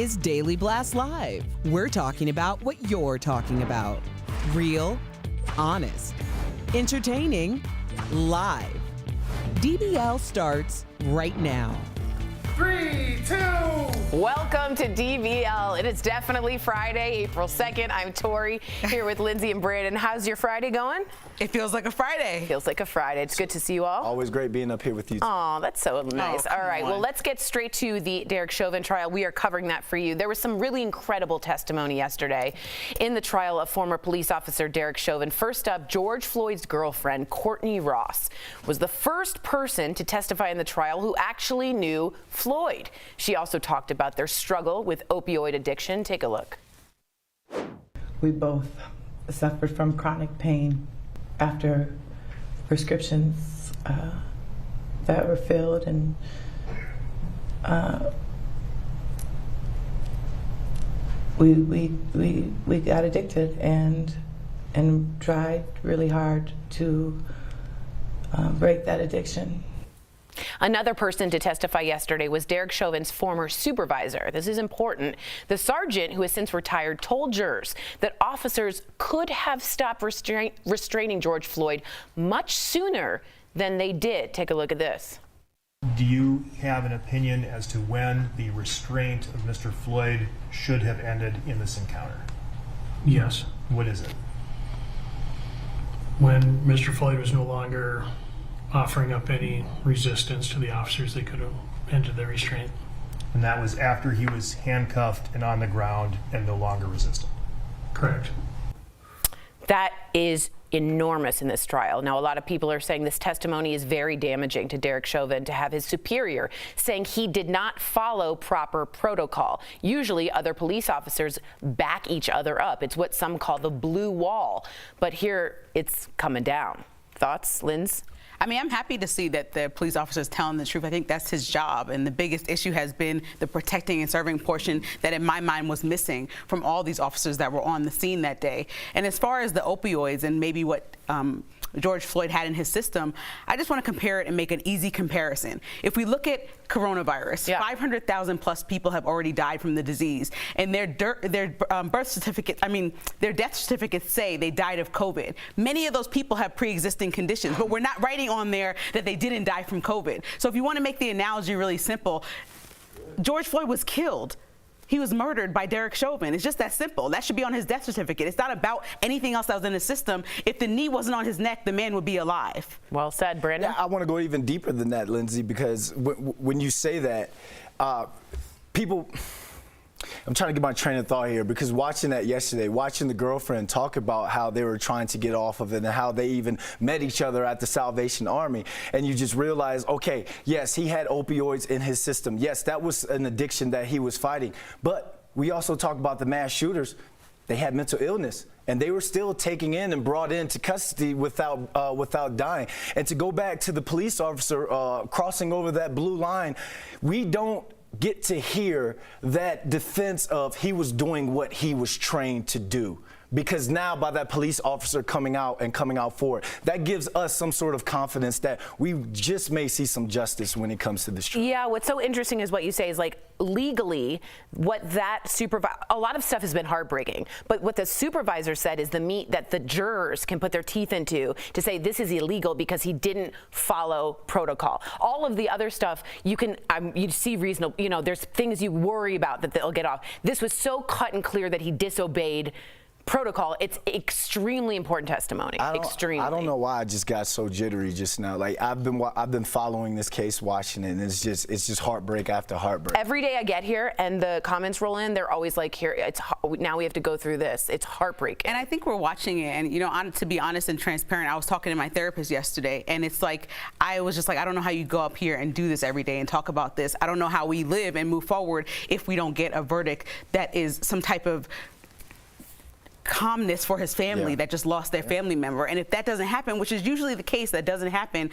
is Daily Blast Live. We're talking about what you're talking about. Real, honest, entertaining, live. DBL starts right now. 3, 2. Welcome to DBL. It is definitely Friday, April 2nd. I'm Tori here with Lindsay and Brandon. How's your Friday going? It feels like a Friday. Feels like a Friday. It's good to see you all. Always great being up here with you. Oh, that's so nice. All right, well, let's get straight to the Derek Chauvin trial. We are covering that for you. There was some really incredible testimony yesterday in the trial of former police officer Derek Chauvin. First up, George Floyd's girlfriend, Courtney Ross, was the first person to testify in the trial who actually knew Floyd. She also talked about their struggle with opioid addiction. Take a look. We both suffered from chronic pain after prescriptions that were filled, and we got addicted and tried really hard to break that addiction. Another person to testify yesterday was Derek Chauvin's former supervisor. This is important. The sergeant, who has since retired, told jurors that officers could have stopped restraining George Floyd much sooner than they did. Take a look at this. Do you have an opinion as to when the restraint of Mr. Floyd should have ended in this encounter? Yes. What is it? when Mr. Floyd was no longer offering up any resistance to the officers, they could have ended the restraint. And that was after he was handcuffed and on the ground and no longer resistant. Correct. That is enormous in this trial. Now, a lot of people are saying this testimony is very damaging to Derek Chauvin to have his superior saying he did not follow proper protocol. Usually other police officers back each other up. It's what some call the blue wall, but here it's coming down. Thoughts, Linz? I mean, I'm happy to see that the police officer is telling the truth. I think that's his job. And the biggest issue has been the protecting and serving portion that in my mind was missing from all these officers that were on the scene that day. And as far as the opioids and maybe what George Floyd had in his system, I just want to compare it and make an easy comparison. If we look at coronavirus, 500,000 plus people have already died from the disease, and their birth certificate, their death certificates say they died of COVID. Many of those people have pre-existing conditions, but we're not writing on there that they didn't die from COVID. So if you want to make the analogy really simple, George Floyd was killed. He was murdered by Derek Chauvin. It's just that simple. That should be on his death certificate. It's not about anything else that was in the system. If the knee wasn't on his neck, the man would be alive. Well said, Brandon. Yeah, I want to go even deeper than that, Lindsay, because when you say that, people... I'm trying to get my train of thought here, because watching that yesterday, watching the girlfriend talk about how they were trying to get off of it and how they even met each other at the Salvation Army, and you just realize, okay, yes, he had opioids in his system. Yes, that was an addiction that he was fighting. But we also talk about the mass shooters. They had mental illness, and they were still taken in and brought into custody without dying. And to go back to the police officer crossing over that blue line, we don't get to hear that defense of he was doing what he was trained to do. Because now by that police officer coming out forward, that gives us some sort of confidence that we just may see some justice when it comes to this trial. Yeah, what's so interesting is what you say is like legally what that a lot of stuff has been heartbreaking, but what the supervisor said is the meat that the jurors can put their teeth into to say this is illegal because he didn't follow protocol. All of the other stuff you can, you see reasonable, there's things you worry about that they'll get off. This was so cut and clear that he disobeyed protocol. It's extremely important testimony. Extremely. I don't know why I just got so jittery just now. Like I've been following this case, watching it, and it's just heartbreak after heartbreak. Every day I get here and the comments roll in, they're always like, here, now we have to go through this. It's heartbreaking. And I think we're watching it, and to be honest and transparent, I was talking to my therapist yesterday, and it's like I was just like, I don't know how you go up here and do this every day and talk about this. I don't know how we live and move forward if we don't get a verdict that is some type of calmness for his family that just lost their family member. And if that doesn't happen, which is usually the case, that doesn't happen,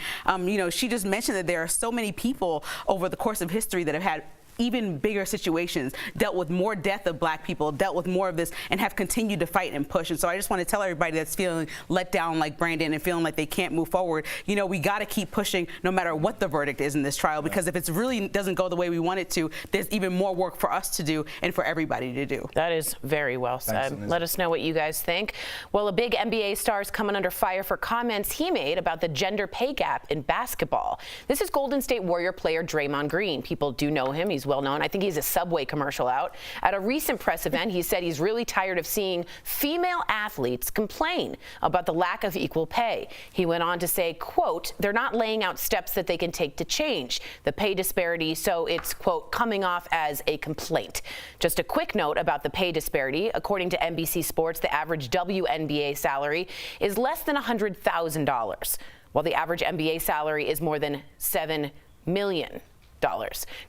she just mentioned that there are so many people over the course of history that have had even bigger situations, dealt with more death of black people, dealt with more of this, and have continued to fight and push. And so I just want to tell everybody that's feeling let down like Brandon and feeling like they can't move forward, we got to keep pushing no matter what the verdict is in this trial, because if it really doesn't go the way we want it to, there's even more work for us to do and for everybody to do. That is very well said. Thanks, let us know what you guys think. Well, a big NBA star is coming under fire for comments he made about the gender pay gap in basketball. This is Golden State Warrior player Draymond Green. People do know him. He's well known. I think he's a Subway commercial out. At a recent press event, he said he's really tired of seeing female athletes complain about the lack of equal pay. He went on to say, quote, they're not laying out steps that they can take to change the pay disparity, so it's, quote, coming off as a complaint. Just a quick note about the pay disparity. According to NBC Sports, the average WNBA salary is less than $100,000, while the average NBA salary is more than $7 million.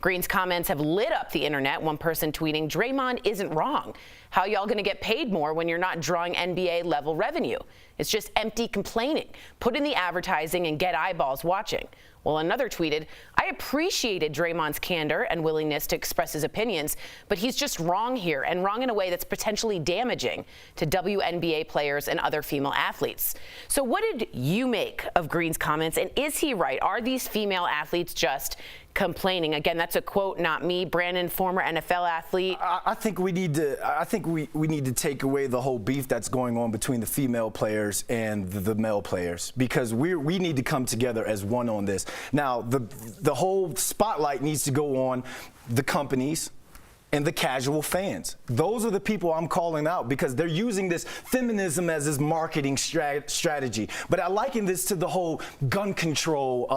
Green's comments have lit up the internet. One person tweeting, Draymond isn't wrong. How y'all going to get paid more when you're not drawing NBA level revenue? It's just empty complaining. Put in the advertising and get eyeballs watching. Well, another tweeted, I appreciated Draymond's candor and willingness to express his opinions, but he's just wrong here, and wrong in a way that's potentially damaging to WNBA players and other female athletes. So what did you make of Green's comments, and is he right? Are these female athletes just complaining? Again, that's a quote, not me. Brandon, former NFL athlete. I think we need to take away the whole beef that's going on between the female players and the male players, because we need to come together as one on this. Now, the whole spotlight needs to go on the companies, and the casual fans. Those are the people I'm calling out because they're using this feminism as this marketing strategy. But I liken this to the whole gun control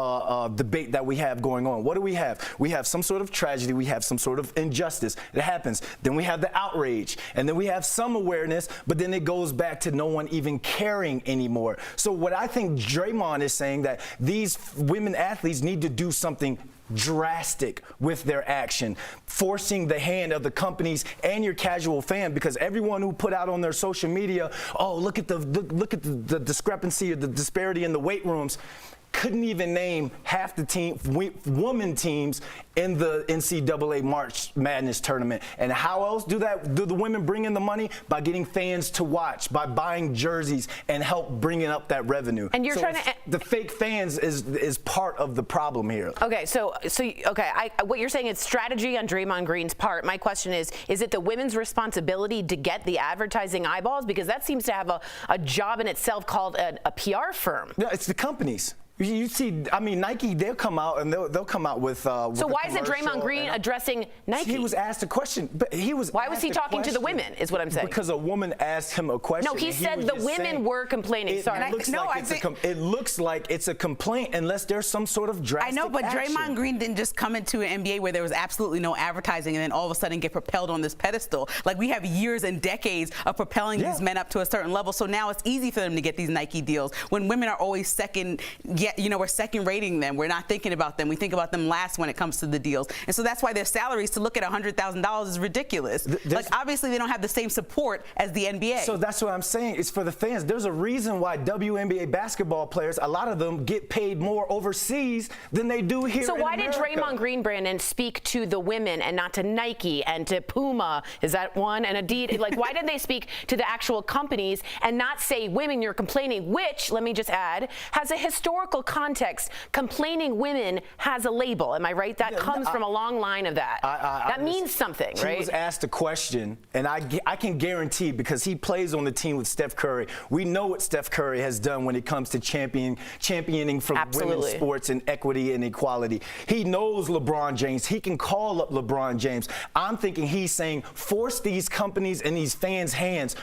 debate that we have going on. What do we have? We have some sort of tragedy. We have some sort of injustice that happens. Then we have the outrage. And then we have some awareness, but then it goes back to no one even caring anymore. So what I think Draymond is saying that these women athletes need to do something drastic with their action, forcing the hand of the companies and your casual fan, because everyone who put out on their social media, oh, look at the discrepancy or the disparity in the weight rooms, couldn't even name half the women teams in the NCAA March Madness tournament. And how else do the women bring in the money? By getting fans to watch, by buying jerseys and help bringing up that revenue. And you're trying to the fake fans is part of the problem here. Okay, what you're saying is strategy on Draymond Green's part. My question is it the women's responsibility to get the advertising eyeballs? Because that seems to have a job in itself called a PR firm. No, it's the companies. You see, I mean, Nike, they'll come out and they'll come out with so why isn't Draymond Green addressing Nike? He was asked a question, but Why was he talking to the women, is what I'm saying? Because a woman asked him a question. No, he said the women were complaining. Sorry. It looks like it's a complaint unless there's some sort of drastic I know, but action. Draymond Green didn't just come into an NBA where there was absolutely no advertising and then all of a sudden get propelled on this pedestal. Like, we have years and decades of propelling these men up to a certain level, so now it's easy for them to get these Nike deals when women are always second, we're second rating them. We're not thinking about them. We think about them last when it comes to the deals. And so that's why their salaries, to look at $100,000 is ridiculous. Like, obviously they don't have the same support as the NBA. So that's what I'm saying. It's for the fans. There's a reason why WNBA basketball players, a lot of them get paid more overseas than they do here in America. So why did Draymond Green, Brandon, speak to the women and not to Nike and to Puma? Is that one? And Adidas? Like, why did they speak to the actual companies and not say, women, you're complaining, which, let me just add, has a historical context. Complaining women has a label. Am I right? That comes from a long line of that. That means something, right? He was asked a question, and I can guarantee, because he plays on the team with Steph Curry, we know what Steph Curry has done when it comes to championing for women's sports and equity and equality. He knows LeBron James. He can call up LeBron James. I'm thinking he's saying, force these companies and these fans' hands.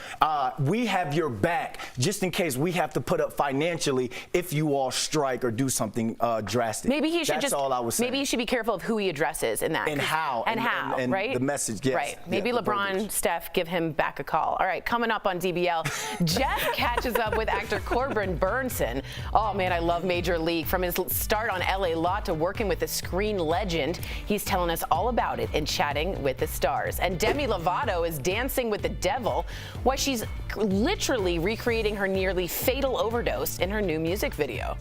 We have your back, just in case we have to put up financially if you all strike or do something drastic. Maybe he should That's all I was saying. Maybe he should be careful of who he addresses in that. And how. And right? The message, yes. Right. Maybe LeBron, Steph, give him back a call. All right, coming up on DBL, Jeff catches up with actor Corbin Burnson. Oh, man, I love Major League. From his start on LA Law to working with a screen legend, he's telling us all about it and chatting with the stars. And Demi Lovato is dancing with the devil while she's literally recreating her nearly fatal overdose in her new music video.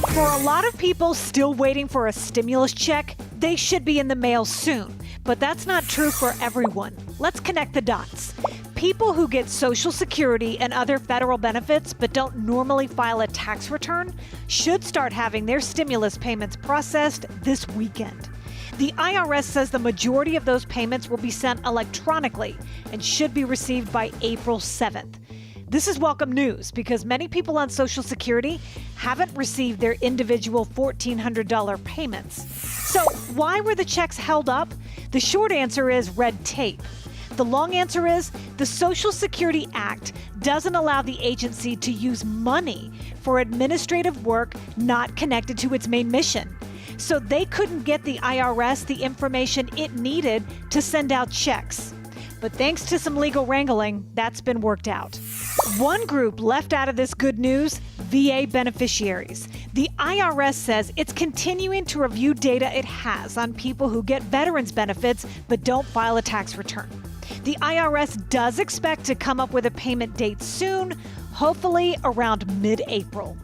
For a lot of people still waiting for a stimulus check, they should be in the mail soon. But that's not true for everyone. Let's connect the dots. People who get Social Security and other federal benefits but don't normally file a tax return should start having their stimulus payments processed this weekend. The IRS says the majority of those payments will be sent electronically and should be received by April 7th. This is welcome news because many people on Social Security haven't received their individual $1,400 payments. So why were the checks held up? The short answer is red tape. The long answer is the Social Security Act doesn't allow the agency to use money for administrative work not connected to its main mission. So they couldn't get the IRS the information it needed to send out checks. But thanks to some legal wrangling, that's been worked out. One group left out of this good news, VA beneficiaries. The IRS says it's continuing to review data it has on people who get veterans benefits but don't file a tax return. The IRS does expect to come up with a payment date soon, hopefully around mid-April.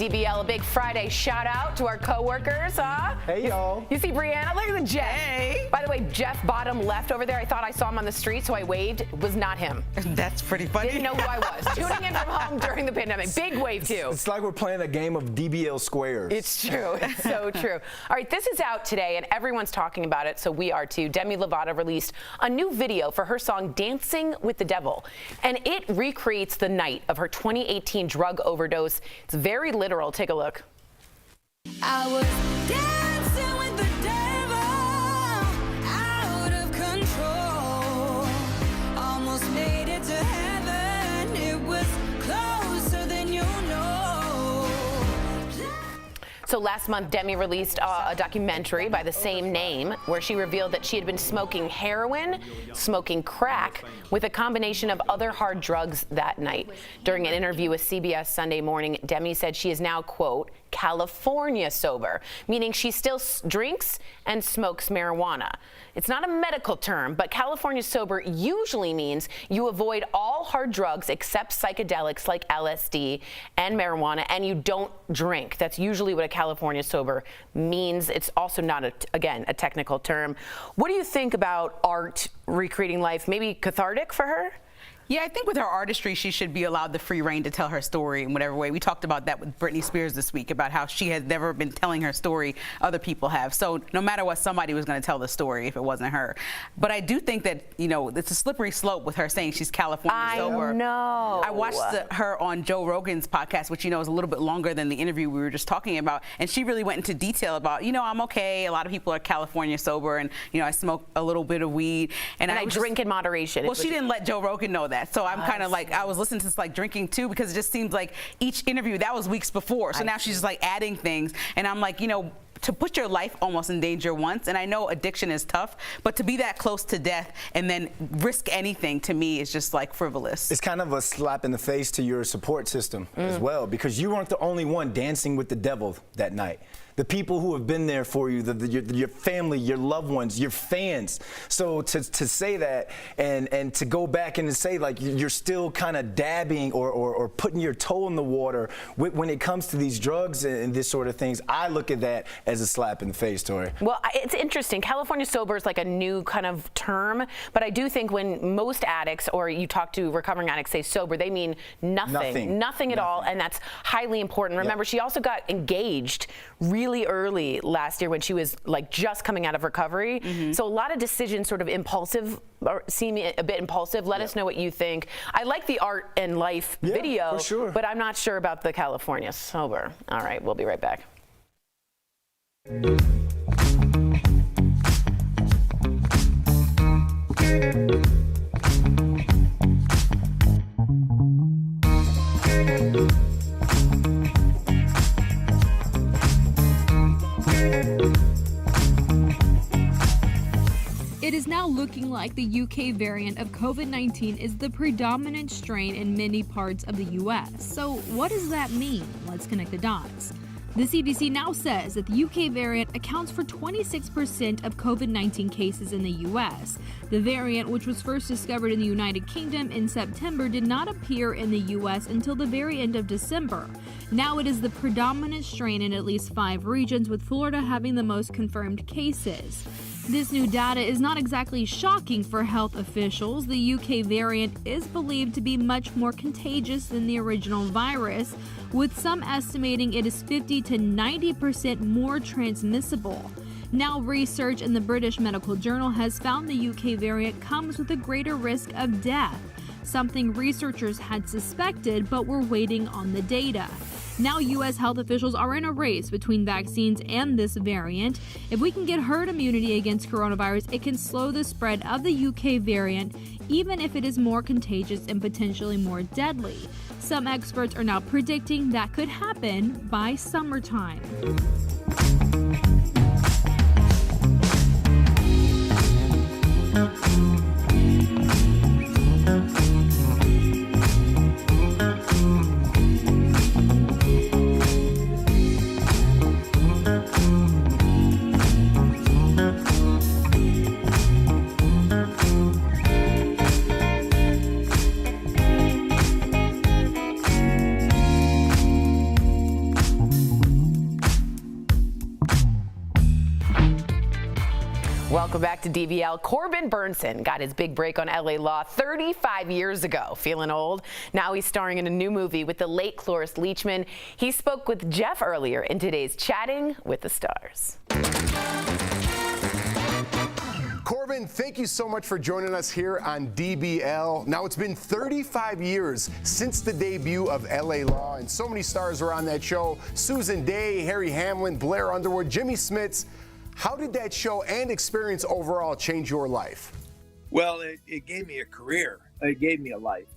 DBL, a big Friday shout out to our coworkers, huh? Hey, y'all. You see Brianna? Look at the Jeff. Hey. By the way, Jeff Bottom left over there. I thought I saw him on the street, so I waved. It was not him. That's pretty funny. Didn't know who I was. Tuning in from home during the pandemic. Big wave, too. It's like we're playing a game of DBL squares. It's true. It's so true. All right, this is out today, and everyone's talking about it, so we are too. Demi Lovato released a new video for her song Dancing with the Devil, and it recreates the night of her 2018 drug overdose. It's very literal. Take a look. I was dancing with the devil, out of control. Almost made it to heaven. It was closer than you know. So last month, Demi released a documentary by the same name where she revealed that she had been smoking heroin, smoking crack, with a combination of other hard drugs that night. During an interview with CBS Sunday Morning, Demi said she is now, quote, California sober, meaning she still drinks and smokes marijuana. It's not a medical term, but California sober usually means you avoid all hard drugs except psychedelics like LSD and marijuana, and you don't drink. That's usually what a California sober means. It's also not, again, a technical term. What do you think about art recreating life? Maybe cathartic for her? Yeah, I think with her artistry, she should be allowed the free reign to tell her story in whatever way. We talked about that with Britney Spears this week, about how she has never been telling her story, other people have. So no matter what, somebody was going to tell the story if it wasn't her. But I do think that, you know, it's a slippery slope with her saying she's California sober. I know. I watched her on Joe Rogan's podcast, which, you know, is a little bit longer than the interview we were just talking about. And she really went into detail about, you know, I'm okay. A lot of people are California sober, and, you know, I smoke a little bit of weed. And I drink in moderation. Well, she didn't let Joe Rogan know that. So I'm kind of like, I was listening to this like drinking too, because it just seems like each interview, that was weeks before. So now she's just like adding things. And I'm like, you know, to put your life almost in danger once, and I know addiction is tough, but to be that close to death and then risk anything, to me, is just like frivolous. It's kind of a slap in the face to your support system as well, because you weren't the only one dancing with the devil that night. The people who have been there for you, your family, your loved ones, your fans. So to say that and to go back and to say like you're still kind of dabbing or putting your toe in the water when it comes to these drugs and this sort of things, I look at that as a slap in the face, Tori. Well, it's interesting. California sober is like a new kind of term, but I do think when most addicts or you talk to recovering addicts say sober, they mean nothing at all, and that's highly important. Remember, she also got engaged really early last year when she was like just coming out of recovery. So a lot of decisions sort of impulsive or seem a bit impulsive. Let us know what you think. I like the art and life video, for sure, but I'm not sure about the California sober. All right, we'll be right back. It is now looking like the UK variant of COVID-19 is the predominant strain in many parts of the US. So what does that mean? Let's connect the dots. The CDC now says that the UK variant accounts for 26% of COVID-19 cases in the US. The variant, which was first discovered in the United Kingdom in September, did not appear in the US until the very end of December. Now it is the predominant strain in at least 5 regions, with Florida having the most confirmed cases. This new data is not exactly shocking for health officials. The UK variant is believed to be much more contagious than the original virus, with some estimating it is 50 to 90% more transmissible. Now, research in the British Medical Journal has found the UK variant comes with a greater risk of death, something researchers had suspected but were waiting on the data. Now U.S. health officials are in a race between vaccines and this variant. If we can get herd immunity against coronavirus, it can slow the spread of the UK variant, even if it is more contagious and potentially more deadly. Some experts are now predicting that could happen by summertime. Welcome back to DBL. Corbin Burnson got his big break on LA Law 35 years ago. Feeling old? Now he's starring in a new movie with the late Cloris Leachman. He spoke with Jeff earlier in today's Chatting with the Stars. Corbin, thank you so much for joining us here on DBL. Now, it's been 35 years since the debut of LA Law, and so many stars were on that show. Susan Day, Harry Hamlin, Blair Underwood, Jimmy Smits. How did that show and experience overall change your life? Well, it gave me a career. It gave me a life.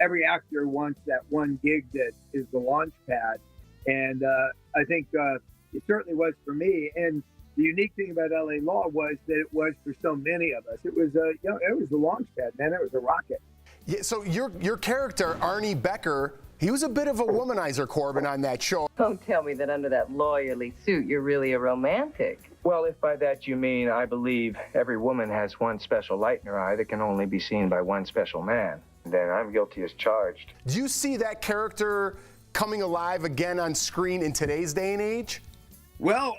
Every actor wants that one gig that is the launch pad. And I think it certainly was for me. And the unique thing about LA Law was that it was for so many of us. It was, it was the launch pad, man. It was a rocket. Yeah, so your character, Arnie Becker, he was a bit of a womanizer, Corbin, on that show. Don't tell me that under that lawyerly suit, you're really a romantic. Well, if by that you mean I believe every woman has one special light in her eye that can only be seen by one special man, then I'm guilty as charged. Do you see that character coming alive again on screen in today's day and age? Well,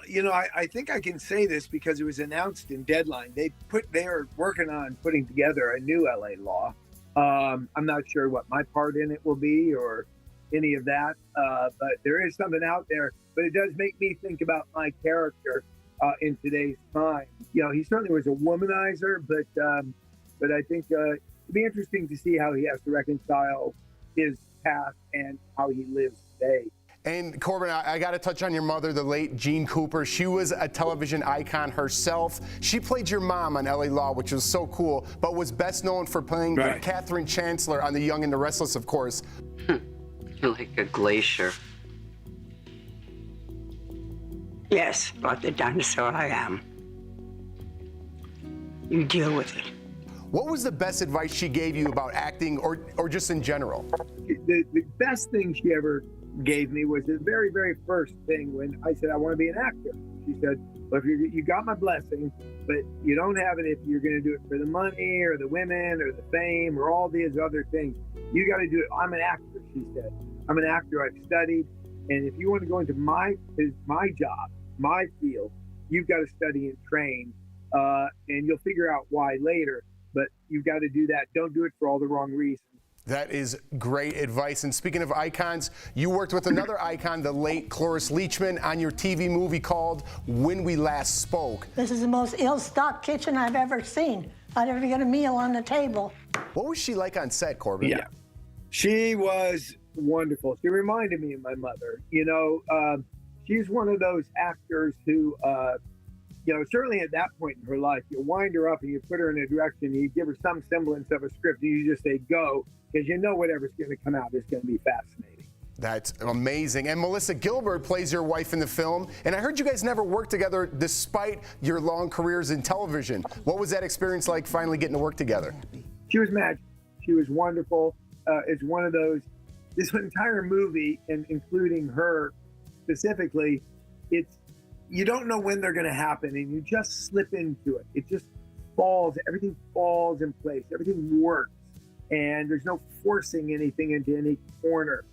I think I can say this because it was announced in Deadline. They are working on putting together a new LA Law. I'm not sure what my part in it will be or any of that, but there is something out there. But it does make me think about my character in today's time. He certainly was a womanizer, but I think it'd be interesting to see how he has to reconcile his past and how he lives today. And Corbin, I got to touch on your mother, the late Jean Cooper. She was a television icon herself. She played your mom on LA Law, which was so cool, but was best known for playing Catherine Chancellor on The Young and the Restless, of course. You're like a glacier. Yes, like the dinosaur I am. You deal with it. What was the best advice she gave you about acting or just in general? The best thing she ever gave me was the very, very first thing when I said, I want to be an actor. She said, well, if you got my blessing, but you don't have it if you're going to do it for the money or the women or the fame or all these other things. You got to do it. I'm an actor, she said. I'm an actor. I've studied. And if you want to go into my job, my field, you've got to study and train. And you'll figure out why later. But you've got to do that. Don't do it for all the wrong reasons. That is great advice. And speaking of icons, you worked with another icon, the late Cloris Leachman, on your TV movie called When We Last Spoke. This is the most ill-stocked kitchen I've ever seen. I never get a meal on the table. What was she like on set, Corbin? Yeah, she was wonderful. She reminded me of my mother. She's one of those actors who, certainly at that point in her life, you wind her up and you put her in a direction, you give her some semblance of a script, and you just say, go, because whatever's going to come out is going to be fascinating. That's amazing. And Melissa Gilbert plays your wife in the film. And I heard you guys never worked together despite your long careers in television. What was that experience like finally getting to work together? She was magic. She was wonderful. It's one of those, this entire movie, and including her specifically, you don't know when they're going to happen, and you just slip into it. It just falls. Everything falls in place. Everything works. And there's no forcing anything into any corner,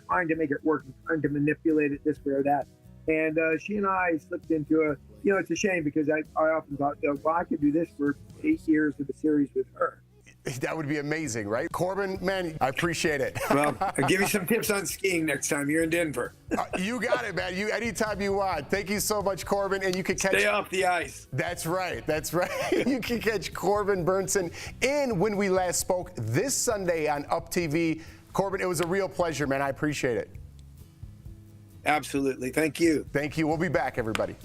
trying to make it work, trying to manipulate it this way or that. And she and I slipped into it's a shame because I often thought, well, I could do this for 8 years of a series with her. That would be amazing, right? Corbin, man, I appreciate it. Well, I'll give you some tips on skiing next time you're in Denver. You got it, man. Anytime you want. Thank you so much, Corbin. And you can Stay off the ice. That's right. That's right. You can catch Corbin Burnson in When We Last Spoke this Sunday on Up TV. Corbin, it was a real pleasure, man. I appreciate it. Absolutely. Thank you. Thank you. We'll be back, everybody.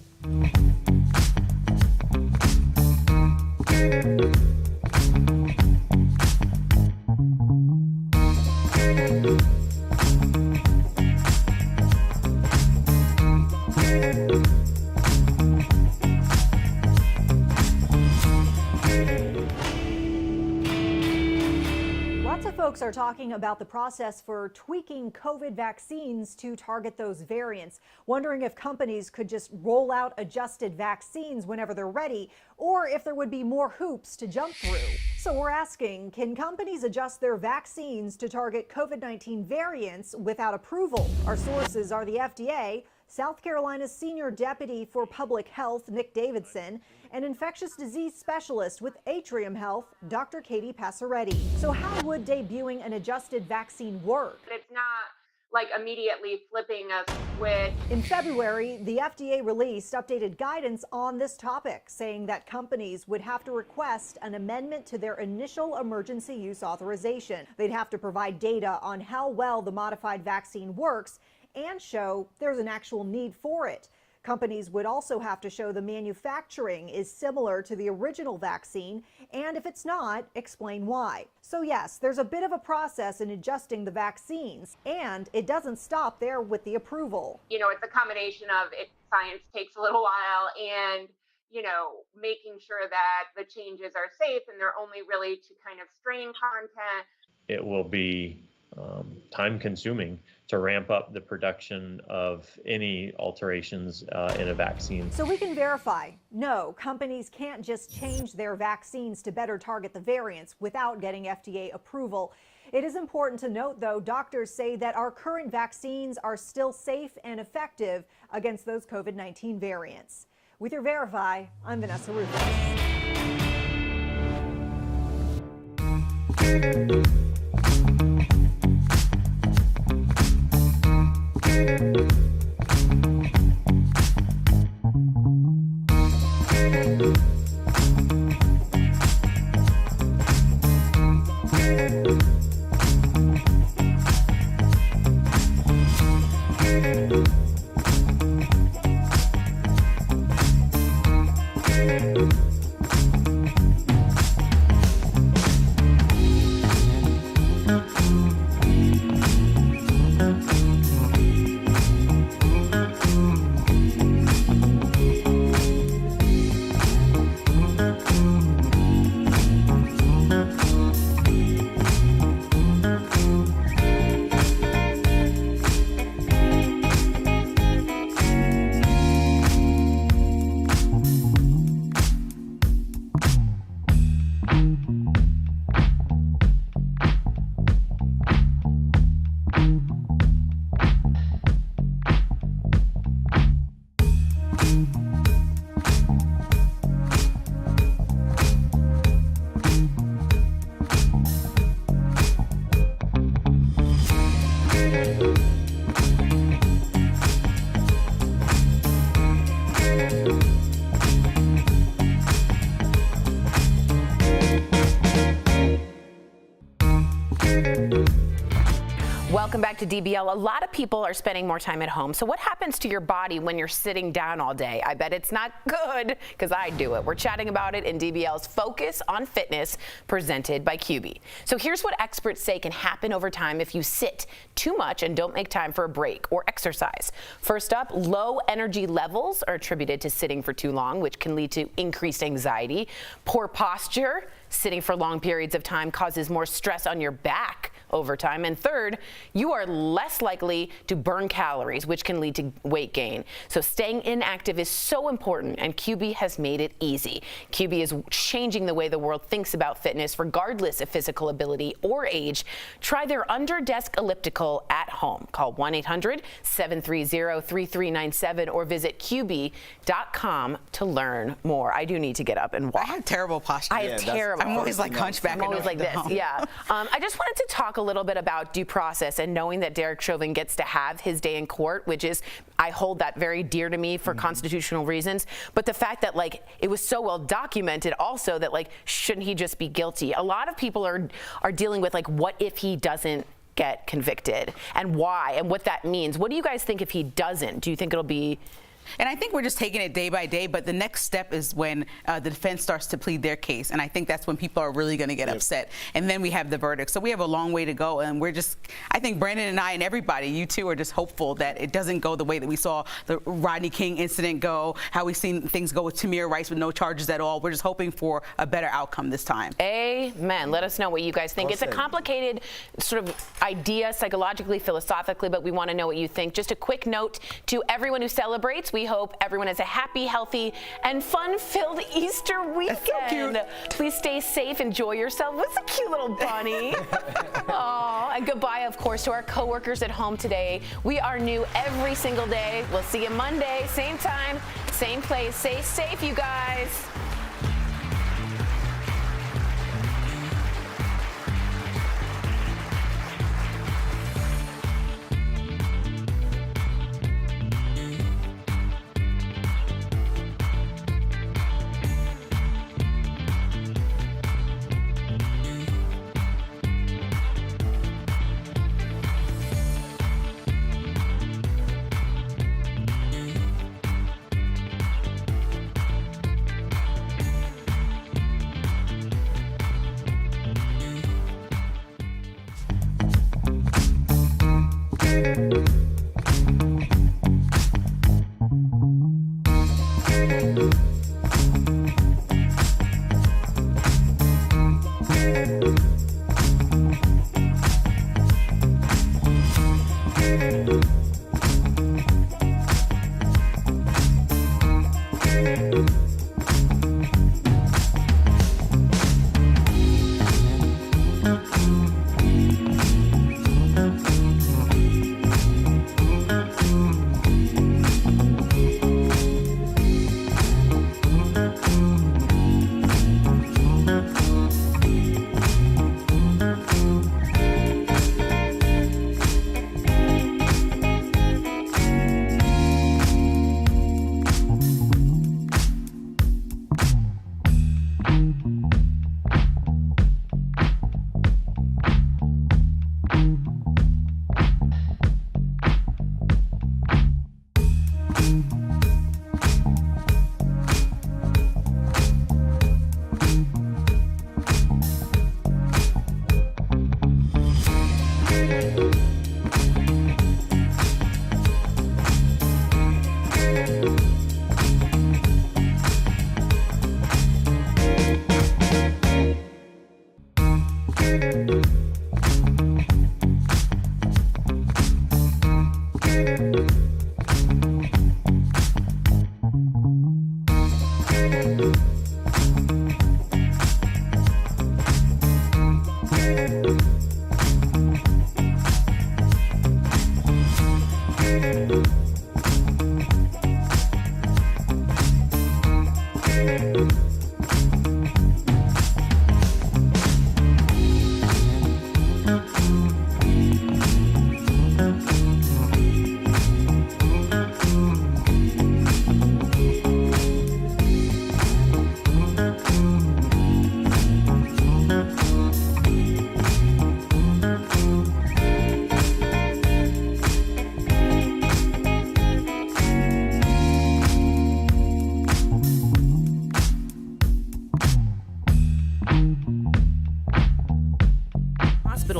Folks are talking about the process for tweaking COVID vaccines to target those variants, wondering if companies could just roll out adjusted vaccines whenever they're ready, or if there would be more hoops to jump through. So we're asking, can companies adjust their vaccines to target COVID-19 variants without approval? Our sources are the FDA, South Carolina's senior deputy for public health, Nick Davidson, and infectious disease specialist with Atrium Health, Dr. Katie Passaretti. So how would debuting an adjusted vaccine work? It's not like immediately flipping a switch. In February, the FDA released updated guidance on this topic, saying that companies would have to request an amendment to their initial emergency use authorization. They'd have to provide data on how well the modified vaccine works and show there's an actual need for it. Companies would also have to show the manufacturing is similar to the original vaccine, and if it's not, explain why. So yes, there's a bit of a process in adjusting the vaccines, and it doesn't stop there with the approval. You know, it's a combination of science takes a little while and, you know, making sure that the changes are safe and they're only really to kind of strain content. It will be time consuming to ramp up the production of any alterations in a vaccine. So we can verify, no, companies can't just change their vaccines to better target the variants without getting FDA approval. It is important to note, though, doctors say that our current vaccines are still safe and effective against those COVID-19 variants. With your Verify, I'm Vanessa Rufus. Welcome back to DBL. A lot of people are spending more time at home. So what happens to your body when you're sitting down all day? I bet it's not good, because I do it. We're chatting about it in DBL's Focus on Fitness, presented by QB. So here's what experts say can happen over time if you sit too much and don't make time for a break or exercise. First up, low energy levels are attributed to sitting for too long, which can lead to increased anxiety. Poor posture. Sitting for long periods of time causes more stress on your back over time. And third, you are less likely to burn calories, which can lead to weight gain. So staying inactive is so important, and QB has made it easy. QB is changing the way the world thinks about fitness, regardless of physical ability or age. Try their under-desk elliptical at home. Call 1-800-730-3397 or visit QB.com to learn more. I do need to get up and walk. I have terrible posture. I have terrible. I'm always like hunchback. I'm always like this. Yeah. I just wanted to talk a little bit about due process and knowing that Derek Chauvin gets to have his day in court, which is, I hold that very dear to me for constitutional reasons. But the fact that like it was so well documented also that like, shouldn't he just be guilty? A lot of people are dealing with like, what if he doesn't get convicted and why and what that means? What do you guys think if he doesn't? Do you think it'll be... And I think we're just taking it day by day, but the next step is when the defense starts to plead their case. And I think that's when people are really going to get upset. And then we have the verdict. So we have a long way to go. And we're just, I think Brandon and I and everybody, you two, are just hopeful that it doesn't go the way that we saw the Rodney King incident go, how we've seen things go with Tamir Rice with no charges at all. We're just hoping for a better outcome this time. Amen. Let us know what you guys think. It's a complicated sort of idea psychologically, philosophically, but we want to know what you think. Just a quick note to everyone who celebrates. We hope everyone has a happy, healthy, and fun-filled Easter weekend. That's so cute. Please stay safe, enjoy yourself. What's a cute little bunny? Aw, and goodbye, of course, to our coworkers at home today. We are new every single day. We'll see you Monday, same time, same place. Stay safe, you guys.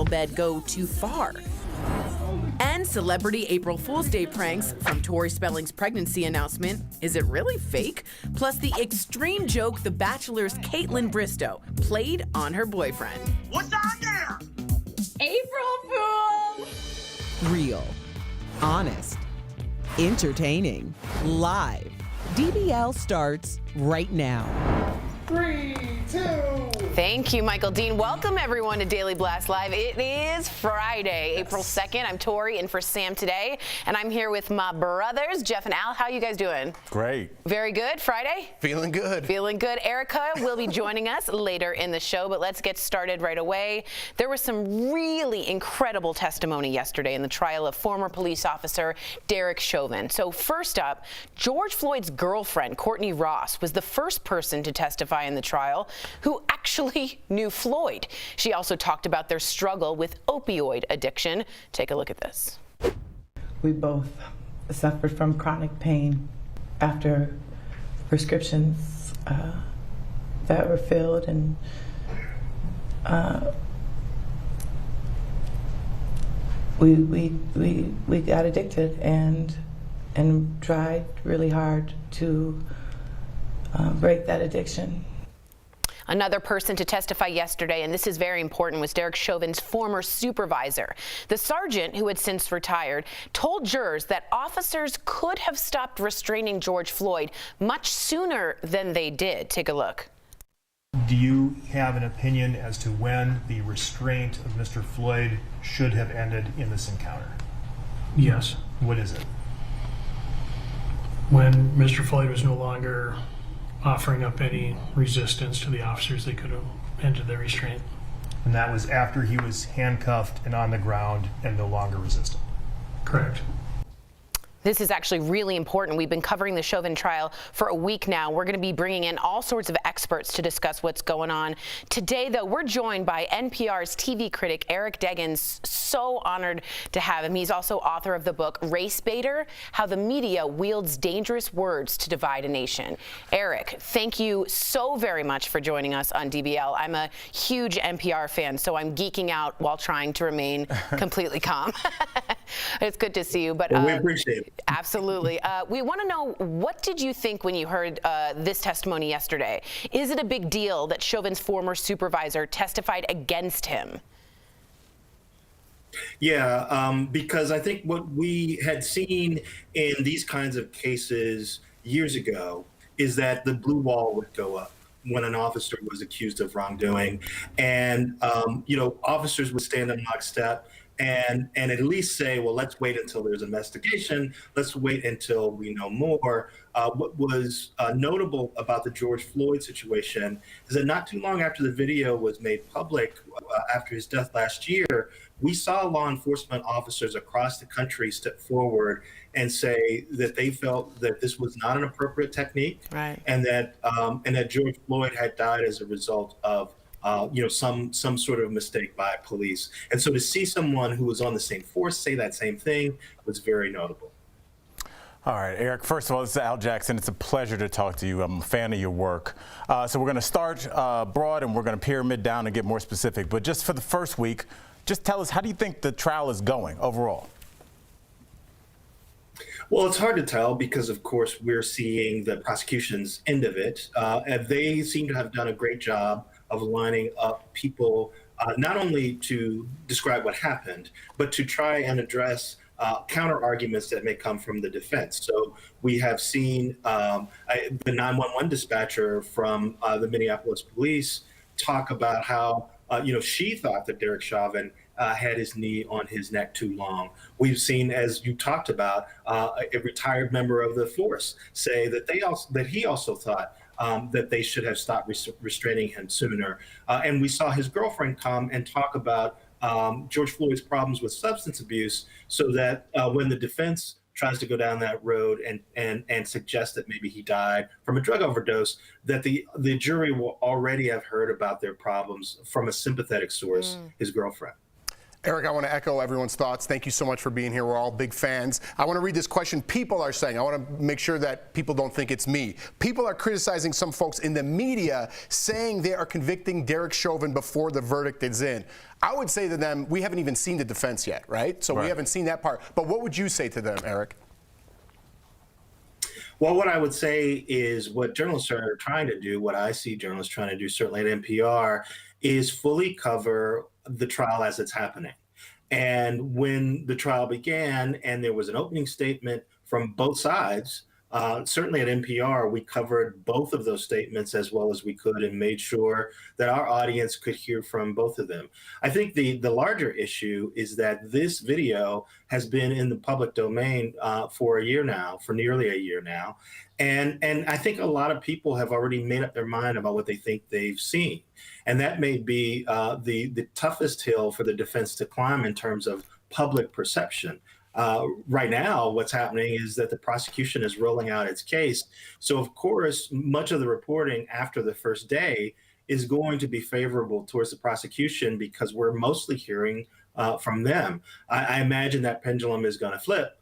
Bed go too far. And celebrity April Fool's Day pranks, from Tori Spelling's pregnancy announcement, is it really fake? Plus the extreme joke The Bachelor's Caitlin Bristow played on her boyfriend. What's on there? April Fool! Real, honest, entertaining, live. DBL starts right now. 3, 2. Thank you, Michael Dean. Welcome, everyone, to Daily Blast Live. It is Friday, April 2nd. I'm Tori, in for Sam today, and I'm here with my brothers, Jeff and Al. How you guys doing? Great. Very good. Friday? Feeling good. Feeling good. Erica will be joining us later in the show, but let's get started right away. There was some really incredible testimony yesterday in the trial of former police officer Derek Chauvin. So first up, George Floyd's girlfriend, Courtney Ross, was the first person to testify in the trial who actually knew Floyd. She also talked about their struggle with opioid addiction. Take a look at this. We both suffered from chronic pain after prescriptions that were filled, and we got addicted and tried really hard to break that addiction. Another person to testify yesterday, and this is very important, was Derek Chauvin's former supervisor. The sergeant, who had since retired, told jurors that officers could have stopped restraining George Floyd much sooner than they did. Take a look. Do you have an opinion as to when the restraint of Mr. Floyd should have ended in this encounter? Yes. What is it? When Mr. Floyd was no longer offering up any resistance to the officers, they could have ended their restraint. And that was after he was handcuffed and on the ground and no longer resistant? Correct. This is actually really important. We've been covering the Chauvin trial for a week now. We're going to be bringing in all sorts of experts to discuss what's going on. Today, though, we're joined by NPR's TV critic, Eric Deggans. So honored to have him. He's also author of the book, Race Baiter, How the Media Wields Dangerous Words to Divide a Nation. Eric, thank you so very much for joining us on DBL. I'm a huge NPR fan, so I'm geeking out while trying to remain completely calm. It's good to see you. But we appreciate it. Absolutely. We want to know, what did you think when you heard this testimony yesterday? Is it a big deal that Chauvin's former supervisor testified against him? Yeah, because I think what we had seen in these kinds of cases years ago is that the blue wall would go up when an officer was accused of wrongdoing. And, officers would stand in lockstep and at least say, well, let's wait until there's an investigation. Let's wait until we know more. What was notable about the George Floyd situation is that not too long after the video was made public, after his death last year, we saw law enforcement officers across the country step forward and say that they felt that this was not an appropriate technique, right, and that George Floyd had died as a result of some sort of mistake by police. And so to see someone who was on the same force say that same thing was very notable. All right, Eric, first of all, this is Al Jackson. It's a pleasure to talk to you. I'm a fan of your work. So we're going to start broad and we're going to pyramid down and get more specific. But just for the first week, just tell us, how do you think the trial is going overall? Well, it's hard to tell because, of course, we're seeing the prosecution's end of it. And they seem to have done a great job of lining up people, not only to describe what happened, but to try and address counter arguments that may come from the defense. So we have seen the 911 dispatcher from the Minneapolis police talk about how she thought that Derek Chauvin had his knee on his neck too long. We've seen, as you talked about, a retired member of the force say that he also thought that they should have stopped restraining him sooner. And we saw his girlfriend come and talk about George Floyd's problems with substance abuse, so that when the defense tries to go down that road and suggest that maybe he died from a drug overdose, that the jury will already have heard about their problems from a sympathetic source, his girlfriend. Eric, I want to echo everyone's thoughts. Thank you so much for being here. We're all big fans. I want to read this question people are saying. I want to make sure that people don't think it's me. People are criticizing some folks in the media, saying they are convicting Derek Chauvin before the verdict is in. I would say to them, we haven't even seen the defense yet, right? So we haven't seen that part. But what would you say to them, Eric? Well, what I would say is what journalists are trying to do, what I see journalists trying to do, certainly at NPR, is fully cover the trial as it's happening. And when the trial began and there was an opening statement from both sides, certainly at NPR, we covered both of those statements as well as we could and made sure that our audience could hear from both of them. I think the larger issue is that this video has been in the public domain for nearly a year now. And I think a lot of people have already made up their mind about what they think they've seen. And that may be the toughest hill for the defense to climb in terms of public perception. Right now, what's happening is that the prosecution is rolling out its case. So, of course, much of the reporting after the first day is going to be favorable towards the prosecution because we're mostly hearing from them. I imagine that pendulum is going to flip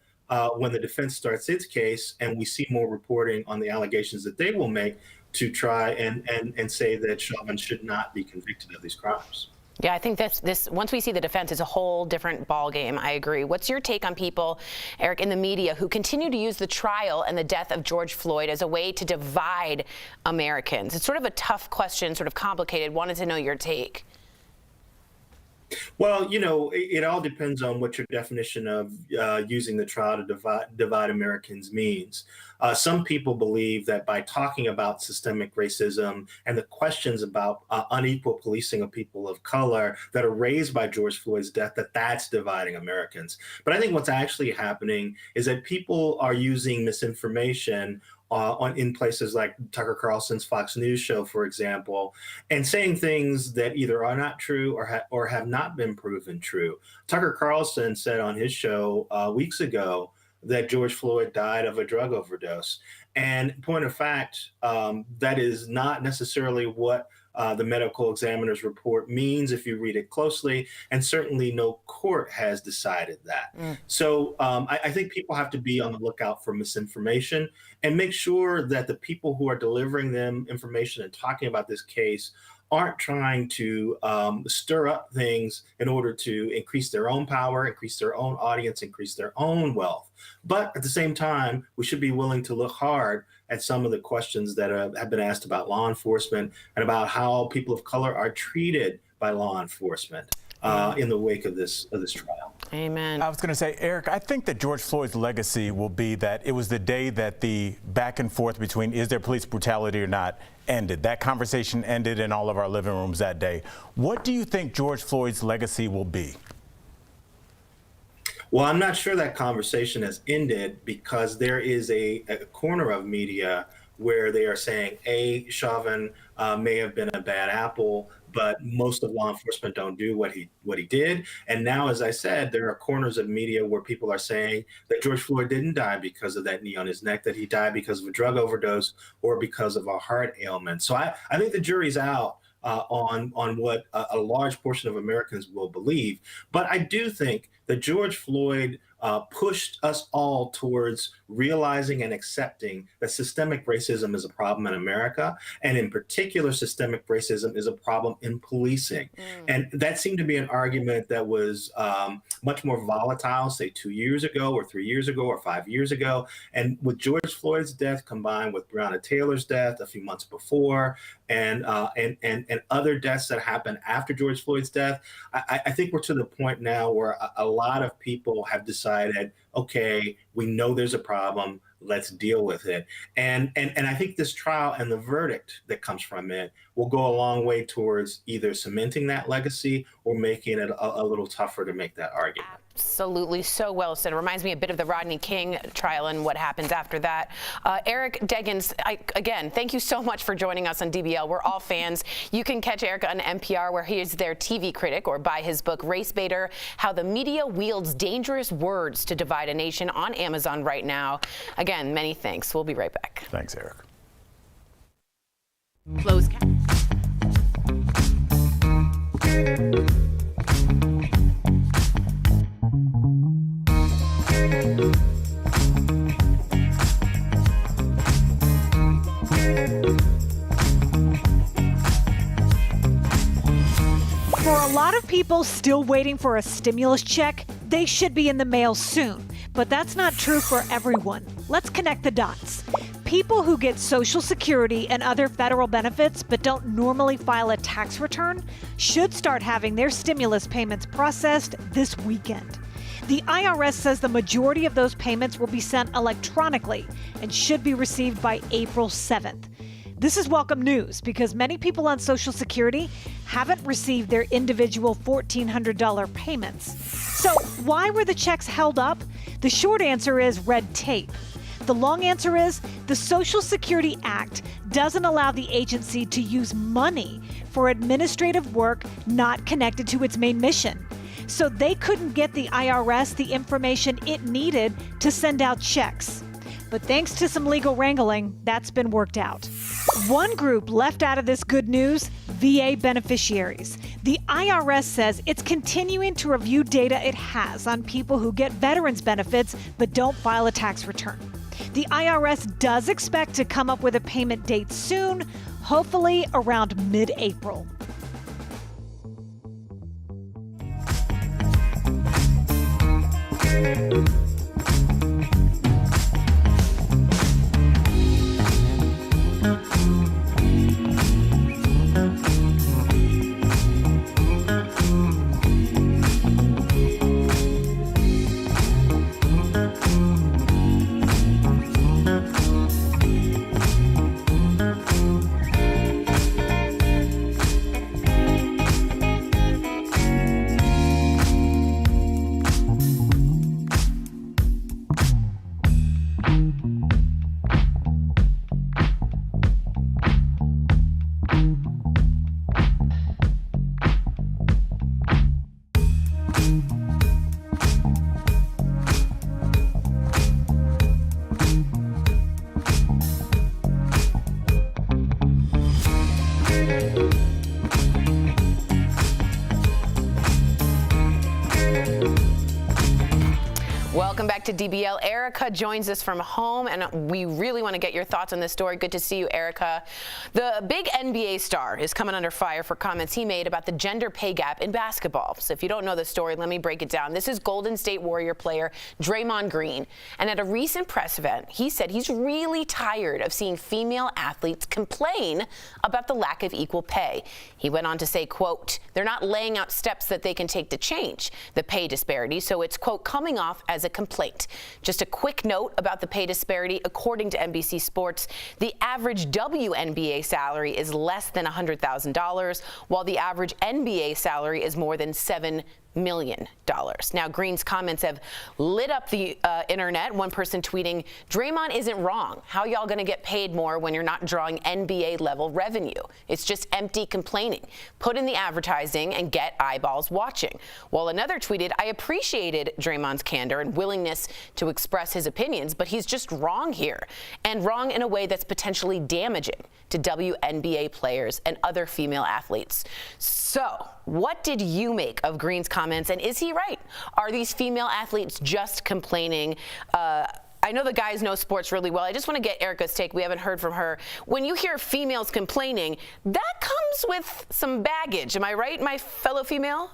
when the defense starts its case and we see more reporting on the allegations that they will make to try and say that Chauvin should not be convicted of these crimes. Yeah, I think this once we see the defense is a whole different ballgame. I agree. What's your take on people, Eric, in the media who continue to use the trial and the death of George Floyd as a way to divide Americans? It's sort of a tough question, sort of complicated. Wanted to know your take. Well, it all depends on what your definition of using the trial to divide Americans means. Some people believe that by talking about systemic racism and the questions about unequal policing of people of color that are raised by George Floyd's death, that's dividing Americans. But I think what's actually happening is that people are using misinformation in places like Tucker Carlson's Fox News show, for example, and saying things that either are not true or have not been proven true. Tucker Carlson said on his show weeks ago that George Floyd died of a drug overdose. And point of fact, that is not necessarily what the medical examiner's report means if you read it closely, and certainly no court has decided that. So I think people have to be on the lookout for misinformation and make sure that the people who are delivering them information and talking about this case aren't trying to stir up things in order to increase their own power, increase their own audience, increase their own wealth. But at the same time, we should be willing to look hard at some of the questions that have been asked about law enforcement and about how people of color are treated by law enforcement in the wake of this trial. Amen. I was going to say, Eric, I think that George Floyd's legacy will be that it was the day that the back and forth between is there police brutality or not ended. That conversation ended in all of our living rooms that day. What do you think George Floyd's legacy will be? Well, I'm not sure that conversation has ended because there is a corner of media where they are saying, Chauvin may have been a bad apple, but most of law enforcement don't do what he did. And now, as I said, there are corners of media where people are saying that George Floyd didn't die because of that knee on his neck, that he died because of a drug overdose or because of a heart ailment. So I think the jury's out on what a large portion of Americans will believe. But I do think that George Floyd pushed us all towards realizing and accepting that systemic racism is a problem in America, and in particular, systemic racism is a problem in policing. And that seemed to be an argument that was much more volatile, say 2 years ago or 3 years ago or 5 years ago. And with George Floyd's death combined with Breonna Taylor's death a few months before, and other deaths that happened after George Floyd's death, I think we're to the point now where a lot of people have decided, okay, we know there's a problem, let's deal with it. And I think this trial and the verdict that comes from it will go a long way towards either cementing that legacy or making it a little tougher to make that argument. Absolutely, so well said. It reminds me a bit of the Rodney King trial and what happens after that. Eric Deggans, again, thank you so much for joining us on DBL. We're all fans. You can catch Eric on NPR, where he is their TV critic, or buy his book, Race Baiter, How the Media Wields Dangerous Words to Divide a Nation, on Amazon right now. Again, many thanks. We'll be right back. Thanks, Eric. Close. For a lot of people still waiting for a stimulus check, they should be in the mail soon. But that's not true for everyone. Let's connect the dots. People who get Social Security and other federal benefits but don't normally file a tax return should start having their stimulus payments processed this weekend. The IRS says the majority of those payments will be sent electronically and should be received by April 7th. This is welcome news because many people on Social Security haven't received their individual $1,400 payments. So why were the checks held up? The short answer is red tape. The long answer is the Social Security Act doesn't allow the agency to use money for administrative work not connected to its main mission. So they couldn't get the IRS the information it needed to send out checks. But thanks to some legal wrangling, that's been worked out. One group left out of this good news, VA beneficiaries. The IRS says it's continuing to review data it has on people who get veterans benefits but don't file a tax return. The IRS does expect to come up with a payment date soon, hopefully around mid-April. Welcome back to DBL. Erica joins us from home, and we really want to get your thoughts on this story. Good to see you, Erica. The big NBA star is coming under fire for comments he made about the gender pay gap in basketball. So if you don't know the story, let me break it down. This is Golden State Warrior player Draymond Green. And at a recent press event, he said he's really tired of seeing female athletes complain about the lack of equal pay. He went on to say, quote, they're not laying out steps that they can take to change the pay disparity. So it's, quote, coming off as a complaint. Just a quick note about the pay disparity. According to NBC Sports, the average WNBA salary is less than $100,000, while the average NBA salary is more than $7 million. Now, Green's comments have lit up the internet. One person tweeting, Draymond isn't wrong. How y'all going to get paid more when you're not drawing NBA level revenue? It's just empty complaining. Put in the advertising and get eyeballs watching. While another tweeted, I appreciated Draymond's candor and willingness to express his opinions, but he's just wrong here, and wrong in a way that's potentially damaging to WNBA players and other female athletes. So, what did you make of Green's comments, and is he right? Are these female athletes just complaining? I know the guys know sports really well. I just want to get Erica's take. We haven't heard from her. When you hear females complaining, that comes with some baggage. Am I right, my fellow female?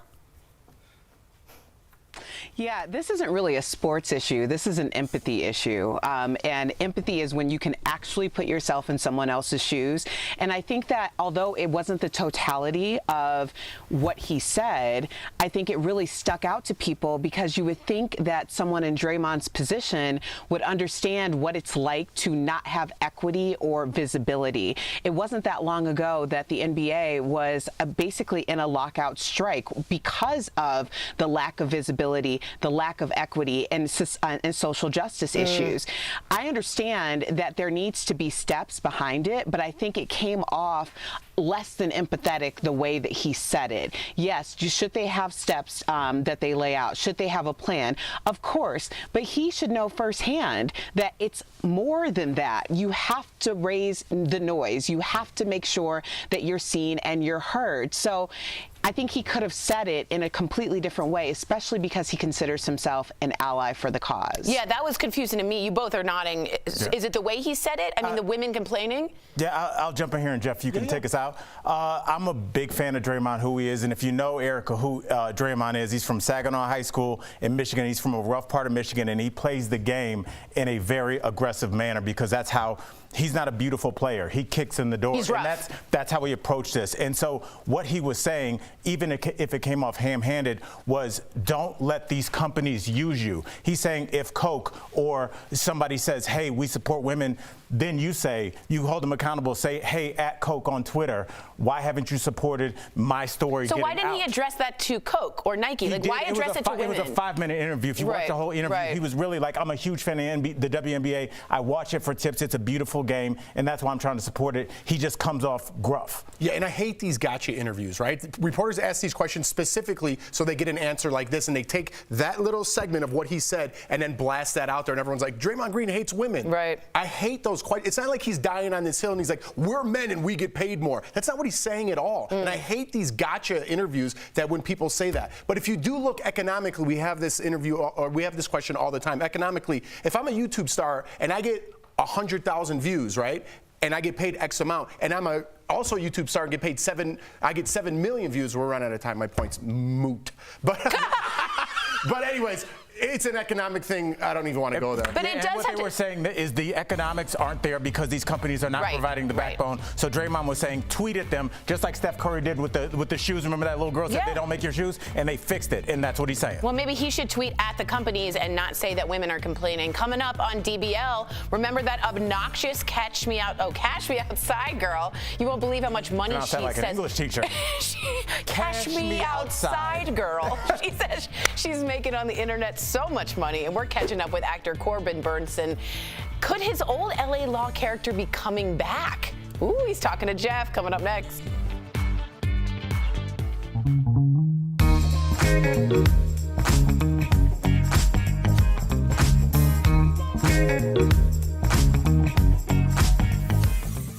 Yeah, this isn't really a sports issue. This is an empathy issue. And empathy is when you can actually put yourself in someone else's shoes. And I think that although it wasn't the totality of what he said, I think it really stuck out to people because you would think that someone in Draymond's position would understand what it's like to not have equity or visibility. It wasn't that long ago that the NBA was basically in a lockout strike because of the lack of visibility, the lack of equity, and social justice issues. I understand that there needs to be steps behind it, but I think it came off less than empathetic the way that he said it. Yes, should they have steps that they lay out? Should they have a plan? Of course, but he should know firsthand that it's more than that. You have to raise the noise. You have to make sure that you're seen and you're heard. So I think he could have said it in a completely different way, especially because he considers himself an ally for the cause. Yeah, that was confusing to me. You both are nodding. Is it the way he said it? I mean, the women complaining? Yeah, I'll jump in here, and Jeff, you can take us out. I'm a big fan of Draymond, who he is, and if you know Erica, who Draymond is, he's from Saginaw High School in Michigan. He's from a rough part of Michigan, and he plays the game in a very aggressive manner because that's how. He's not a beautiful player. He kicks in the door. He's rough. And that's how he approached this. And so what he was saying, even if it came off ham-handed, was don't let these companies use you. He's saying if Coke or somebody says, hey, we support women, then you hold them accountable, say, hey, at Coke on Twitter, why haven't you supported my story So getting why didn't out? he address that to Coke or Nike? Why address it to women? It was a 5-minute interview. If you watch the whole interview, he was really like, I'm a huge fan of the WNBA. I watch it for tips. It's a beautiful game, and that's why I'm trying to support it. He just comes off gruff. Yeah, and I hate these gotcha interviews, right? Reporters ask these questions specifically so they get an answer like this, and they take that little segment of what he said and then blast that out there, and everyone's like, Draymond Green hates women. Right. I hate those questions. It's not like he's dying on this hill and he's like, we're men and we get paid more. That's not what he's saying at all. And I hate these gotcha interviews that when people say that. But if you do look economically, we have this interview, or we have this question all the time. Economically, if I'm a YouTube star and I get 100,000 views, right? And I get paid X amount, and I'm also a YouTube star and get paid I get 7 million views. We're running out of time. My point's moot. But anyways, it's an economic thing. I don't even want to go there. But it does what they were saying is the economics aren't there because these companies are not providing the backbone. So Draymond was saying, tweet at them, just like Steph Curry did with the shoes. Remember that little girl said they don't make your shoes, and they fixed it, and that's what he's saying. Well, maybe he should tweet at the companies and not say that women are complaining. Coming up on DBL, remember that obnoxious cash me outside girl. You won't believe how much money she sound like says. An English teacher. Cash me outside girl. She says she's making on the internet so much money, and we're catching up with actor Corbin Burnson. Could his old LA Law character be coming back? Ooh, he's talking to Jeff. Coming up next.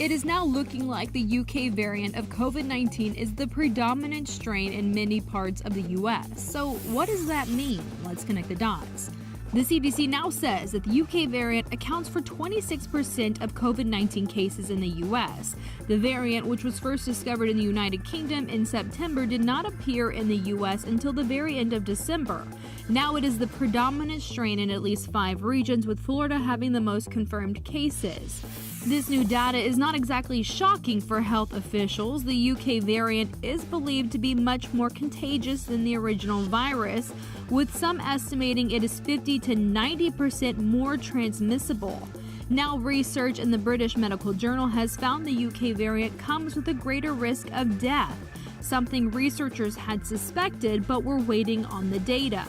It is now looking like the UK variant of COVID-19 is the predominant strain in many parts of the US. So what does that mean? Let's connect the dots. The CDC now says that the UK variant accounts for 26% of COVID-19 cases in the US. The variant, which was first discovered in the United Kingdom in September, did not appear in the US until the very end of December. Now it is the predominant strain in at least 5 regions, with Florida having the most confirmed cases. This new data is not exactly shocking for health officials. The UK variant is believed to be much more contagious than the original virus, with some estimating it is 50 to 90% more transmissible. Now, research in the British Medical Journal has found the UK variant comes with a greater risk of death, something researchers had suspected but were waiting on the data.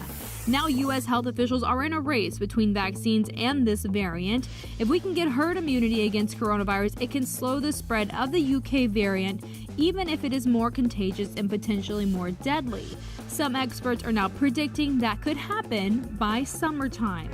Now, U.S. health officials are in a race between vaccines and this variant. If we can get herd immunity against coronavirus, it can slow the spread of the UK variant, even if it is more contagious and potentially more deadly. Some experts are now predicting that could happen by summertime.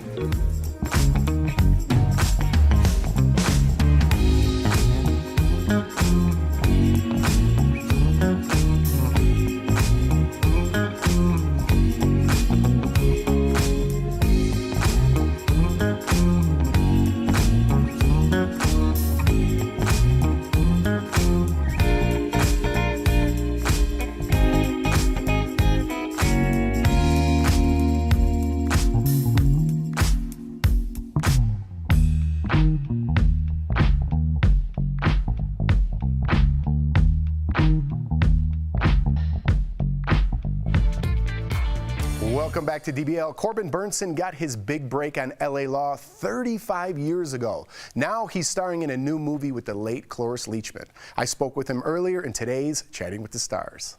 Welcome back to DBL. Corbin Bernsen got his big break on LA Law 35 years ago. Now he's starring in a new movie with the late Cloris Leachman. I spoke with him earlier in today's Chatting with the Stars.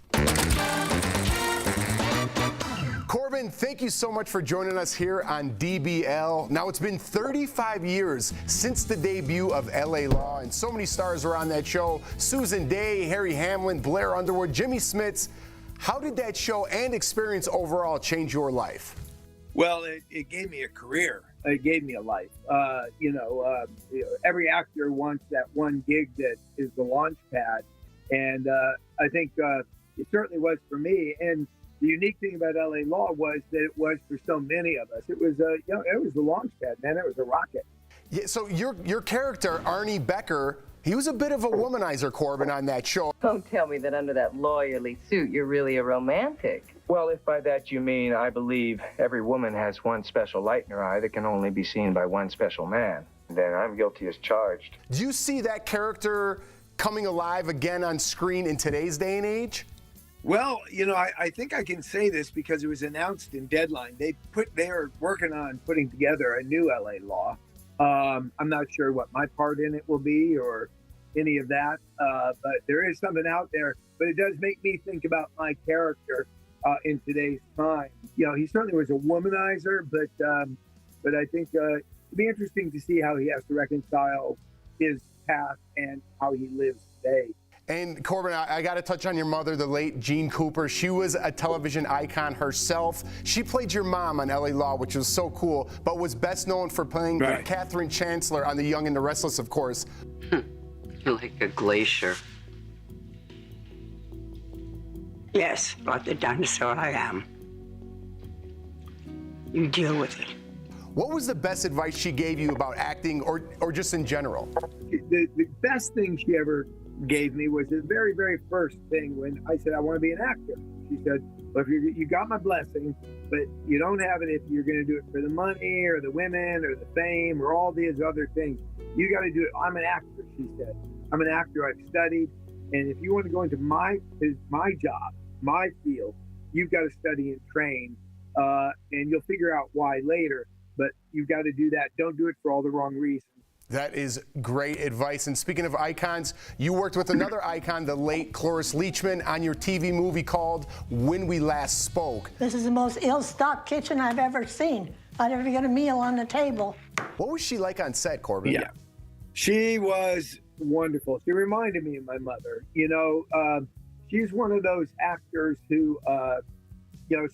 Corbin, thank you so much for joining us here on DBL. Now, it's been 35 years since the debut of LA Law, and so many stars were on that show. Susan Day, Harry Hamlin, Blair Underwood, Jimmy Smits. How did that show and experience overall change your life? Well, it gave me a career. It gave me a life. Every actor wants that one gig that is the launch pad. And I think it certainly was for me. And the unique thing about LA Law was that it was for so many of us. It was, it was the launch pad, man. It was a rocket. Yeah, so your character, Arnie Becker, he was a bit of a womanizer, Corbin, on that show. Don't tell me that under that lawyerly suit, you're really a romantic. Well, if by that you mean I believe every woman has one special light in her eye that can only be seen by one special man, then I'm guilty as charged. Do you see that character coming alive again on screen in today's day and age? Well, I think I can say this because it was announced in Deadline. They are working on putting together a new LA Law. I'm not sure what my part in it will be or any of that, but there is something out there. But it does make me think about my character in today's time. He certainly was a womanizer, but I think it'd be interesting to see how he has to reconcile his past and how he lives today. And Corbin, I got to touch on your mother, the late Jean Cooper. She was a television icon herself. She played your mom on LA Law, which was so cool, but was best known for playing Catherine Chancellor on The Young and the Restless, of course. You're like a glacier. Yes, like the dinosaur I am. You deal with it. What was the best advice she gave you about acting or just in general? The best thing she ever gave me was the very, very first thing when I said, I want to be an actor. She said, well, if you got my blessing, but you don't have it if you're going to do it for the money or the women or the fame or all these other things. You got to do it. I'm an actor, she said. I'm an actor. I've studied. And if you want to go into my job, my field, you've got to study and train. And you'll figure out why later. But you've got to do that. Don't do it for all the wrong reasons. That is great advice. And speaking of icons, you worked with another icon, the late Cloris Leachman, on your TV movie called When We Last Spoke. This is the most ill-stocked kitchen I've ever seen. I never get a meal on the table. What was she like on set, Corbin? Yeah, she was wonderful. She reminded me of my mother. She's one of those actors who,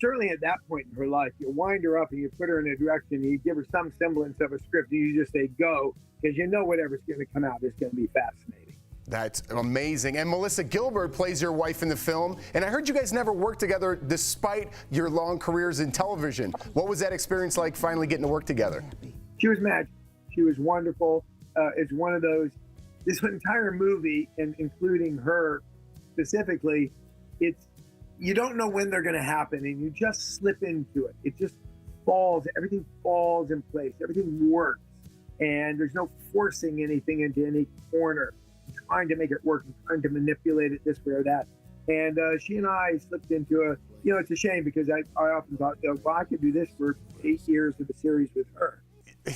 certainly at that point in her life, you wind her up and you put her in a direction, you give her some semblance of a script, and you just say, go, because whatever's going to come out is going to be fascinating. That's amazing. And Melissa Gilbert plays your wife in the film. And I heard you guys never worked together despite your long careers in television. What was that experience like finally getting to work together? She was magic. She was wonderful. It's one of those, this entire movie, and including her specifically, it's, you don't know when they're going to happen and you just slip into it. It just falls, everything falls in place, everything works. And there's no forcing anything into any corner, trying to make it work, and trying to manipulate it this way or that. And she and I slipped into a, it's a shame because I often thought, well, I could do this for 8 years of a series with her.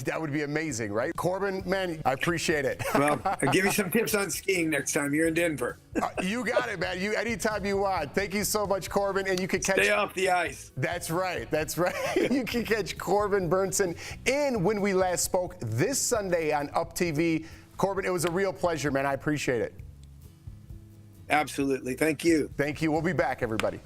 That would be amazing, right? Corbin, man, I appreciate it. Well, I'll give you some tips on skiing next time you're in Denver. You got it, man. Anytime you want. Thank you so much, Corbin. And you can catch... Stay off the ice. That's right. That's right. You can catch Corbin Burnson in When We Last Spoke this Sunday on Up TV. Corbin, it was a real pleasure, man. I appreciate it. Absolutely. Thank you. Thank you. We'll be back, everybody.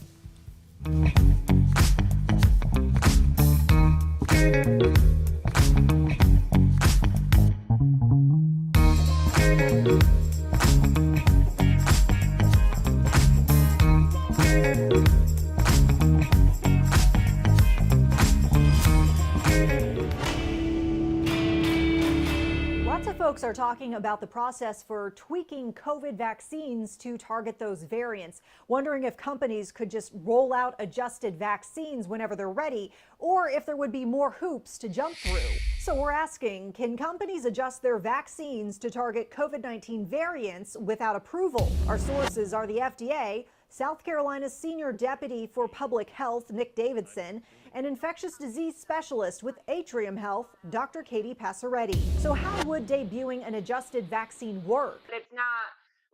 Lots of folks are talking about the process for tweaking COVID vaccines to target those variants, wondering if companies could just roll out adjusted vaccines whenever they're ready, or if there would be more hoops to jump through. So we're asking, can companies adjust their vaccines to target COVID-19 variants without approval? Our sources are the FDA, South Carolina's Senior Deputy for Public Health, Nick Davidson, and infectious disease specialist with Atrium Health, Dr. Katie Passaretti. So how would debuting an adjusted vaccine work? It's not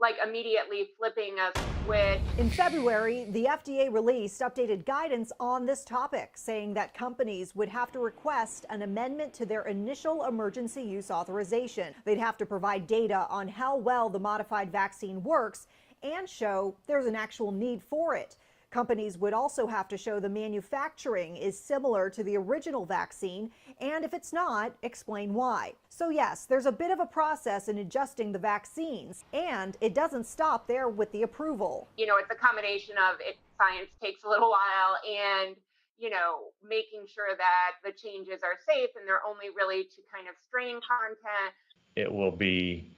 like immediately flipping a switch. In February, the FDA released updated guidance on this topic, saying that companies would have to request an amendment to their initial emergency use authorization. They'd have to provide data on how well the modified vaccine works and show there's an actual need for it. Companies would also have to show the manufacturing is similar to the original vaccine, and if it's not, explain why. So yes, there's a bit of a process in adjusting the vaccines, and it doesn't stop there with the approval. It's a combination of science takes a little while and, making sure that the changes are safe and they're only really to kind of strain content. It will be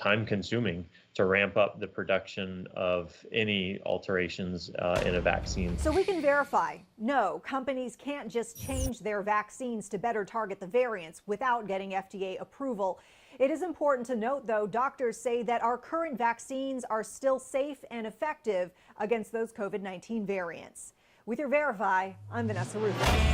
time consuming to ramp up the production of any alterations in a vaccine. So we can verify, no, companies can't just change their vaccines to better target the variants without getting FDA approval. It is important to note, though, doctors say that our current vaccines are still safe and effective against those COVID-19 variants. With your Verify, I'm Vanessa Rufus.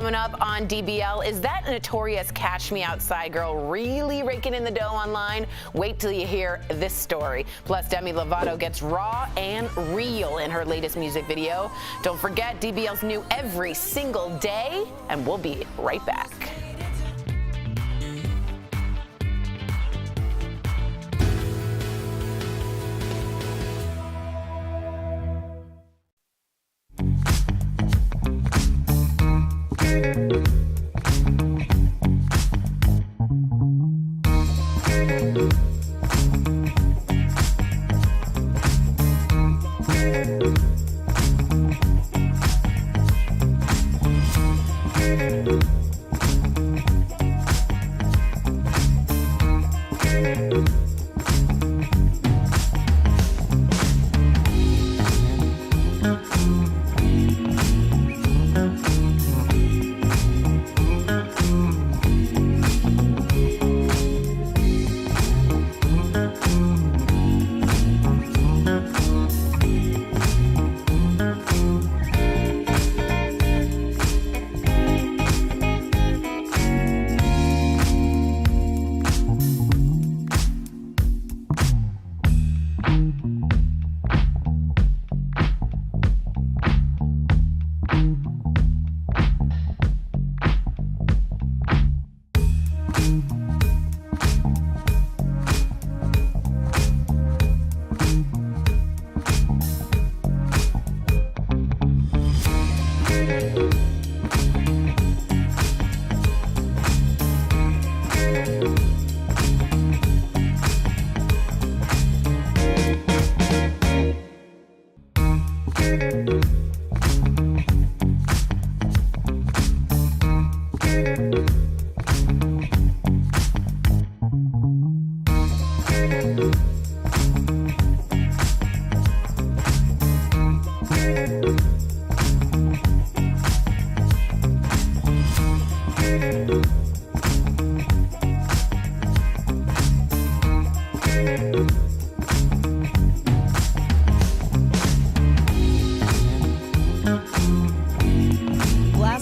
coming up on DBL. Is that notorious Cash Me Outside girl really raking in the dough online? Wait till you hear this story. Plus, Demi Lovato gets raw and real in her latest music video. Don't forget, DBL's new every single day, and we'll be right back.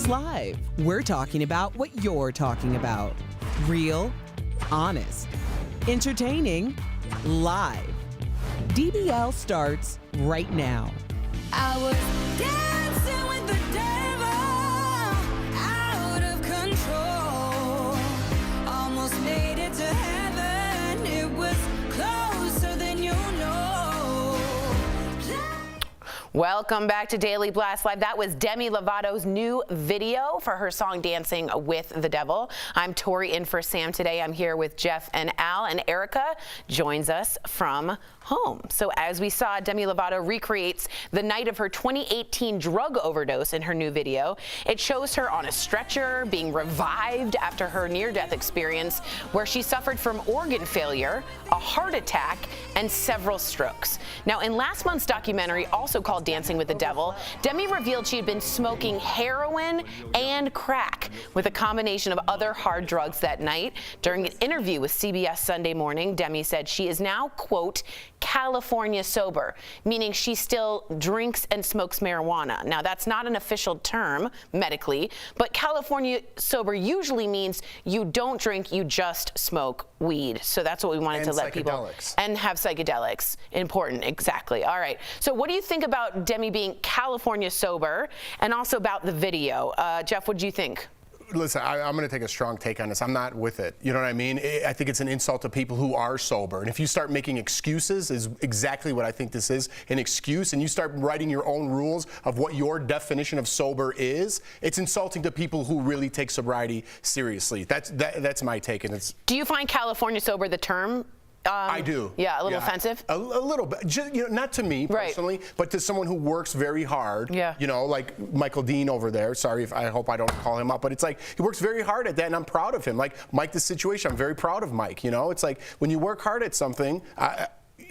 Live, we're talking about what you're talking about. Real, honest, entertaining, live. DBL starts right now. I was dancing with the devil, out of control. Almost made it to heaven. It was closer than you know. Welcome back to Daily Blast Live. That was Demi Lovato's new video for her song Dancing with the Devil. I'm Tori in for Sam today. I'm here with Jeff and Al, and Erica joins us from home. So as we saw, Demi Lovato recreates the night of her 2018 drug overdose in her new video. It shows her on a stretcher being revived after her near-death experience, where she suffered from organ failure, a heart attack, and several strokes. Now, in last month's documentary, also called Dancing with the Devil, Demi revealed she had been smoking heroin and crack with a combination of other hard drugs that night. During an interview with CBS Sunday Morning, Demi said she is now, quote, California sober, meaning she still drinks and smokes marijuana. Now, that's not an official term medically, but California sober usually means you don't drink, you just smoke weed. So that's what we wanted to let people. And have psychedelics. Important, exactly. All right. So what do you think about Demi being California sober, and also about the video? Jeff, what do you think? Listen, I'm going to take a strong take on this. I'm not with it. You know what I mean? I think it's an insult to people who are sober. And if you start making excuses, is exactly what I think this is, an excuse, and you start writing your own rules of what your definition of sober is, it's insulting to people who really take sobriety seriously. That's my take. And it's. Do you find California sober the term? I do. Yeah, a little offensive? A little bit. Just, not to me personally, but to someone who works very hard. Yeah. Like Michael Dean over there. Sorry if I hope I don't call him up, but it's like he works very hard at that, and I'm proud of him. Like Mike, this situation, I'm very proud of Mike. It's like when you work hard at something,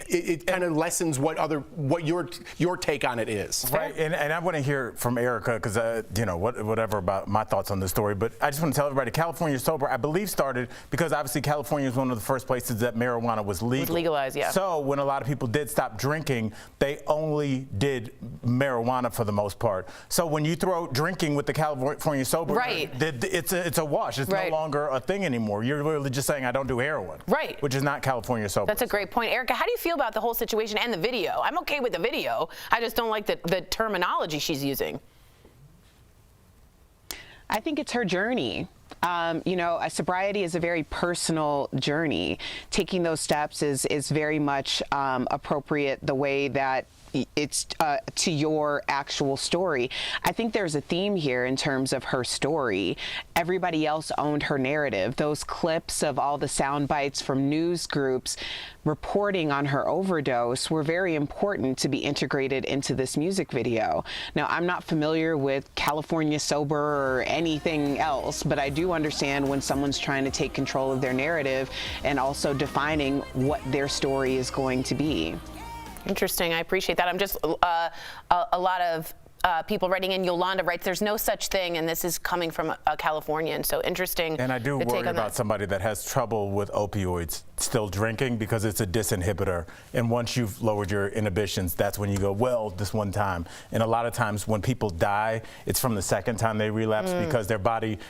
it kind of lessens what your take on it is. Right, and I want to hear from Erica because whatever about my thoughts on this story, but I just want to tell everybody California Sober, I believe, started because obviously California is one of the first places that marijuana was legal. It was legalized, yeah. So when a lot of people did stop drinking, they only did marijuana for the most part. So when you throw drinking with the California Sober, right, it's a wash. It's no longer a thing anymore. You're really just saying I don't do heroin, right? Which is not California Sober. That's a great point, Erica. How do you feel about the whole situation and the video? I'm okay with the video. I just don't like the terminology she's using. I think it's her journey. Sobriety is a very personal journey. Taking those steps is very much appropriate the way that it's to your actual story. I think there's a theme here in terms of her story. Everybody else owned her narrative. Those clips of all the sound bites from news groups reporting on her overdose were very important to be integrated into this music video. Now, I'm not familiar with California Sober or anything else, but I do understand when someone's trying to take control of their narrative and also defining what their story is going to be. Interesting. I appreciate that. I'm just a lot of people writing in. Yolanda writes, "There's no such thing," and this is coming from a Californian. So interesting. And I do worry about somebody that has trouble with opioids still drinking because it's a disinhibitor. And once you've lowered your inhibitions, that's when you go, well, this one time. And a lot of times when people die, it's from the second time they relapse because their body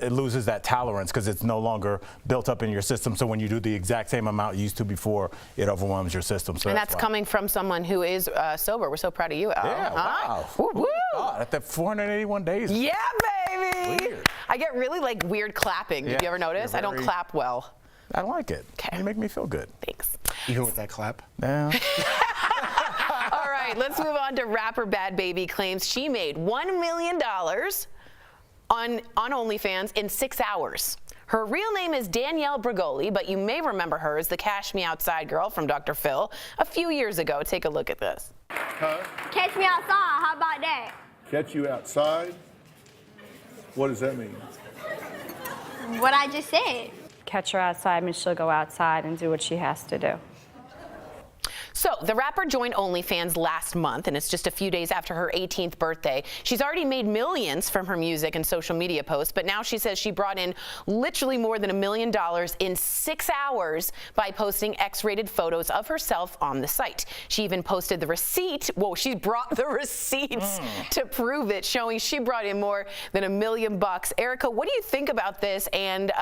loses that tolerance because it's no longer built up in your system. So when you do the exact same amount you used to before, it overwhelms your system. So and that's coming from someone who is sober. We're so proud of you, Al. Yeah, wow. Woo-woo. God, at the 481 days. Yeah, baby. Weird. I get really weird clapping. Did you ever notice? I don't clap well. I like it. Okay. You make me feel good. Thanks. Even with that clap? Yeah. All right, let's move on to rapper Bad Baby claims she made $1 million on OnlyFans in 6 hours. Her real name is Danielle Bregoli, but you may remember her as the Cash Me Outside girl from Dr. Phil a few years ago. Take a look at this. Huh? Catch me outside, how about that? Catch you outside? What does that mean? What I just said. Catch her outside means she'll go outside and do what she has to do. So the rapper joined OnlyFans last month, and it's just a few days after her 18th birthday. She's already made millions from her music and social media posts, but now she says she brought in literally more than $1 million in 6 hours by posting X-rated photos of herself on the site. She even posted the receipt. Whoa, she brought the receipts to prove it, showing she brought in more than $1 million. Erica, what do you think about this and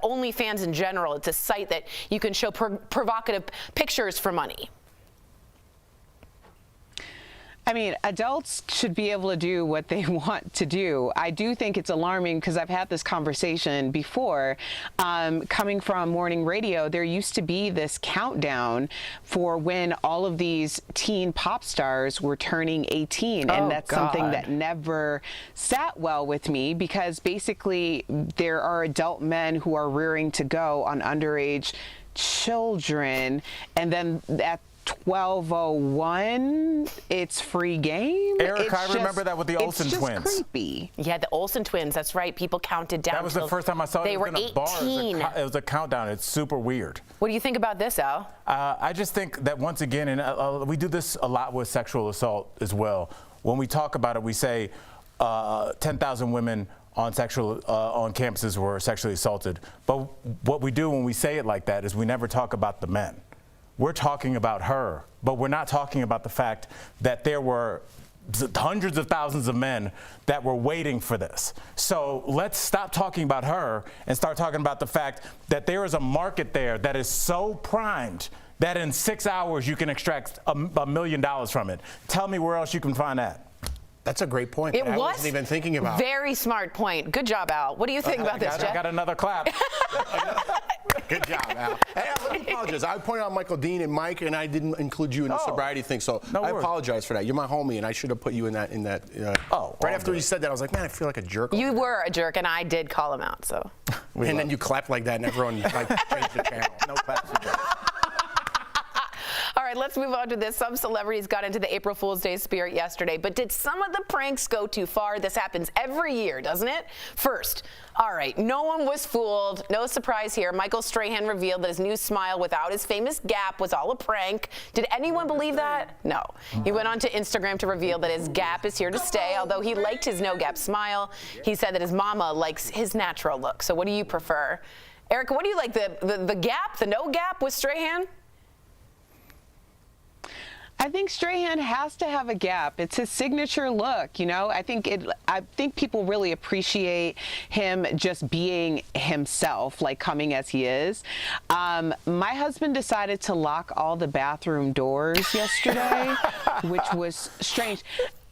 OnlyFans in general? It's a site that you can show provocative pictures for money. I mean, adults should be able to do what they want to do. I do think it's alarming because I've had this conversation before. Coming from morning radio, there used to be this countdown for when all of these teen pop stars were turning 18. And that's something that never sat well with me because basically there are adult men who are rearing to go on underage children. And then at 12:01, it's free game. Eric, I remember that with the Olsen twins. It's just creepy. Yeah, the Olsen twins. That's right. People counted down. That was the first time I saw it. They were 18. It was a countdown. It's super weird. What do you think about this, Al? I just think that once again, and we do this a lot with sexual assault as well. When we talk about it, we say 10,000 women on campuses were sexually assaulted. But what we do when we say it like that is we never talk about the men. We're talking about her, but we're not talking about the fact that there were hundreds of thousands of men that were waiting for this. So let's stop talking about her and start talking about the fact that there is a market there that is so primed that in 6 hours you can extract $1 million from it. Tell me where else you can find that. That's a great point. I wasn't even thinking about. Very smart point. Good job, Al. What do you think about this, Jeff? I got another clap. Good job, Al. Hey, let me apologize. I pointed out Michael Dean and Mike, and I didn't include you in the sobriety thing, so I apologize for that. You're my homie, and I should have put you in that. Right after you said that, I was like, man, I feel like a jerk. You were a jerk, and I did call him out. So. And then you clapped like that, and everyone changed the channel. No claps. All right. right, let's move on to this. Some celebrities got into the April Fool's Day spirit yesterday, but did some of the pranks go too far? This happens every year, doesn't it? First, all right, no one was fooled. No surprise here. Michael Strahan revealed that his new smile without his famous gap was all a prank. Did anyone believe that? No. He went on to Instagram to reveal that his gap is here to stay. Although he liked his no gap smile, he said that his mama likes his natural look. So what do you prefer? Erica, what do you like, the gap, the no gap with Strahan? I think Strahan has to have a gap. It's his signature look, you know. I think people really appreciate him just being himself, like coming as he is. My husband decided to lock all the bathroom doors yesterday, which was strange.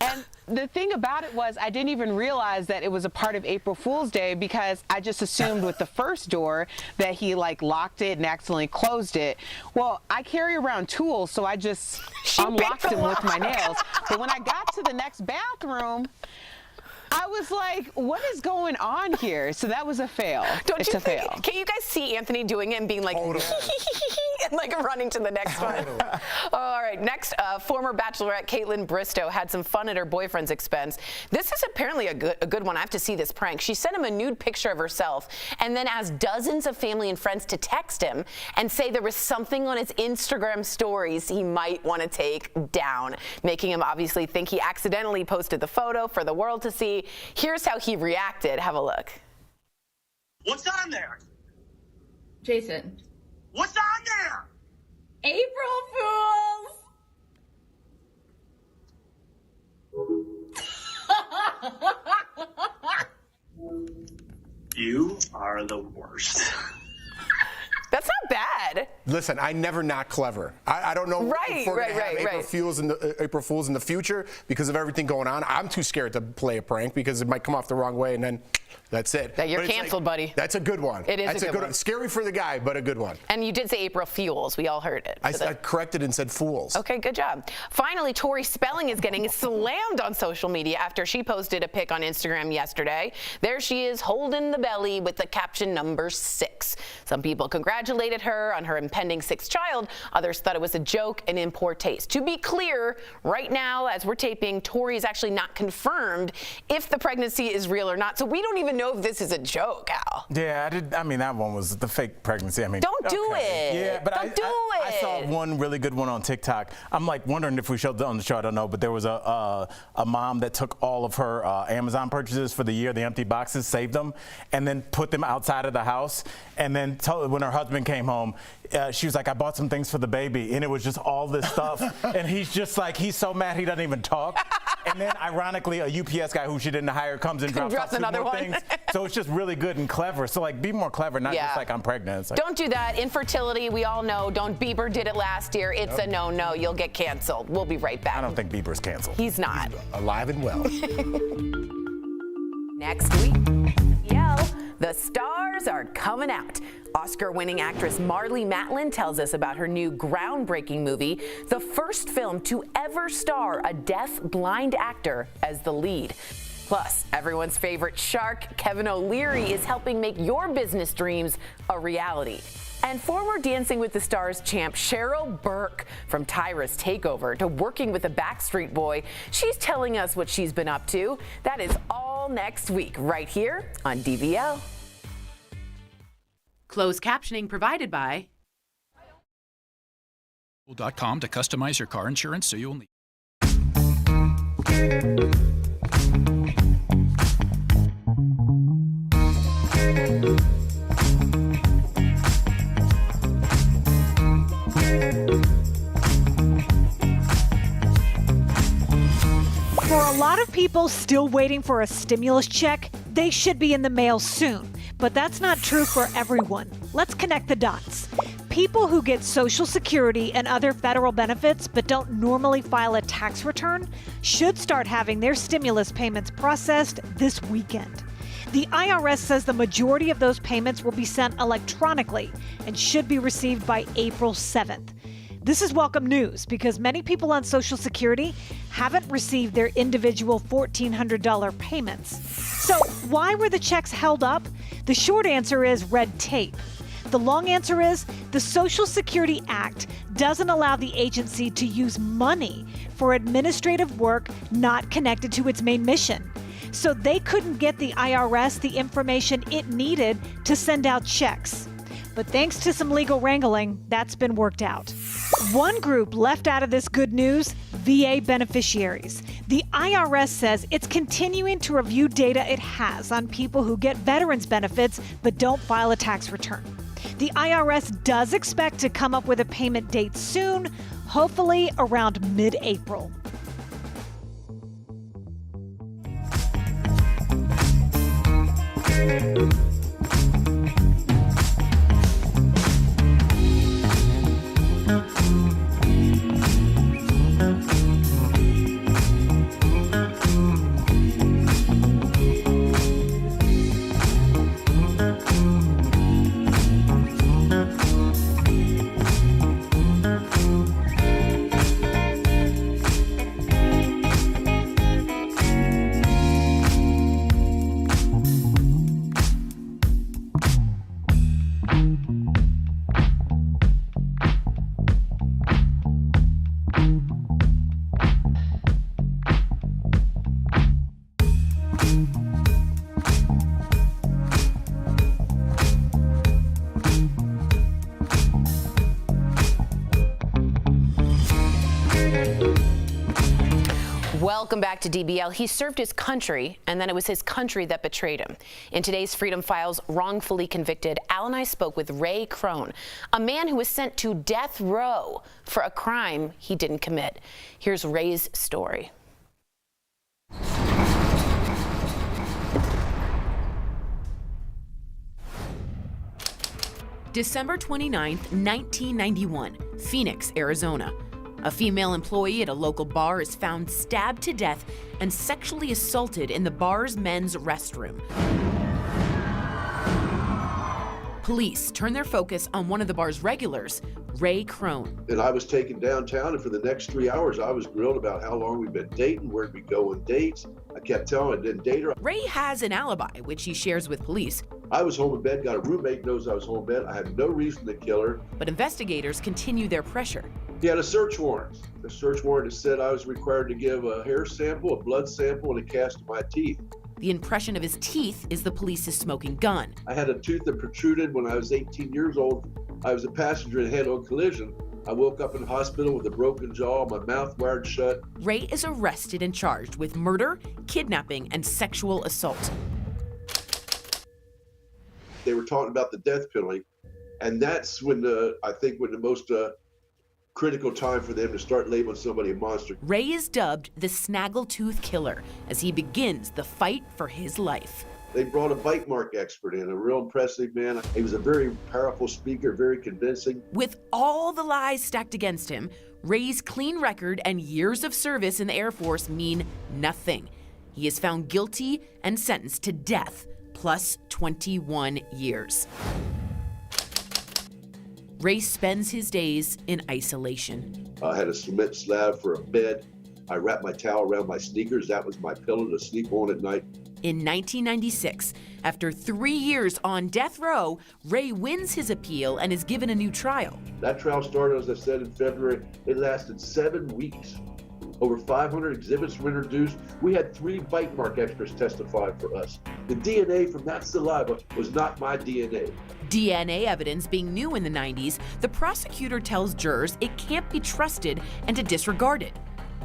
And the thing about it was I didn't even realize that it was a part of April Fool's Day because I just assumed with the first door that he like locked it and accidentally closed it. Well, I carry around tools, so I just unlocked them with my nails. But when I got to the next bathroom, I was like, what is going on here? So that was a fail. It's a fail. Can you guys see Anthony doing it and being like, and like running to the next one? All right, next, former Bachelorette Caitlin Bristow had some fun at her boyfriend's expense. This is apparently a good one. I have to see this prank. She sent him a nude picture of herself and then asked dozens of family and friends to text him and say there was something on his Instagram stories he might want to take down, making him obviously think he accidentally posted the photo for the world to see. Here's how he reacted. Have a look. What's on there? Jason. What's on there? April Fools! You are the worst. That's not bad. Listen, I never not clever. I don't know if we're going to have April Fools in the future because of everything going on. I'm too scared to play a prank because it might come off the wrong way and then that's it. You're canceled, buddy. That's a good one. It is that's a good one. Scary for the guy, but a good one. And you did say April Fools. We all heard it. I corrected and said fools. Okay, good job. Finally, Tori Spelling is getting slammed on social media after she posted a pic on Instagram yesterday. There she is holding the belly with the caption number 6. Some people congratulated her on her impending 6th child. Others thought it was a joke and in poor taste. To be clear, right now, as we're taping, Tori is actually not confirmed if the pregnancy is real or not. So we don't even know if this is a joke, Al. Yeah, I mean, that one was the fake pregnancy. I mean, don't do it. Yeah, but don't do it. I saw one really good one on TikTok. I'm like wondering if we showed it on the show. I don't know, but there was a mom that took all of her Amazon purchases for the year, the empty boxes, saved them, and then put them outside of the house. And then when her husband came home, she was like, I bought some things for the baby, and it was just all this stuff. And he's just like, he's so mad he doesn't even talk. And then, ironically, a UPS guy who she didn't hire comes and drops off another more one. things. So it's just really good and clever. So, like, be more clever, not just like I'm pregnant. Like, don't do that. Infertility, we all know. Don't. Bieber did it last year. It's a no-no. You'll get canceled. We'll be right back. I don't think Bieber's canceled. He's not. He's alive and well. Next week, the stars are coming out. Oscar-winning actress Marlee Matlin tells us about her new groundbreaking movie, the first film to ever star a deaf-blind actor as the lead. Plus, everyone's favorite shark, Kevin O'Leary, is helping make your business dreams a reality. And former Dancing with the Stars champ Cheryl Burke, from Tyra's Takeover to working with a Backstreet Boy, she's telling us what she's been up to. That is all next week, right here on DBL. Closed captioning provided by .com to customize your car insurance so you'll need. For a lot of people still waiting for a stimulus check, they should be in the mail soon. But that's not true for everyone. Let's connect the dots. People who get Social Security and other federal benefits but don't normally file a tax return should start having their stimulus payments processed this weekend. The IRS says the majority of those payments will be sent electronically and should be received by April 7th. This is welcome news because many people on Social Security haven't received their individual $1,400 payments. So why were the checks held up? The short answer is red tape. The long answer is the Social Security Act doesn't allow the agency to use money for administrative work not connected to its main mission. So they couldn't get the IRS the information it needed to send out checks. But thanks to some legal wrangling, that's been worked out. One group left out of this good news, VA beneficiaries. The IRS says it's continuing to review data it has on people who get veterans benefits but don't file a tax return. The IRS does expect to come up with a payment date soon, hopefully around mid-April. Welcome back to DBL. He served his country, and then it was his country that betrayed him. In today's Freedom Files, wrongfully convicted, Al and I spoke with Ray Crone, a man who was sent to death row for a crime he didn't commit. Here's Ray's story. December 29th, 1991, Phoenix, Arizona. A female employee at a local bar is found stabbed to death and sexually assaulted in the bar's men's restroom. Police turn their focus on one of the bar's regulars, Ray Crone. And I was taken downtown, and for the next 3 hours, I was grilled about how long we've been dating, where'd we go on dates. I kept telling him I didn't date her. Ray has an alibi, which he shares with police. I was home in bed, got a roommate knows I was home in bed. I had no reason to kill her. But investigators continue their pressure. He had a search warrant. The search warrant said I was required to give a hair sample, a blood sample, and a cast of my teeth. The impression of his teeth is the police's smoking gun. I had a tooth that protruded when I was 18 years old. I was a passenger in a head-on collision. I woke up in the hospital with a broken jaw, my mouth wired shut. Ray is arrested and charged with murder, kidnapping, and sexual assault. They were talking about the death penalty, and that's when I think when the most critical time for them to start labeling somebody a monster. Ray is dubbed the Snaggletooth Killer as he begins the fight for his life. They brought a bite mark expert in, a real impressive man. He was a very powerful speaker, very convincing. With all the lies stacked against him, Ray's clean record and years of service in the Air Force mean nothing. He is found guilty and sentenced to death, plus 21 years. Ray spends his days in isolation. I had a cement slab for a bed. I wrapped my towel around my sneakers. That was my pillow to sleep on at night. In 1996, after 3 years on death row, Ray wins his appeal and is given a new trial. That trial started, as I said, in February. It lasted 7 weeks. Over 500 exhibits were introduced. We had 3 bite mark experts testify for us. The DNA from that saliva was not my DNA. DNA evidence being new in the 90s, the prosecutor tells jurors it can't be trusted and to disregard it.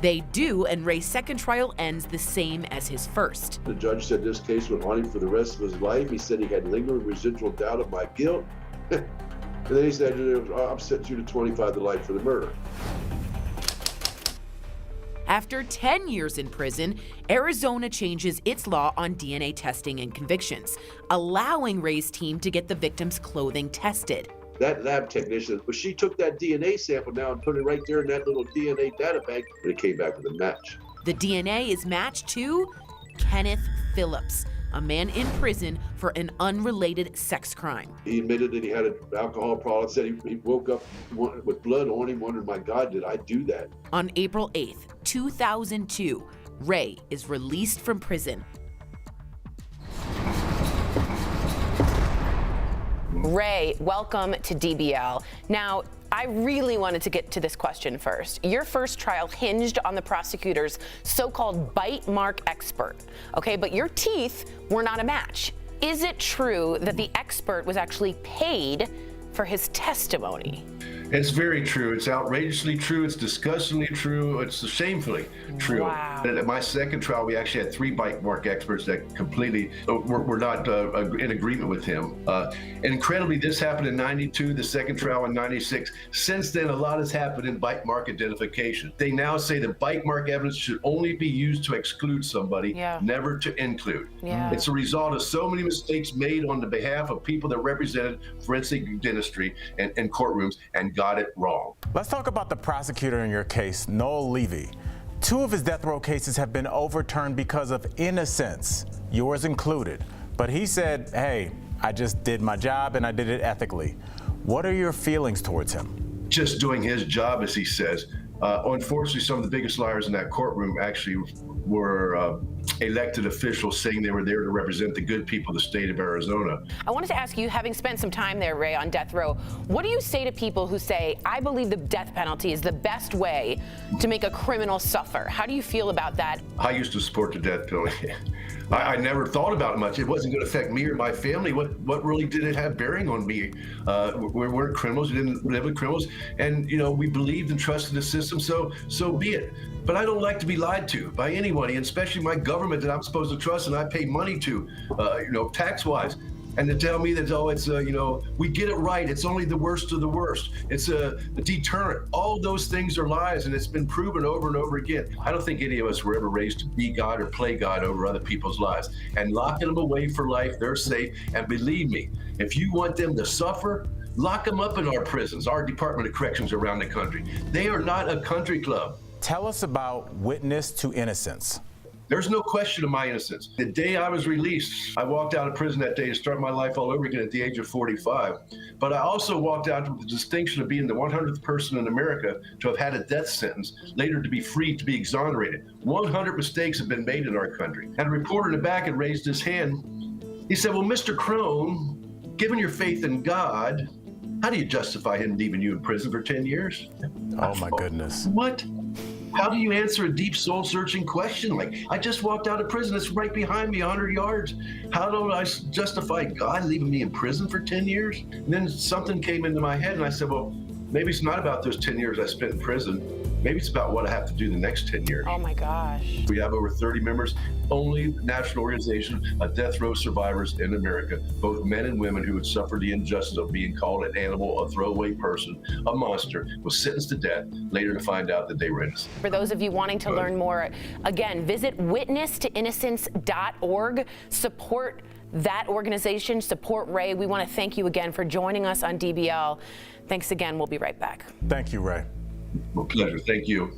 They do, and Ray's second trial ends the same as his first. The judge said this case went on him for the rest of his life. He said he had lingering residual doubt of my guilt. And then he said, I'm sentencing you to 25 to life for the murder. After 10 years in prison, Arizona changes its law on DNA testing and convictions, allowing Ray's team to get the victim's clothing tested. That lab technician, but she took that DNA sample now and put it right there in that little DNA data bank, and it came back with a match. The DNA is matched to Kenneth Phillips, a man in prison for an unrelated sex crime. He admitted that he had an alcohol problem, said he woke up with blood on him, wondering, my God, did I do that? On April 8th, 2002, Ray is released from prison. Ray, welcome to DBL. Now, I really wanted to get to this question first. Your first trial hinged on the prosecutor's so-called bite mark expert, okay? But your teeth were not a match. Is it true that the expert was actually paid for his testimony? It's very true. It's outrageously true. It's disgustingly true. It's shamefully true. Wow. At my second trial, we actually had 3 bite mark experts that completely were not in agreement with him. And incredibly, this happened in 92, the second trial in 96. Since then, a lot has happened in bite mark identification. They now say that bite mark evidence should only be used to exclude somebody, never to include. It's a result of so many mistakes made on the behalf of people that represented forensic dentistry and courtrooms and got it wrong. Let's talk about the prosecutor in your case, Noel Levy. 2 of his death row cases have been overturned because of innocence, yours included. But he said, hey, I just did my job and I did it ethically. What are your feelings towards him? Just doing his job, as he says. Unfortunately, some of the biggest liars in that courtroom actually were elected officials saying they were there to represent the good people of the state of Arizona. I wanted to ask you, having spent some time there, Ray, on death row, what do you say to people who say, I believe the death penalty is the best way to make a criminal suffer? How do you feel about that? I used to support the death penalty. I never thought about it much. It wasn't going to affect me or my family. What really did it have bearing on me? We weren't criminals. We didn't live with criminals. And, you know, we believed and trusted the system, so be it. But I don't like to be lied to by anybody, and especially my government that I'm supposed to trust and I pay money to, you know, tax-wise. And to tell me that, oh, it's, you know, we get it right. It's only the worst of the worst. It's a deterrent. All those things are lies, and it's been proven over and over again. I don't think any of us were ever raised to be God or play God over other people's lives. And locking them away for life, they're safe. And believe me, if you want them to suffer, lock them up in our prisons, our Department of Corrections around the country. They are not a country club. Tell us about witness to innocence. There's no question of my innocence. The day I was released, I walked out of prison that day to start my life all over again at the age of 45. But I also walked out with the distinction of being the 100th person in America to have had a death sentence, later to be free, to be exonerated. 100 mistakes have been made in our country. And a reporter in the back had raised his hand. He said, well, Mr. Crone, given your faith in God, how do you justify him leaving you in prison for 10 years? Oh, my goodness. What? How do you answer a deep soul-searching question? Like, I just walked out of prison. It's right behind me, 100 yards. How do I justify God leaving me in prison for 10 years? And then something came into my head, and I said, well, maybe it's not about those 10 years I spent in prison. Maybe it's about what I have to do the next 10 years. Oh, my gosh. We have over 30 members, only national organization of death row survivors in America, both men and women who had suffered the injustice of being called an animal, a throwaway person, a monster, was sentenced to death, later to find out that they were innocent. For those of you wanting to learn more, again, visit witnesstoinnocence.org. Support that organization, support Ray. We want to thank you again for joining us on DBL. Thanks again. We'll be right back. Thank you, Ray. My pleasure. Thank you.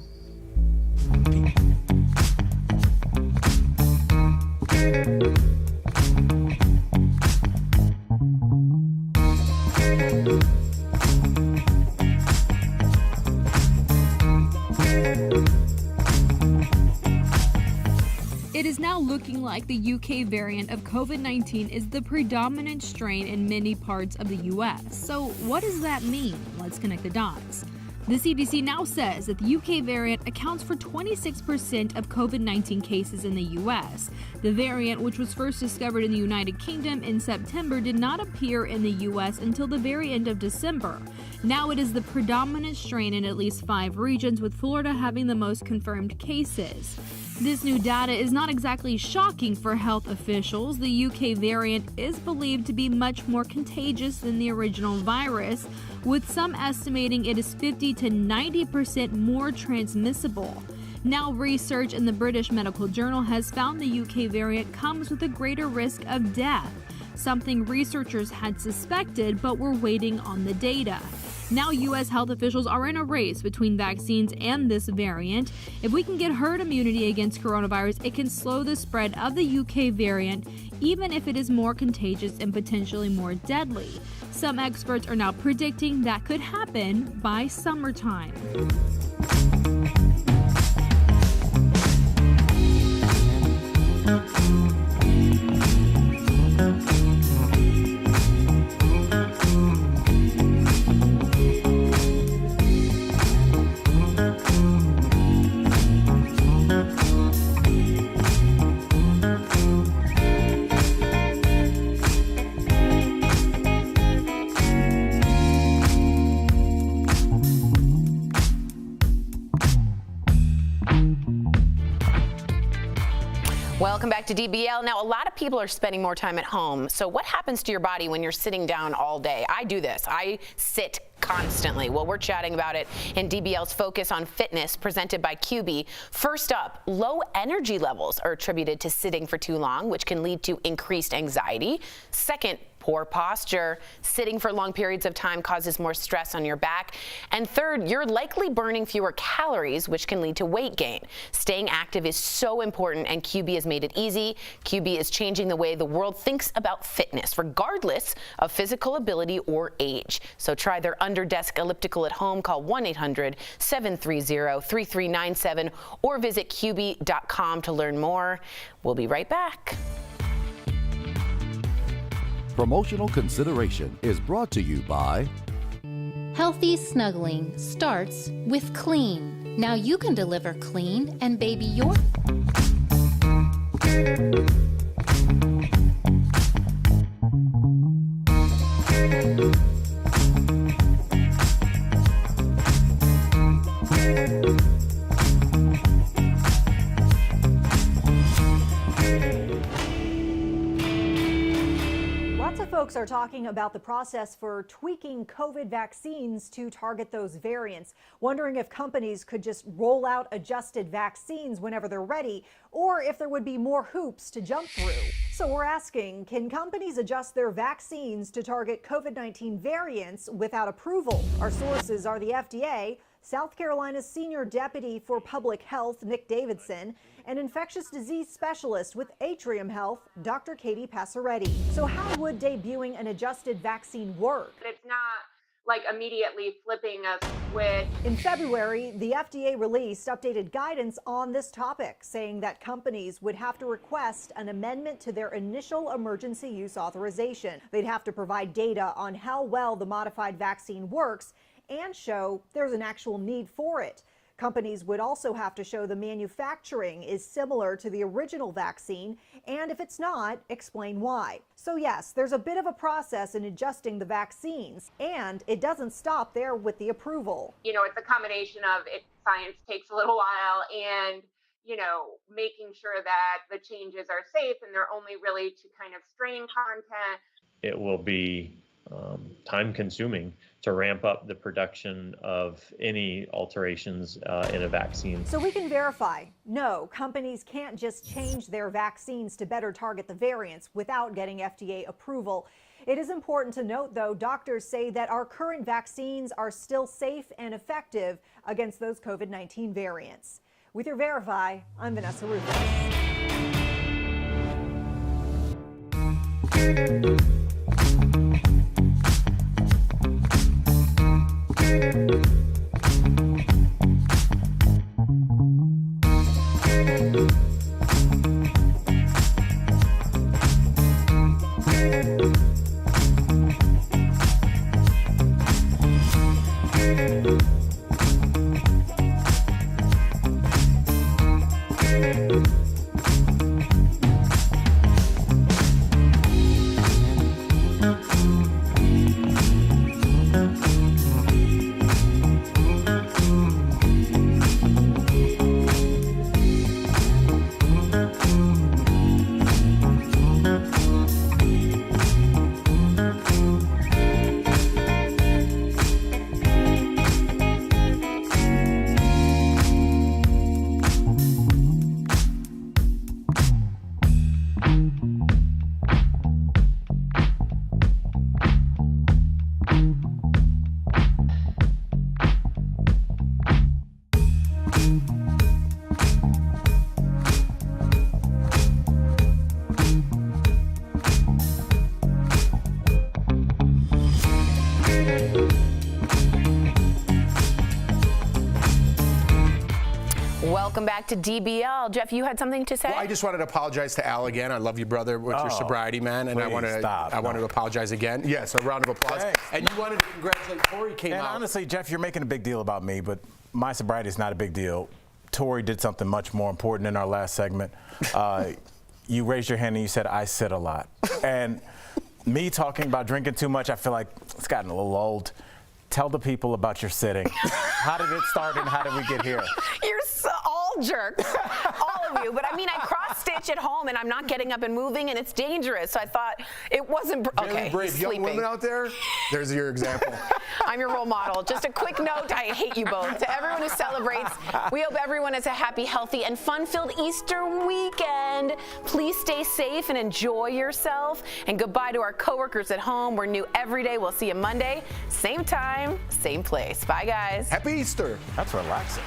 It is now looking like the UK variant of COVID-19 is the predominant strain in many parts of the US. So what does that mean? Let's connect the dots. The CDC now says that the UK variant accounts for 26% of COVID-19 cases in the US. The variant, which was first discovered in the United Kingdom in September, did not appear in the US until the very end of December. Now it is the predominant strain in at least 5 regions, with Florida having the most confirmed cases. This new data is not exactly shocking for health officials. The UK variant is believed to be much more contagious than the original virus, with some estimating it is 50 to 90% more transmissible. Now, research in the British Medical Journal has found the UK variant comes with a greater risk of death, something researchers had suspected but were waiting on the data. Now, U.S. health officials are in a race between vaccines and this variant. If we can get herd immunity against coronavirus, it can slow the spread of the UK variant, even if it is more contagious and potentially more deadly. Some experts are now predicting that could happen by summertime. Welcome back to DBL. Now, a lot of people are spending more time at home. So what happens to your body when you're sitting down all day? I do this. I sit constantly. Well, we're chatting about it in DBL's Focus on Fitness, presented by QB. First up, low energy levels are attributed to sitting for too long, which can lead to increased anxiety. Second, poor posture. Sitting for long periods of time causes more stress on your back. And third, you're likely burning fewer calories, which can lead to weight gain. Staying active is so important, and QB has made it easy. QB is changing the way the world thinks about fitness, regardless of physical ability or age. So try their under-desk elliptical at home. Call 1-800-730-3397 or visit QB.com to learn more. We'll be right back. Promotional consideration is brought to you by Healthy snuggling starts with clean. Now you can deliver clean and baby your... Lots of folks are talking about the process for tweaking COVID vaccines to target those variants, wondering if companies could just roll out adjusted vaccines whenever they're ready, or if there would be more hoops to jump through. So we're asking, can companies adjust their vaccines to target COVID-19 variants without approval? Our sources are the FDA, South Carolina's Senior Deputy for Public Health, Nick Davidson, and infectious disease specialist with Atrium Health, Dr. Katie Passaretti. So how would debuting an adjusted vaccine work? It's not like immediately flipping a switch. In February, the FDA released updated guidance on this topic, saying that companies would have to request an amendment to their initial emergency use authorization. They'd have to provide data on how well the modified vaccine works and show there's an actual need for it. Companies would also have to show the manufacturing is similar to the original vaccine, and if it's not, explain why. So yes, there's a bit of a process in adjusting the vaccines, and it doesn't stop there with the approval. You know, it's a combination of science takes a little while and, you know, making sure that the changes are safe and they're only really to kind of strain content. It will be time consuming to ramp up the production of any alterations in a vaccine. So we can verify, no, companies can't just change their vaccines to better target the variants without getting FDA approval. It is important to note, though, doctors say that our current vaccines are still safe and effective against those COVID-19 variants. With your Verify, I'm Vanessa Rufus. Welcome back to DBL. Jeff, you had something to say? Well, I just wanted to apologize to Al again. I love you, brother, with your sobriety, man. And I want to apologize again. Yes, a round of applause. Thanks. And you wanted to congratulate Tori came out. And honestly, Jeff, you're making a big deal about me, but my sobriety is not a big deal. Tori did something much more important in our last segment. You raised your hand and you said, I sit a lot. And me talking about drinking too much, I feel like it's gotten a little old. Tell the people about your sitting. How did it start and how did we get here? You're all jerks, all of you. But I mean, I crossed stitch at home, and I'm not getting up and moving, and it's dangerous. So I thought it wasn't okay. Very brave young women out there. There's your example. I'm your role model. Just a quick note, I hate you both. To everyone who celebrates, we hope everyone has a happy, healthy, and fun-filled Easter weekend. Please stay safe and enjoy yourself. And goodbye to our coworkers at home. We're new every day. We'll see you Monday, same time, same place. Bye, guys. Happy Easter. That's relaxing.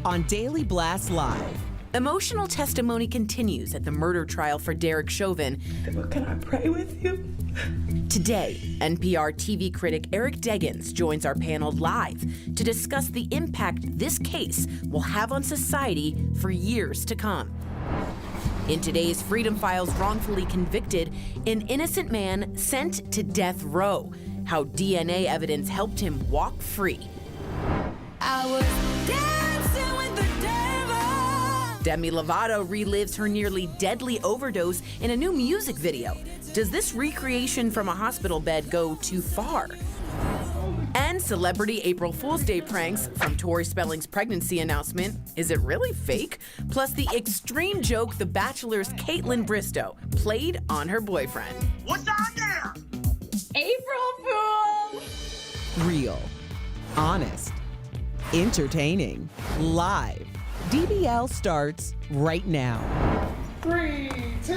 On Daily Blast Live. Emotional testimony continues at the murder trial for Derek Chauvin. Can I pray with you? Today, NPR TV critic Eric Deggans joins our panel live to discuss the impact this case will have on society for years to come. In today's Freedom Files Wrongfully Convicted, an innocent man sent to death row. How DNA evidence helped him walk free. I was dancing with the devil. Demi Lovato relives her nearly deadly overdose in a new music video. Does this recreation from a hospital bed go too far? And celebrity April Fool's Day pranks, from Tori Spelling's pregnancy announcement. Is it really fake? Plus the extreme joke The Bachelor's Caitlin Bristow played on her boyfriend. What's on there? April Fool! Real, honest, entertaining, live. DBL starts right now. 3, 2.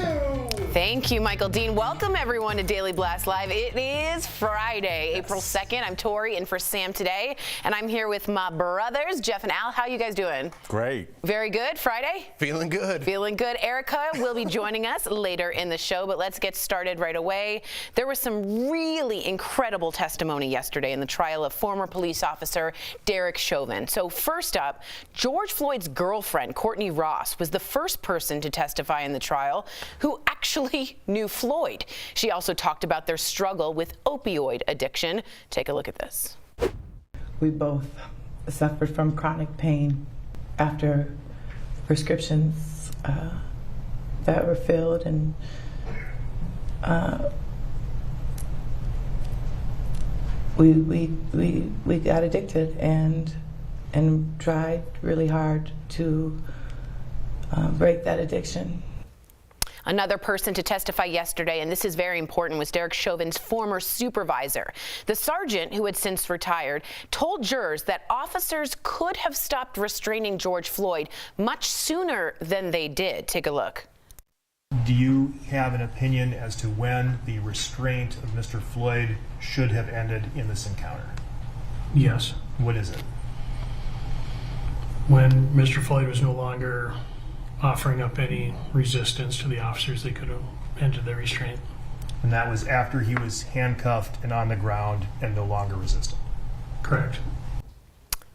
Thank you, Michael Dean. Welcome, everyone, to Daily Blast Live. It is Friday, April 2nd. I'm Tori, in for Sam today, and I'm here with my brothers, Jeff and Al. How you guys doing? Great. Very good. Friday? Feeling good. Feeling good. Erica will be joining us later in the show, but let's get started right away. There was some really incredible testimony yesterday in the trial of former police officer Derek Chauvin. So first up, George Floyd's girlfriend, Courtney Ross, was the first person to testify in the trial who actually knew Floyd. She also talked about their struggle with opioid addiction. Take a look at this. We both suffered from chronic pain after prescriptions that were filled, and we got addicted, and and tried really hard to break that addiction. Another person to testify yesterday, and this is very important, was Derek Chauvin's former supervisor. The sergeant, who had since retired, told jurors that officers could have stopped restraining George Floyd much sooner than they did. Take a look. Do you have an opinion as to when the restraint of Mr. Floyd should have ended in this encounter? Yes. What is it? When Mr. Floyd was no longer offering up any resistance to the officers, they could have ended the restraint. And that was after he was handcuffed and on the ground and no longer resistant? Correct.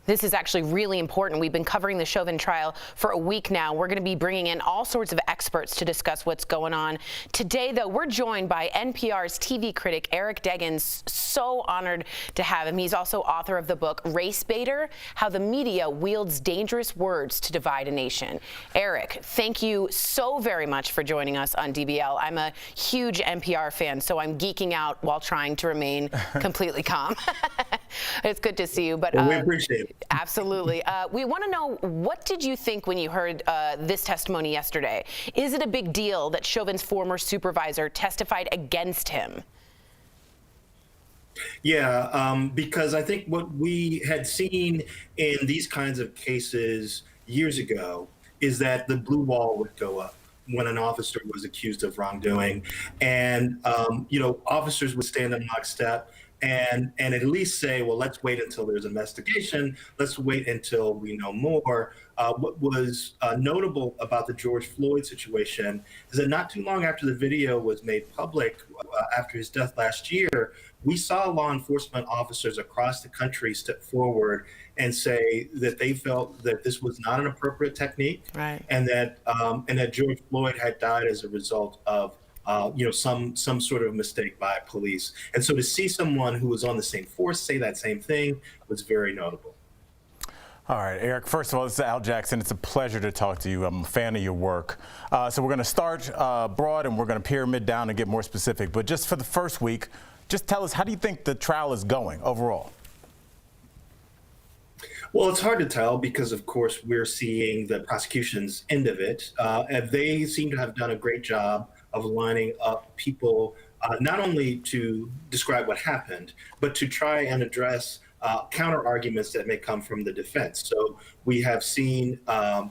This is actually really important. We've been covering the Chauvin trial for a week now. We're going to be bringing in all sorts of experts to discuss what's going on. Today, though, we're joined by NPR's TV critic, Eric Deggans. So honored to have him. He's also author of the book, Race Baiter: How the Media Wields Dangerous Words to Divide a Nation. Eric, thank you so very much for joining us on DBL. I'm a huge NPR fan, so I'm geeking out while trying to remain completely calm. It's good to see you. But we appreciate it. Absolutely. We want to know, what did you think when you heard this testimony yesterday? Is it a big deal that Chauvin's former supervisor testified against him? Yeah, because I think what we had seen in these kinds of cases years ago is that the blue wall would go up when an officer was accused of wrongdoing. And, officers would stand in lockstep and at least say, well, let's wait until there's an investigation. Let's wait until we know more. What was notable about the George Floyd situation is that not too long after the video was made public, after his death last year, we saw law enforcement officers across the country step forward and say that they felt that this was not an appropriate technique, right, and that George Floyd had died as a result of some sort of mistake by police. And so to see someone who was on the same force say that same thing was very notable. All right, Eric, first of all, this is Al Jackson. It's a pleasure to talk to you. I'm a fan of your work. So we're going to start broad and we're going to pyramid down and get more specific. But just for the first week, just tell us, how do you think the trial is going overall? Well, it's hard to tell because, of course, we're seeing the prosecution's end of it. And they seem to have done a great job of lining up people, not only to describe what happened, but to try and address counter arguments that may come from the defense. So we have seen the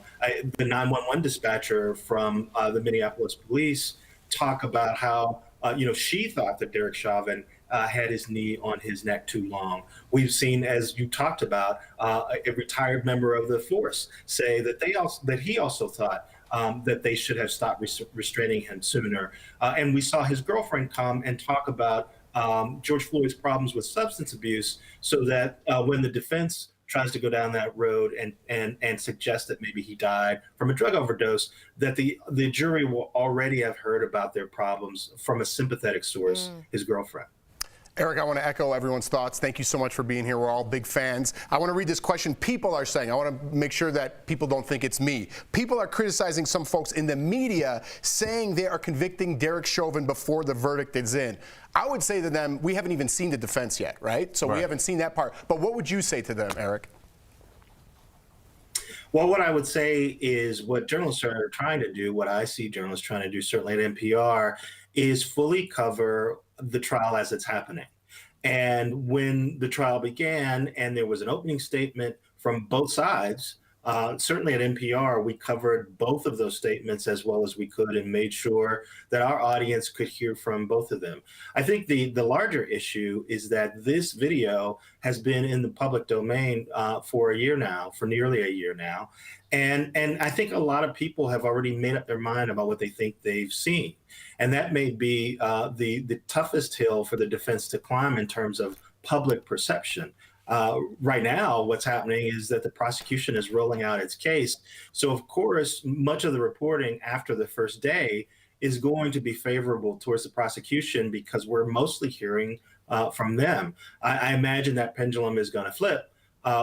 911 dispatcher from the Minneapolis police talk about how she thought that Derek Chauvin had his knee on his neck too long. We've seen, as you talked about, a retired member of the force say that he also thought that they should have stopped restraining him sooner. And we saw his girlfriend come and talk about George Floyd's problems with substance abuse, so that when the defense tries to go down that road and suggest that maybe he died from a drug overdose, that the jury will already have heard about their problems from a sympathetic source, his girlfriend. Eric, I want to echo everyone's thoughts. Thank you so much for being here. We're all big fans. I want to read this question people are saying. I want to make sure that people don't think it's me. People are criticizing some folks in the media, saying they are convicting Derek Chauvin before the verdict is in. I would say to them, we haven't even seen the defense yet, right? So we haven't seen that part. But what would you say to them, Eric? Well, what I would say is what journalists are trying to do, what I see journalists trying to do, certainly at NPR, is fully cover the trial as it's happening. And when the trial began and there was an opening statement from both sides, certainly at NPR, we covered both of those statements as well as we could and made sure that our audience could hear from both of them. I think the larger issue is that this video has been in the public domain for nearly a year now. And I think a lot of people have already made up their mind about what they think they've seen. And that may be the toughest hill for the defense to climb in terms of public perception. Right now, what's happening is that the prosecution is rolling out its case. So, of course, much of the reporting after the first day is going to be favorable towards the prosecution because we're mostly hearing from them. I imagine that pendulum is going to flip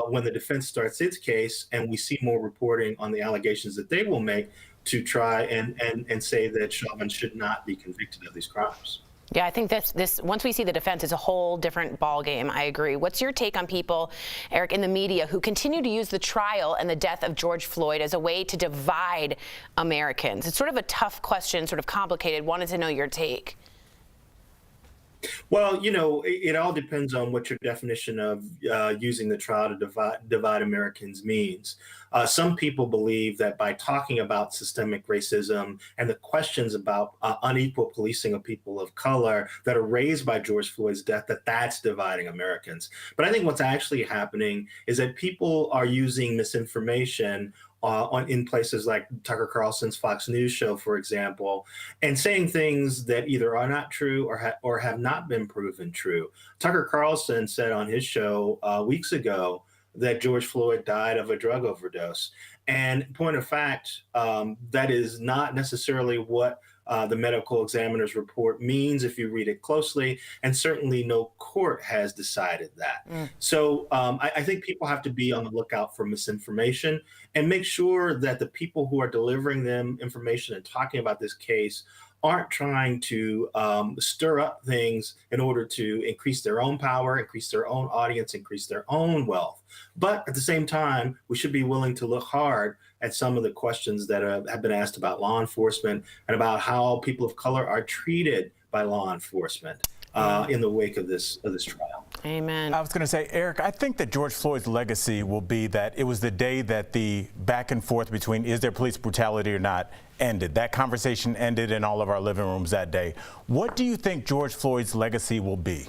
when the defense starts its case and we see more reporting on the allegations that they will make to try and say that Chauvin should not be convicted of these crimes. Yeah, I think this once we see the defense, it's a whole different ballgame. I agree. What's your take on people, Eric, in the media who continue to use the trial and the death of George Floyd as a way to divide Americans? It's sort of a tough question, sort of complicated. Wanted to know your take. Well, it all depends on what your definition of using the trial to divide Americans means. Some people believe that by talking about systemic racism and the questions about unequal policing of people of color that are raised by George Floyd's death, that's dividing Americans. But I think what's actually happening is that people are using misinformation in places like Tucker Carlson's Fox News show, for example, and saying things that either are not true or have not been proven true. Tucker Carlson said on his show weeks ago that George Floyd died of a drug overdose. And point of fact, that is not necessarily what the medical examiner's report means if you read it closely, and certainly no court has decided that. So I think people have to be on the lookout for misinformation and make sure that the people who are delivering them information and talking about this case aren't trying to stir up things in order to increase their own power, increase their own audience, increase their own wealth. But at the same time, we should be willing to look hard at some of the questions that have been asked about law enforcement and about how people of color are treated by law enforcement in the wake of this trial. Amen. I was going to say, Eric, I think that George Floyd's legacy will be that it was the day that the back and forth between is there police brutality or not ended. That conversation ended in all of our living rooms that day. What do you think George Floyd's legacy will be?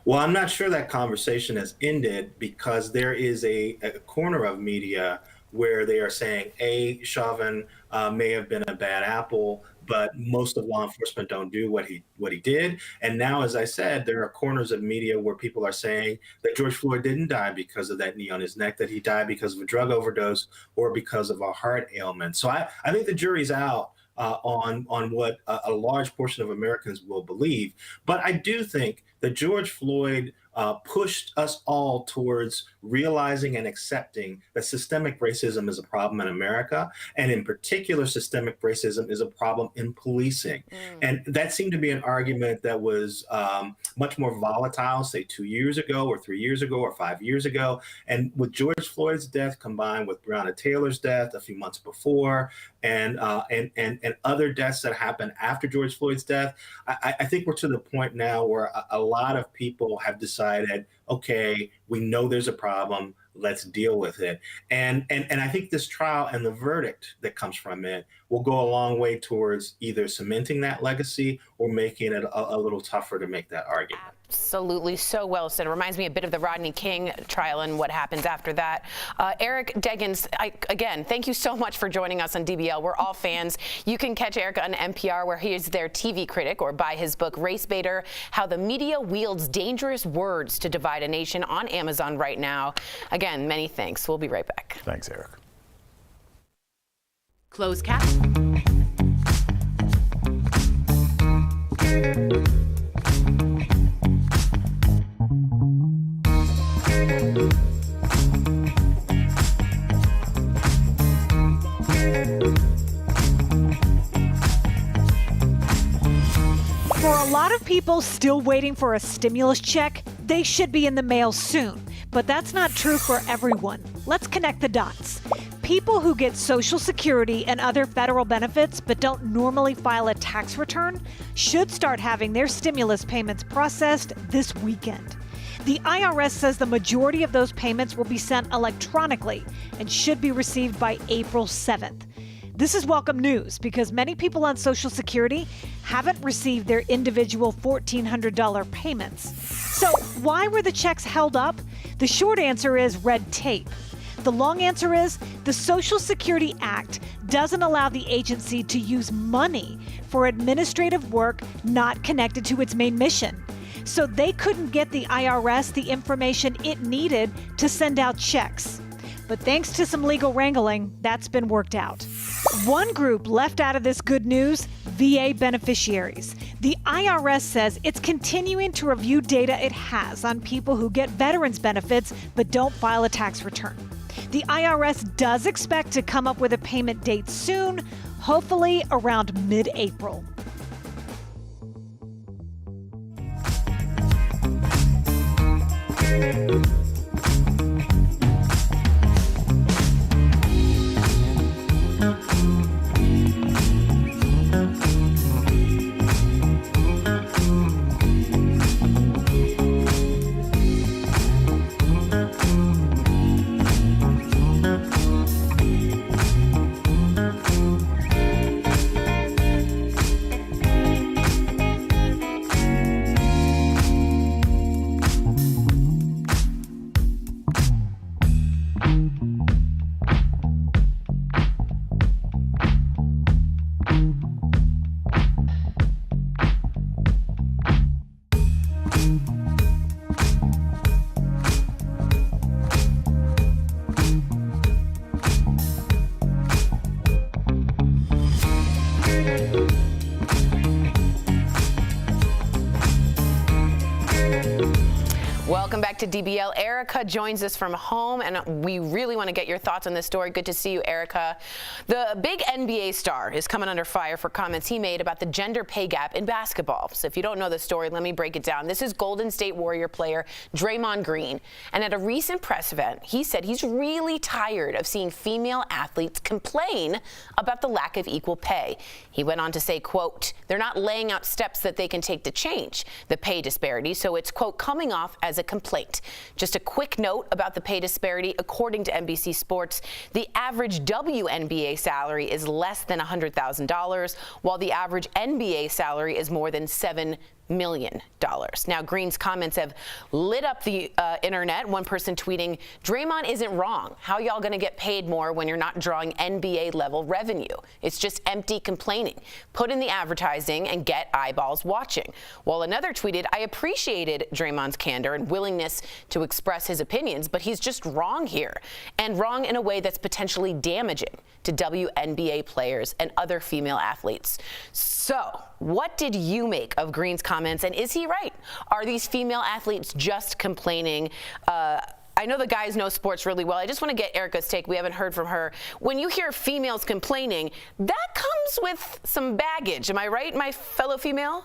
Well, I'm not sure that conversation has ended because there is a corner of media where they are saying, Chauvin may have been a bad apple, but most of law enforcement don't do what he did. And now, as I said, there are corners of media where people are saying that George Floyd didn't die because of that knee on his neck, that he died because of a drug overdose or because of a heart ailment. So I think the jury's out on what a large portion of Americans will believe. But I do think that George Floyd pushed us all towards realizing and accepting that systemic racism is a problem in America, and in particular, systemic racism is a problem in policing. And that seemed to be an argument that was much more volatile, say 2 years ago or 3 years ago or 5 years ago. And with George Floyd's death combined with Breonna Taylor's death a few months before, and other deaths that happened after George Floyd's death, I think we're to the point now where a lot of people have decided, okay, we know there's a problem, let's deal with it. And I think this trial and the verdict that comes from it will go a long way towards either cementing that legacy or making it a little tougher to make that argument. Absolutely, so well said. It reminds me a bit of the Rodney King trial and what happens after that. Eric Deggans, again, thank you so much for joining us on DBL. We're all fans. You can catch Eric on NPR, where he is their TV critic, or buy his book, Race Baiter, How the Media Wields Dangerous Words to Divide a Nation, on Amazon right now. Again, many thanks. We'll be right back. Thanks, Eric. Closed cap. For a lot of people still waiting for a stimulus check, they should be in the mail soon. But that's not true for everyone. Let's connect the dots. People who get Social Security and other federal benefits but don't normally file a tax return should start having their stimulus payments processed this weekend. The IRS says the majority of those payments will be sent electronically and should be received by April 7th. This is welcome news because many people on Social Security haven't received their individual $1,400 payments. So why were the checks held up? The short answer is red tape. The long answer is the Social Security Act doesn't allow the agency to use money for administrative work not connected to its main mission. So they couldn't get the IRS the information it needed to send out checks. But thanks to some legal wrangling, that's been worked out. One group left out of this good news, VA beneficiaries. The IRS says it's continuing to review data it has on people who get veterans benefits but don't file a tax return. The IRS does expect to come up with a payment date soon, hopefully around mid-April. Welcome back to DBL. Erica joins us from home, and we really want to get your thoughts on this story. Good to see you, Erica. The big NBA star is coming under fire for comments he made about the gender pay gap in basketball. So if you don't know the story, let me break it down. This is Golden State Warrior player Draymond Green. And at a recent press event, he said he's really tired of seeing female athletes complain about the lack of equal pay. He went on to say, quote, they're not laying out steps that they can take to change the pay disparity. So it's, quote, coming off as a complaint. Just a quick note about the pay disparity. According to NBC Sports, the average WNBA salary is less than $100,000, while the average NBA salary is more than $7 million. Now, Green's comments have lit up the internet. One person tweeting, Draymond isn't wrong. How y'all going to get paid more when you're not drawing NBA level revenue? It's just empty complaining. Put in the advertising and get eyeballs watching. While another tweeted, I appreciated Draymond's candor and willingness to express his opinions, but he's just wrong here, and wrong in a way that's potentially damaging to WNBA players and other female athletes. So, what did you make of Green's comments, and is he right? Are these female athletes just complaining? I know the guys know sports really well. I just want to get Erica's take. We haven't heard from her. When you hear females complaining, that comes with some baggage. Am I right, my fellow female?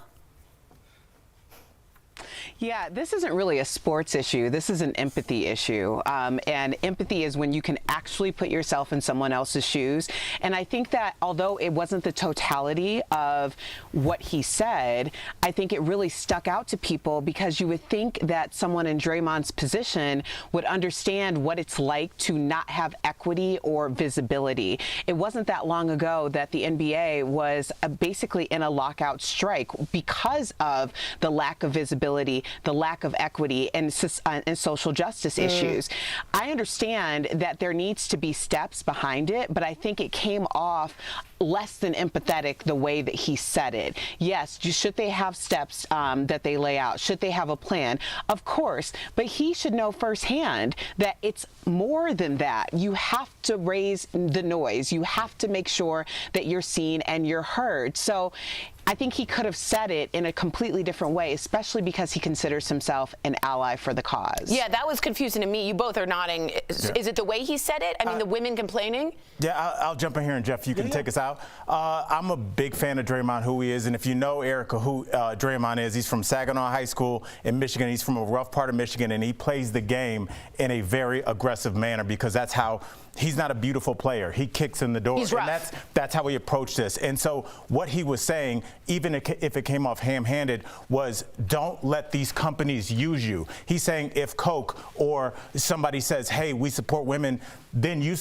Yeah, this isn't really a sports issue. This is an empathy issue. And empathy is when you can actually put yourself in someone else's shoes. And I think that although it wasn't the totality of what he said, I think it really stuck out to people because you would think that someone in Draymond's position would understand what it's like to not have equity or visibility. It wasn't that long ago that the NBA was basically in a lockout strike because of the lack of visibility, the lack of equity, and social justice issues. I understand that there needs to be steps behind it, but I think it came off less than empathetic the way that he said it. Yes, should they have steps that they lay out? Should they have a plan? Of course, but he should know firsthand that it's more than that. You have to raise the noise. You have to make sure that you're seen and you're heard. So I think he could have said it in a completely different way, especially because he considers himself an ally for the cause. Yeah, that was confusing to me. You both are nodding. Is it the way he said it? I mean, the women complaining? Yeah, I'll jump in here, and Jeff, you can take us out. I'm a big fan of Draymond, who he is, and if you know, Erica, who Draymond is, he's from Saginaw High School in Michigan. He's from a rough part of Michigan, and he plays the game in a very aggressive manner because that's how he's not a beautiful player. He kicks in the door. He's rough. And that's how he approached this. And so what he was saying, even if it came off ham-handed, was don't let these companies use you. He's saying if Coke or somebody says, hey, we support women, then you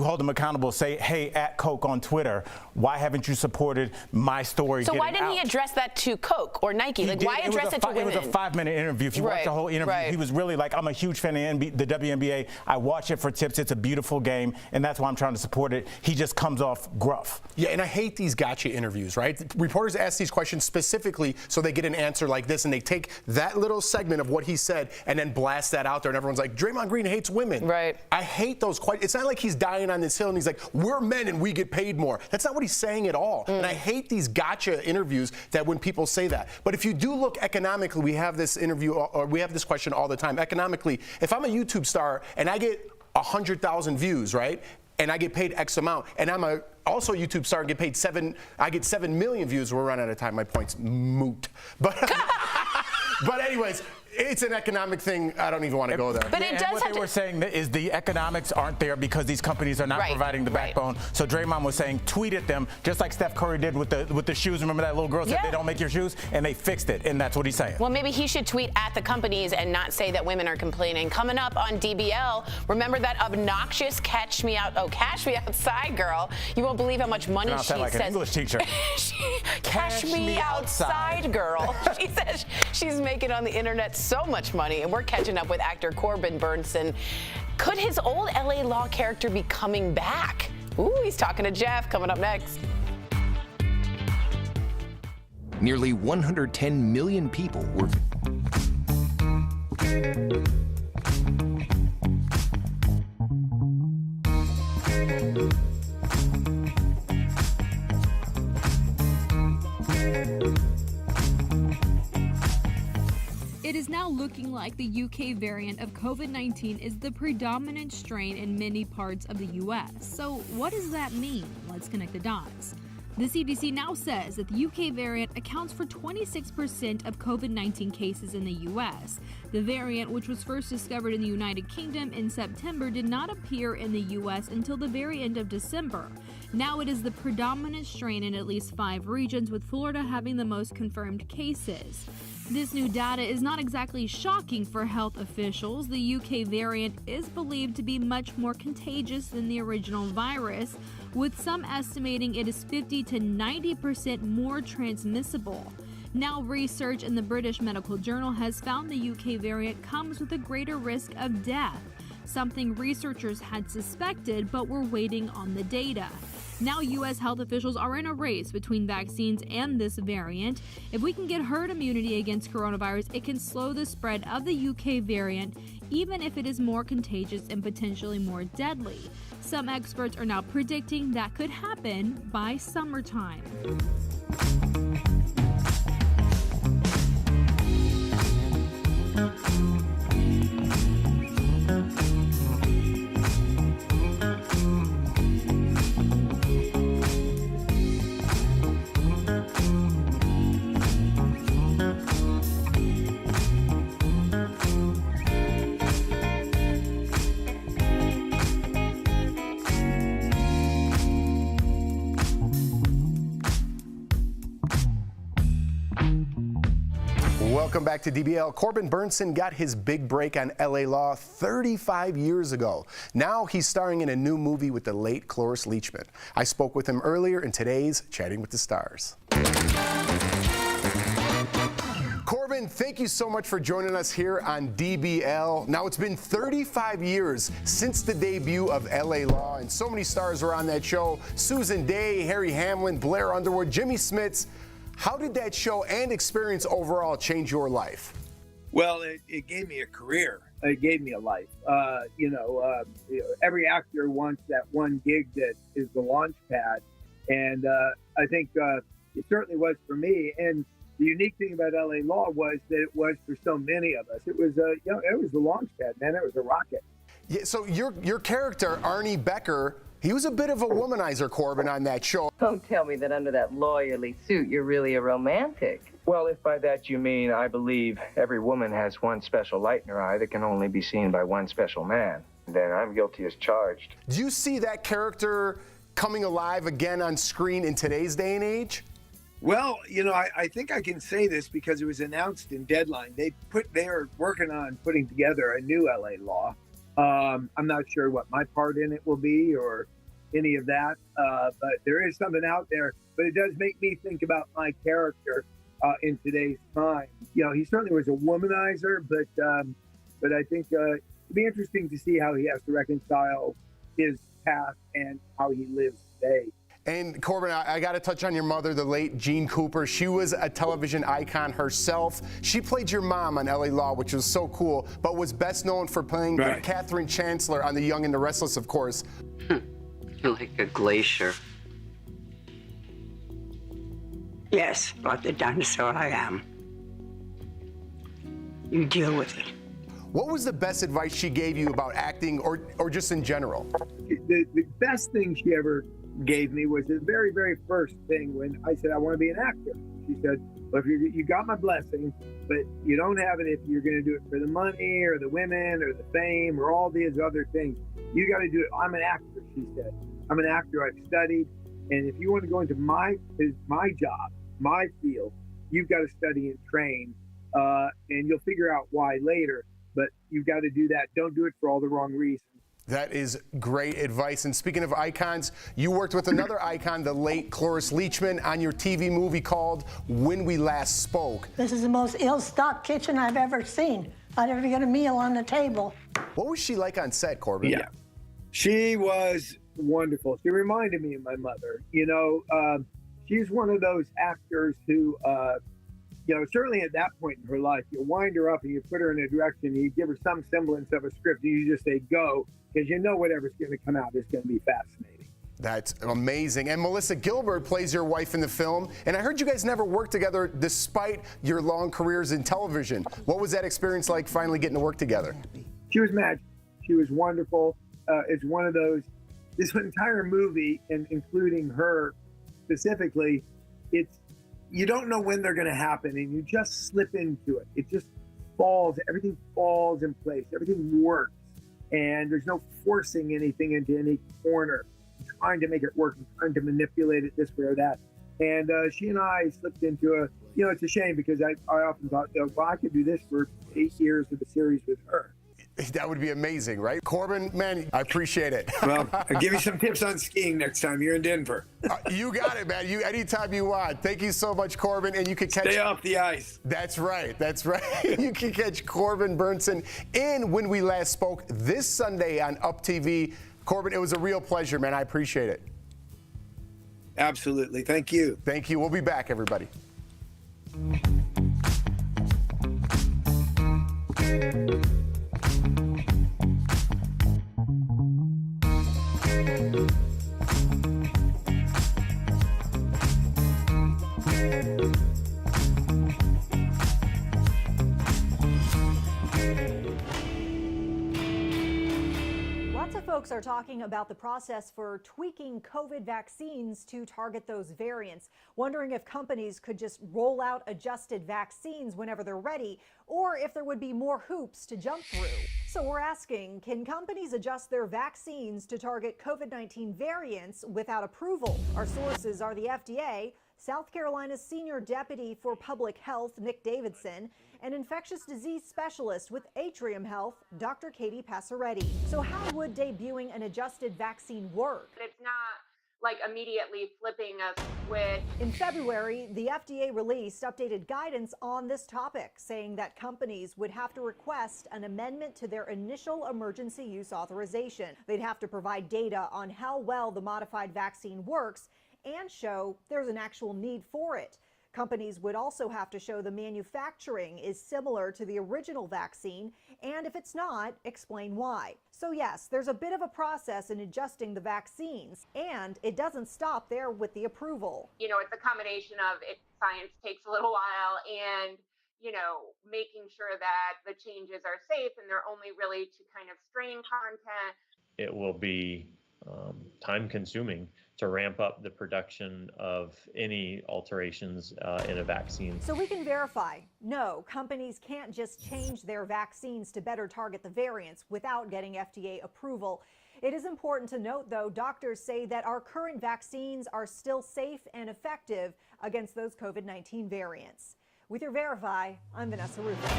hold them accountable, say, hey, at Coke on Twitter, why haven't you supported my story So getting why didn't out? he address that to Coke or Nike? Why address it to women? It was a 5-minute interview. If you watch the whole interview, he was really like, I'm a huge fan of the WNBA. I watch it for tips. It's a beautiful game, and that's why I'm trying to support it. He just comes off gruff. Yeah, and I hate these gotcha interviews, right? Reporters ask these questions specifically so they get an answer like this, and they take that little segment of what he said and then blast that out there, and everyone's like, Draymond Green hates women. Right. I hate those questions. It's not like he's dying on this hill and he's like, we're men and we get paid more. That's not what he's saying at all. And I hate these gotcha interviews that when people say that. But if you do look economically, we have this interview, or we have this question all the time. Economically, if I'm a YouTube star and I get 100,000 views, right? And I get paid X amount, and I'm also a YouTube star and get paid I get 7 million views. We're running out of time. My point's moot. But anyways, It's an economic thing. I don't even want to go there. But it does what they were saying is the economics aren't there because these companies are not providing the backbone. So Draymond was saying, tweet at them, just like Steph Curry did with the shoes. Remember that little girl said they don't make your shoes, and they fixed it, and that's what he's saying. Well, maybe he should tweet at the companies and not say that women are complaining. Coming up on DBL, remember that obnoxious cash me outside girl? You won't believe how much money she sound like says. an English teacher. Cash me outside girl. She says she's making on the internet so much money, and we're catching up with actor Corbin Burnson. Could his old LA Law character be coming back? Ooh, he's talking to Jeff. Coming up next. Nearly 110 million people were. It is now looking like the UK variant of COVID-19 is the predominant strain in many parts of the US. So what does that mean? Let's connect the dots. The CDC now says that the UK variant accounts for 26% of COVID-19 cases in the US. The variant, which was first discovered in the United Kingdom in September, did not appear in the US until the very end of December. Now it is the predominant strain in at least 5 regions, with Florida having the most confirmed cases. This new data is not exactly shocking for health officials. The UK variant is believed to be much more contagious than the original virus, with some estimating it is 50 to 90% more transmissible. Now, research in the British Medical Journal has found the UK variant comes with a greater risk of death, something researchers had suspected but were waiting on the data. Now, U.S. health officials are in a race between vaccines and this variant. If we can get herd immunity against coronavirus, it can slow the spread of the UK variant, even if it is more contagious and potentially more deadly. Some experts are now predicting that could happen by summertime. Welcome back to DBL. Corbin Burnson got his big break on LA Law 35 years ago. Now he's starring in a new movie with the late Cloris Leachman. I spoke with him earlier in today's Chatting with the Stars. Corbin, thank you so much for joining us here on DBL. Now, it's been 35 years since the debut of LA Law, and so many stars were on that show. Susan Day, Harry Hamlin, Blair Underwood, Jimmy Smits. How did that show and experience overall change your life? Well, it gave me a career. It gave me a life. Every actor wants that one gig that is the launch pad. And I think it certainly was for me. And the unique thing about LA Law was that it was for so many of us. It was, it was the launch pad, man. It was a rocket. Yeah, so your character, Arnie Becker, he was a bit of a womanizer, Corbin, on that show. Don't tell me that under that lawyerly suit, you're really a romantic. Well, if by that you mean I believe every woman has one special light in her eye that can only be seen by one special man, then I'm guilty as charged. Do you see that character coming alive again on screen in today's day and age? Well, I think I can say this because it was announced in Deadline. They are working on putting together a new LA Law. I'm not sure what my part in it will be or any of that, but there is something out there. But it does make me think about my character in today's time. He certainly was a womanizer, but I think it'd be interesting to see how he has to reconcile his past and how he lives today. And Corbin, I got to touch on your mother, the late Jean Cooper. She was a television icon herself. She played your mom on LA Law, which was so cool, but was best known for playing Catherine Chancellor on The Young and the Restless, of course. You're like a glacier. Yes, like the dinosaur I am. You deal with it. What was the best advice she gave you about acting or just in general? The best thing she ever gave me was the very, very first thing when I said I want to be an actor. She said, well, if you got my blessing, but you don't have it if you're going to do it for the money or the women or the fame or all these other things. You got to do it. I'm an actor, she said. I'm an actor. I've studied. And if you want to go into my job, my field, you've got to study and train. And you'll figure out why later. But you've got to do that. Don't do it for all the wrong reasons. That is great advice. And speaking of icons, you worked with another icon, the late Cloris Leachman, on your TV movie called When We Last Spoke. This is the most ill-stocked kitchen I've ever seen. I never get a meal on the table. What was she like on set, Corbin? Yeah, she was wonderful. She reminded me of my mother. You know, she's one of those actors who, you know, certainly at that point in her life, you wind her up and you put her in a direction, you give her some semblance of a script, and you just say, go, because you know whatever's going to come out is going to be fascinating. That's amazing. And Melissa Gilbert plays your wife in the film. And I heard you guys never worked together despite your long careers in television. What was that experience like finally getting to work together? She was magic. She was wonderful. It's one of those, this entire movie, and including her specifically, it's, you don't know when they're going to happen and you just slip into it. It just falls, everything falls in place, everything works. And there's no forcing anything into any corner, trying to make it work and trying to manipulate it this way or that. And she and I slipped into a, you know, it's a shame because I often thought, you know, well, I could do this for 8 years of the series with her. That would be amazing, right? Corbin, man, I appreciate it. Well, I'll give you some tips on skiing next time you're in Denver. You got it, man. Anytime you want. Thank you so much, Corbin. And you can catch... Stay off the ice. That's right. That's right. You can catch Corbin Burnson in When We Last Spoke this Sunday on Up TV. Corbin, it was a real pleasure, man. I appreciate it. Absolutely. Thank you. Thank you. We'll be back, everybody. Folks are talking about the process for tweaking COVID vaccines to target those variants, wondering if companies could just roll out adjusted vaccines whenever they're ready, or if there would be more hoops to jump through. So we're asking, can companies adjust their vaccines to target COVID-19 variants without approval? Our sources are the FDA, South Carolina's Senior Deputy for Public Health, Nick Davidson, and infectious disease specialist with Atrium Health, Dr. Katie Passaretti. So how would debuting an adjusted vaccine work? It's not like immediately flipping a switch. In February, the FDA released updated guidance on this topic, saying that companies would have to request an amendment to their initial emergency use authorization. They'd have to provide data on how well the modified vaccine works and show there's an actual need for it. Companies would also have to show the manufacturing is similar to the original vaccine, and if it's not, explain why. So yes, there's a bit of a process in adjusting the vaccines, and it doesn't stop there with the approval. You know, it's a combination of science takes a little while and, you know, making sure that the changes are safe and they're only really to kind of strain content. It will be time consuming to ramp up the production of any alterations in a vaccine. So we can verify, no, companies can't just change their vaccines to better target the variants without getting FDA approval. It is important to note, though, doctors say that our current vaccines are still safe and effective against those COVID-19 variants. With your Verify, I'm Vanessa Rufus.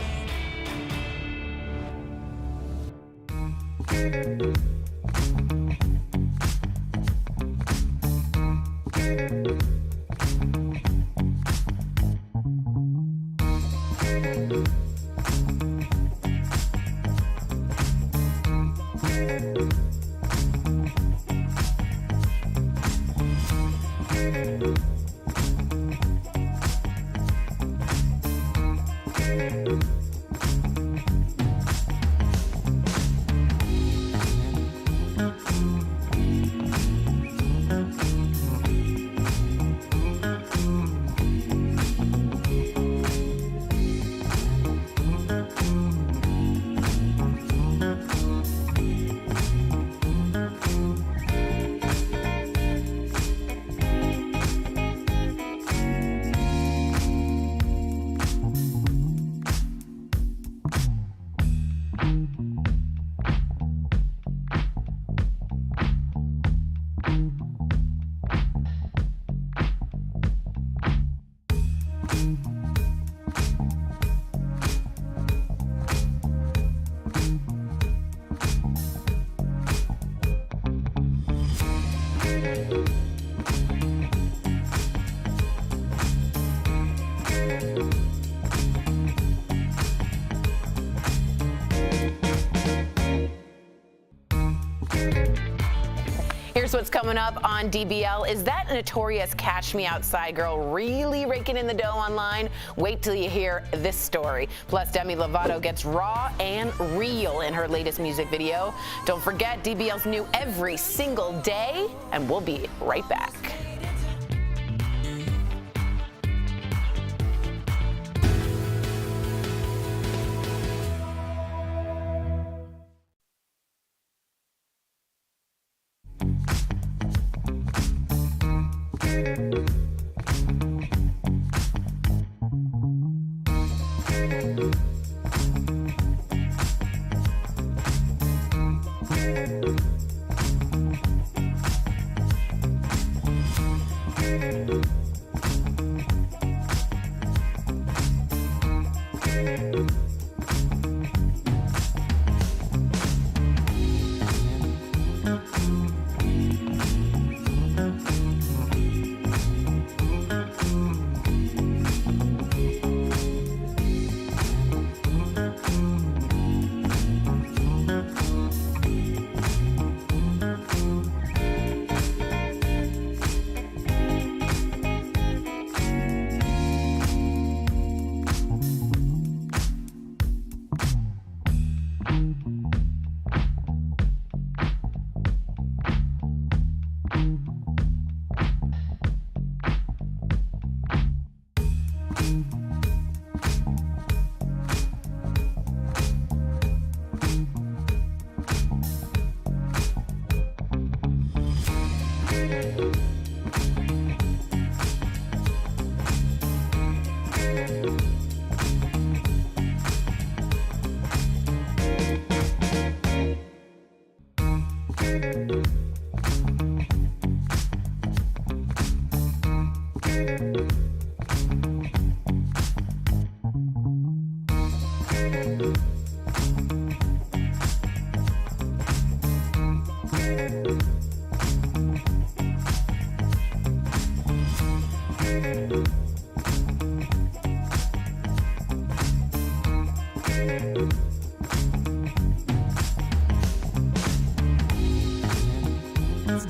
what's coming up on DBL. Is that notorious Cash Me Outside girl really raking in the dough online? Wait till you hear this story. Plus, Demi Lovato gets raw and real in her latest music video. Don't forget, DBL's new every single day, and we'll be right back.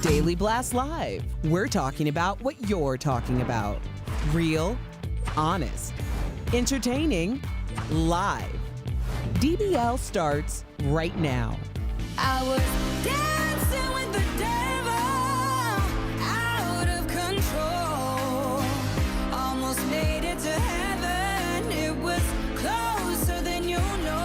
Daily Blast Live. We're talking about what you're talking about. Real, honest, entertaining, live. DBL starts right now. I was dancing with the devil, out of control. Almost made it to heaven. It was closer than you know.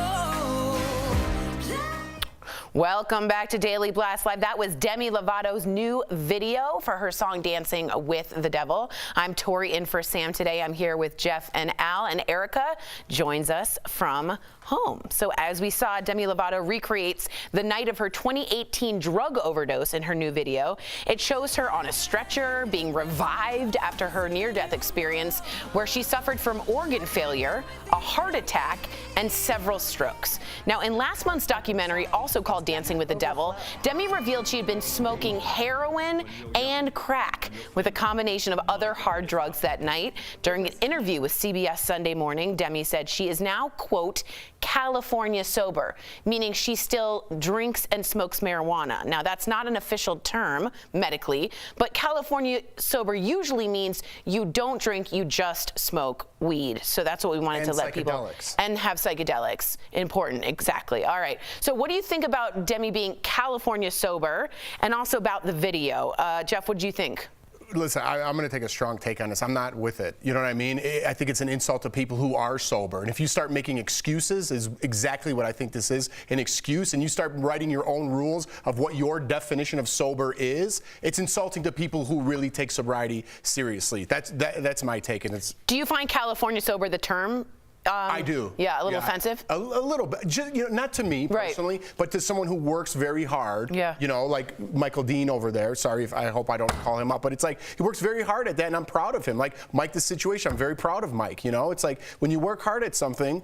Welcome back to Daily Blast Live. That was Demi Lovato's new video for her song Dancing with the Devil. I'm Tori in for Sam today. I'm here with Jeff and Al, and Erica joins us from home. So as we saw, Demi Lovato recreates the night of her 2018 drug overdose in her new video. It shows her on a stretcher being revived after her near-death experience, where she suffered from organ failure, a heart attack, and several strokes. Now, in last month's documentary, also called Dancing with the Devil, Demi revealed she had been smoking heroin and crack with a combination of other hard drugs that night. During an interview with CBS Sunday Morning, Demi said she is now, quote, California sober, meaning she still drinks and smokes marijuana. Now, that's not an official term medically, but California sober usually means you don't drink, you just smoke weed. So that's what we wanted to let people. And have psychedelics. Important, exactly. All right. So what do you think about Demi being California sober, and also about the video? Jeff, what do you think? Listen, I'm going to take a strong take on this. I'm not with it. You know what I mean? I think it's an insult to people who are sober. And if you start making excuses, is exactly what I think this is, an excuse, and you start writing your own rules of what your definition of sober is, it's insulting to people who really take sobriety seriously. That's my take. And it's. Do you find California sober the term? I do. Yeah, a little offensive? A little bit. Just, not to me personally, but to someone who works very hard. Yeah. Like Michael Dean over there. Sorry if I hope I don't call him up, but it's like he works very hard at that, and I'm proud of him. Like Mike, this situation, I'm very proud of Mike. It's like when you work hard at something,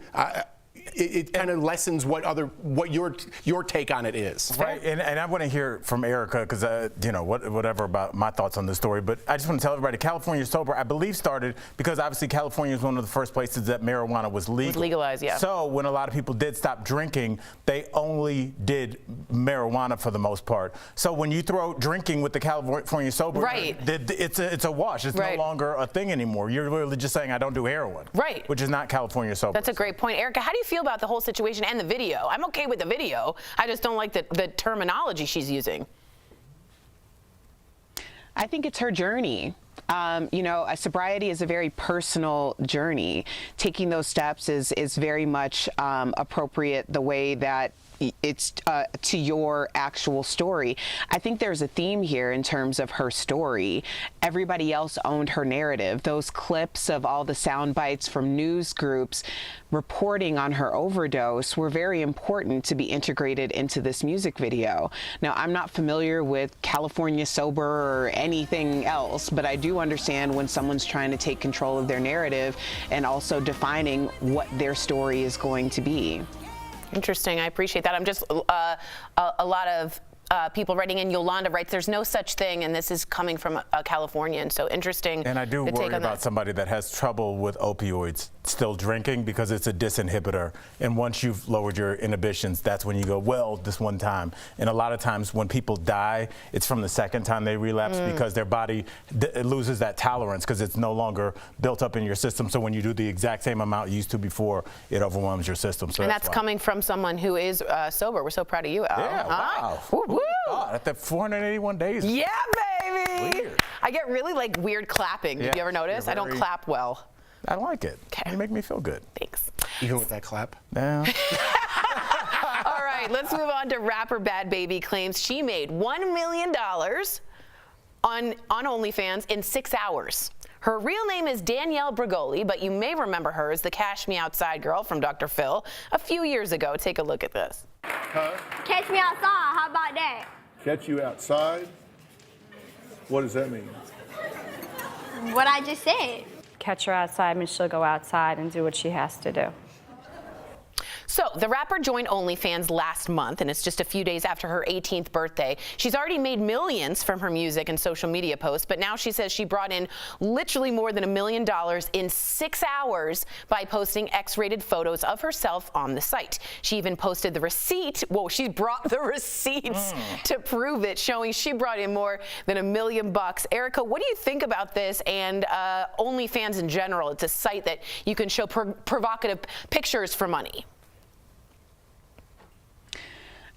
it kind of lessens what your take on it is. Right, and I want to hear from Erica because whatever about my thoughts on this story, but I just want to tell everybody California Sober, I believe, started because obviously California is one of the first places that marijuana was legal. Was legalized, yeah. So when a lot of people did stop drinking, they only did marijuana for the most part. So when you throw drinking with the California Sober, right, it's a wash. It's no longer a thing anymore. You're really just saying I don't do heroin, right? Which is not California Sober. That's a great point, Erica. How do you feel about the whole situation and the video? I'm okay with the video. I just don't like the terminology she's using. I think it's her journey. Sobriety is a very personal journey. Taking those steps is very much appropriate the way that it's to your actual story. I think there's a theme here in terms of her story. Everybody else owned her narrative. Those clips of all the sound bites from news groups reporting on her overdose were very important to be integrated into this music video. Now, I'm not familiar with California Sober or anything else, but I do understand when someone's trying to take control of their narrative and also defining what their story is going to be. Interesting. I appreciate that. I'm just a lot of people writing in. Yolanda writes, "There's no such thing," and this is coming from a Californian. So interesting. And I do worry about somebody that has trouble with opioids still drinking because it's a disinhibitor. And once you've lowered your inhibitions, that's when you go, well, this one time. And a lot of times when people die, it's from the second time they relapse because their body loses that tolerance because it's no longer built up in your system. So when you do the exact same amount you used to before, it overwhelms your system. So and that's coming from someone who is sober. We're so proud of you, Al. Yeah, wow. Woo-woo. God, at the 481 days. Yeah, baby. Weird. I get really weird clapping. Did you ever notice? I don't clap well. I like it. You make me feel good. Thanks. Even with that clap? Yeah. All right, let's move on to rapper Bad Baby claims she made $1 million on OnlyFans in 6 hours. Her real name is Danielle Bregoli, but you may remember her as the Cash Me Outside girl from Dr. Phil a few years ago. Take a look at this. Huh? Catch me outside, how about that? Catch you outside? What does that mean? What I just said. Catch her outside means she'll go outside and do what she has to do. So the rapper joined OnlyFans last month, and it's just a few days after her 18th birthday. She's already made millions from her music and social media posts, but now she says she brought in literally more than $1 million in 6 hours by posting X-rated photos of herself on the site. She even posted the receipt. Whoa, she brought the receipts to prove it, showing she brought in more than $1 million. Erica, what do you think about this and OnlyFans in general? It's a site that you can show provocative pictures for money.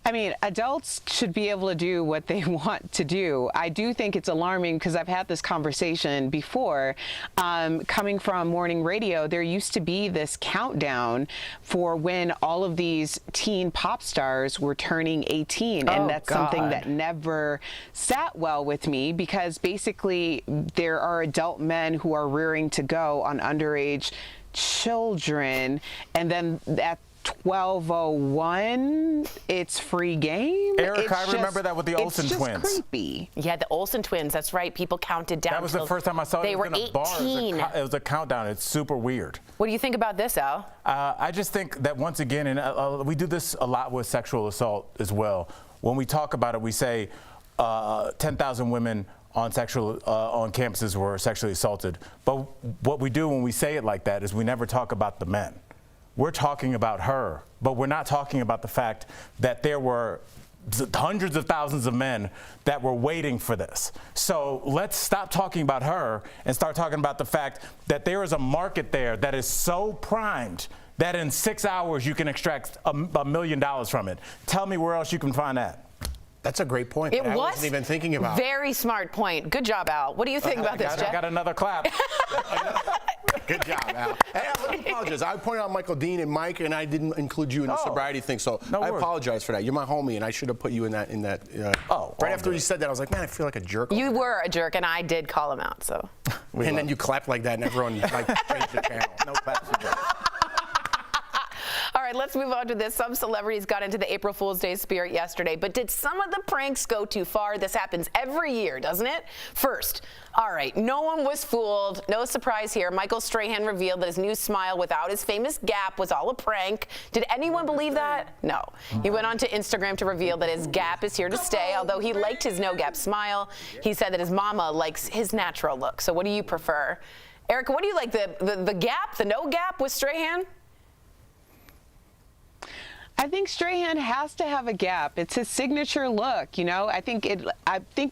I mean, adults should be able to do what they want to do. I do think it's alarming because I've had this conversation before. Coming from morning radio, there used to be this countdown for when all of these teen pop stars were turning 18. And that's something that never sat well with me because basically there are adult men who are rearing to go on underage children. And then at 12:01, it's free game. Erica, I remember that with the Olsen twins. It's just creepy. Yeah, the Olsen twins. That's right. People counted down. That was the first time I saw it. They were 18. It was a countdown. It's super weird. What do you think about this, Al? I just think that once again, and we do this a lot with sexual assault as well. When we talk about it, we say 10,000 women on campuses were sexually assaulted. But what we do when we say it like that is we never talk about the men. We're talking about her, but we're not talking about the fact that there were hundreds of thousands of men that were waiting for this. So let's stop talking about her and start talking about the fact that there is a market there that is so primed that in 6 hours you can extract $1 million from it. Tell me where else you can find that. That's a great point. I wasn't even thinking about. Very smart point. Good job, Al. What do you think about this, Jeff? I got another clap. Good job, Al. Hey, let me apologize. I pointed out Michael Dean and Mike, and I didn't include you in the sobriety thing, so I apologize for that. You're my homie, and I should have put you in that. Right after you said that, I was like, man, I feel like a jerk. You were a jerk, and I did call him out. So. And then you clapped like that, and everyone changed the channel. No claps for jerks. All right, let's let's move on to this. Some celebrities got into the April Fool's Day spirit yesterday, but did some of the pranks go too far? This happens every year, doesn't it? First, all right, no one was fooled. No surprise here. Michael Strahan revealed that his new smile without his famous gap was all a prank. Did anyone believe that? No. He went on to Instagram to reveal that his gap is here to stay. Although he liked his no gap smile, he said that his mama likes his natural look. So what do you prefer? Erica, what do you like, the gap, the no gap with Strahan? I think Strahan has to have a gap. It's his signature look, you know. I think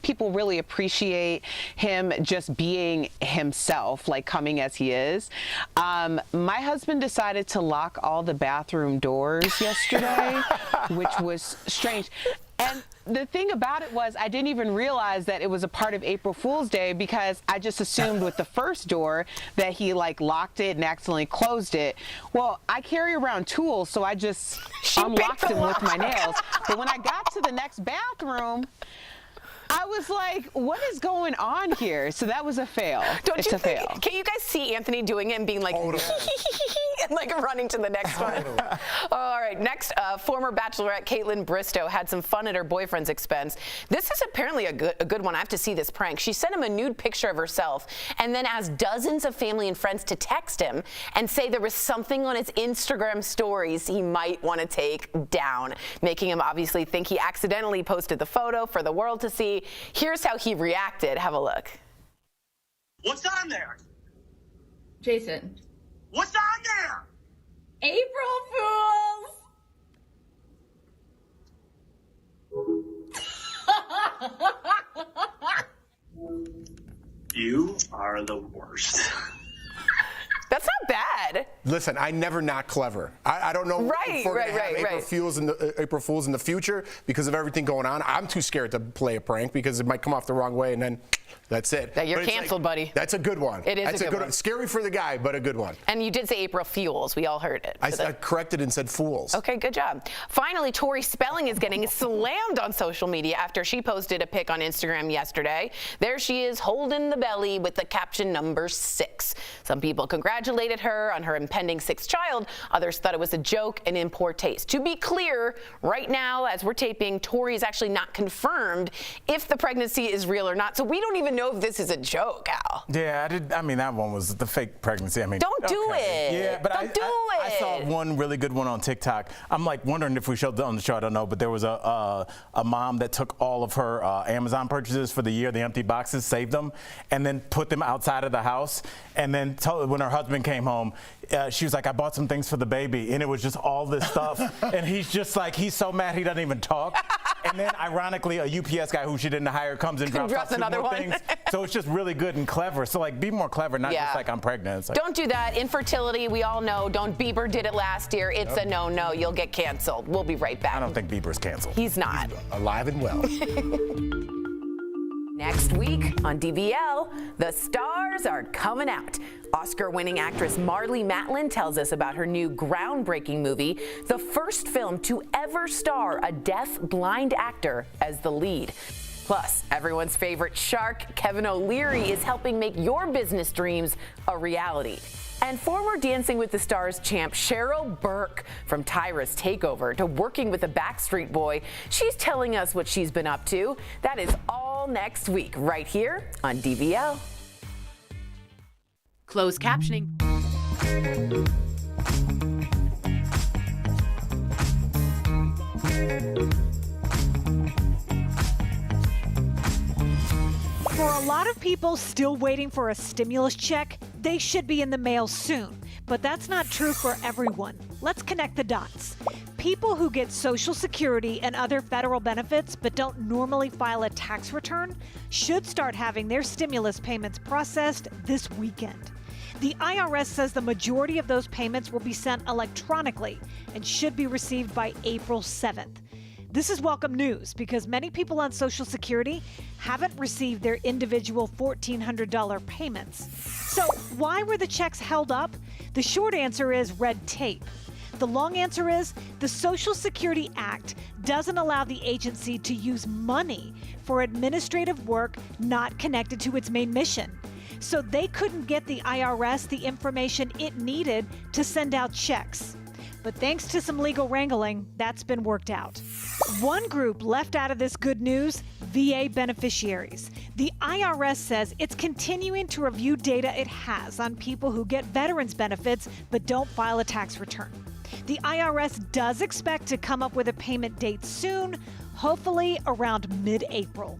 people really appreciate him just being himself, like coming as he is. My husband decided to lock all the bathroom doors yesterday, which was strange. And the thing about it was I didn't even realize that it was a part of April Fool's Day because I just assumed with the first door that he like locked it and accidentally closed it. Well, I carry around tools, so I just unlocked them with my nails. But when I got to the next bathroom, I was like, what is going on here? So that was a fail. It's a fail. Can you guys see Anthony doing it and being like, and like running to the next one? All right, next, former Bachelorette Caitlin Bristow had some fun at her boyfriend's expense. This is apparently a good one. I have to see this prank. She sent him a nude picture of herself and then asked dozens of family and friends to text him and say there was something on his Instagram stories he might want to take down, making him obviously think he accidentally posted the photo for the world to see. Here's how he reacted. Have a look. What's on there? Jason. What's on there? April Fools! You are the worst. That's not bad. Listen, I never not clever. I don't know if we're going to have April Fools in the future because of everything going on. I'm too scared to play a prank because it might come off the wrong way and then that's it. You're canceled, buddy. That's a good one. It is that's a good one. Scary for the guy, but a good one. And you did say April Fools. We all heard it. I corrected and said fools. Okay, good job. Finally, Tori Spelling is getting slammed on social media after she posted a pic on Instagram yesterday. There she is holding the belly with the caption number 6. Some people congratulated her on her impending 6th child. Others thought it was a joke and in poor taste. To be clear, right now, as we're taping, Tori is actually not confirmed if the pregnancy is real or not. So we don't even know if this is a joke, Al. Yeah, I mean, that one was the fake pregnancy. I mean, don't do it. Yeah, but don't do it. I saw one really good one on TikTok. I'm like wondering if we showed it on the show. I don't know, but there was a mom that took all of her Amazon purchases for the year, the empty boxes, saved them, and then put them outside of the house. And then when her husband came home, she was like, I bought some things for the baby. And it was just all this stuff. And he's just like, he's so mad he doesn't even talk. And then, ironically, a UPS guy who she didn't hire comes and drops off another more one. things. So it's just really good and clever. So, like, be more clever, not just like I'm pregnant. Like, don't do that. Infertility, we all know. Don't. Bieber did it last year. It's a no-no. You'll get canceled. We'll be right back. I don't think Bieber's canceled. He's not. He's alive and well. Next week on DBL, the stars are coming out. Oscar-winning actress Marlee Matlin tells us about her new groundbreaking movie, the first film to ever star a deaf-blind actor as the lead. Plus, everyone's favorite shark, Kevin O'Leary, is helping make your business dreams a reality. And former Dancing with the Stars champ Cheryl Burke, from Tyra's Takeover to working with a Backstreet Boy, she's telling us what she's been up to. That is all next week, right here on DBL. Closed captioning. For a lot of people still waiting for a stimulus check, they should be in the mail soon. But that's not true for everyone. Let's connect the dots. People who get Social Security and other federal benefits but don't normally file a tax return should start having their stimulus payments processed this weekend. The IRS says the majority of those payments will be sent electronically and should be received by April 7th. This is welcome news because many people on Social Security haven't received their individual $1,400 payments. So why were the checks held up? The short answer is red tape. The long answer is the Social Security Act doesn't allow the agency to use money for administrative work not connected to its main mission. So they couldn't get the IRS the information it needed to send out checks. But thanks to some legal wrangling, that's been worked out. One group left out of this good news, VA beneficiaries. The IRS says it's continuing to review data it has on people who get veterans benefits but don't file a tax return. The IRS does expect to come up with a payment date soon, hopefully around mid-April.